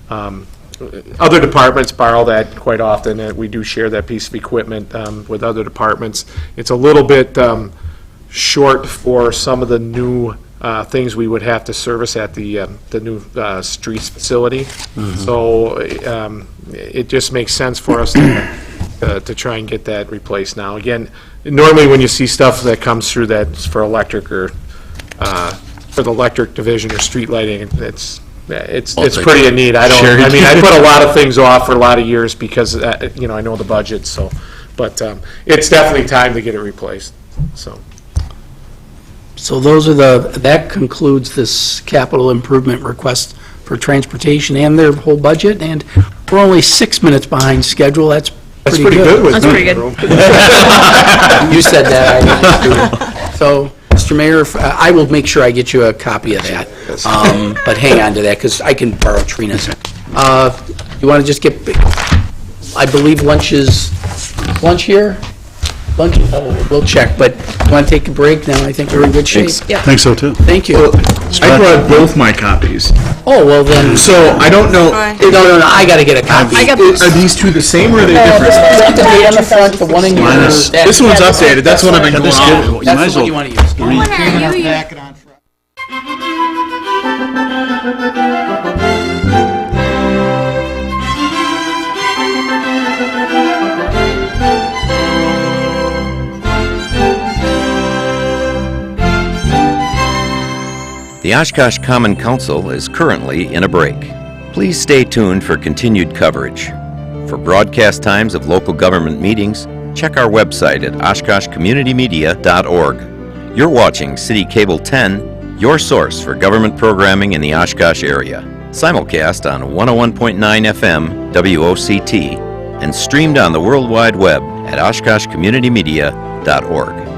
S19: other departments borrow that quite often, and we do share that piece of equipment with other departments. It's a little bit short for some of the new things we would have to service at the new streets facility. So it just makes sense for us to try and get that replaced now. Again, normally when you see stuff that comes through that's for electric or for the electric division or street lighting, it's pretty neat. I put a lot of things off for a lot of years because I know the budget. So, but it's definitely time to get it replaced.
S5: So that concludes this capital improvement request for transportation and their whole budget, and we're only 6 minutes behind schedule. That's pretty good.
S11: That's pretty good.
S5: You said that. So, Mr. Mayor, I will make sure I get you a copy of that. But hang on to that, because I can borrow Trina's. You want to just get, I believe lunch here? Lunch, we'll check, but you want to take a break now? I think we're in good shape.
S13: I think so, too.
S5: Thank you.
S7: I brought both my copies.
S5: Oh, well then.
S7: So I don't know.
S5: No, I got to get a copy.
S7: Are these two the same or are they different?
S5: The date on the front, the one in your.
S7: This one's updated. That's what I've been going on.
S5: That's the one you want to use.
S17: The Oshkosh Common Council is currently in a break. Please stay tuned for continued coverage. For broadcast times of local government meetings, check our website at oshkoshcommunitymedia.org. You're watching City Cable 10, your source for government programming in the Oshkosh area. Simulcast on 101.9 FM WOCT and streamed on the World Wide Web at oshkoshcommunitymedia.org.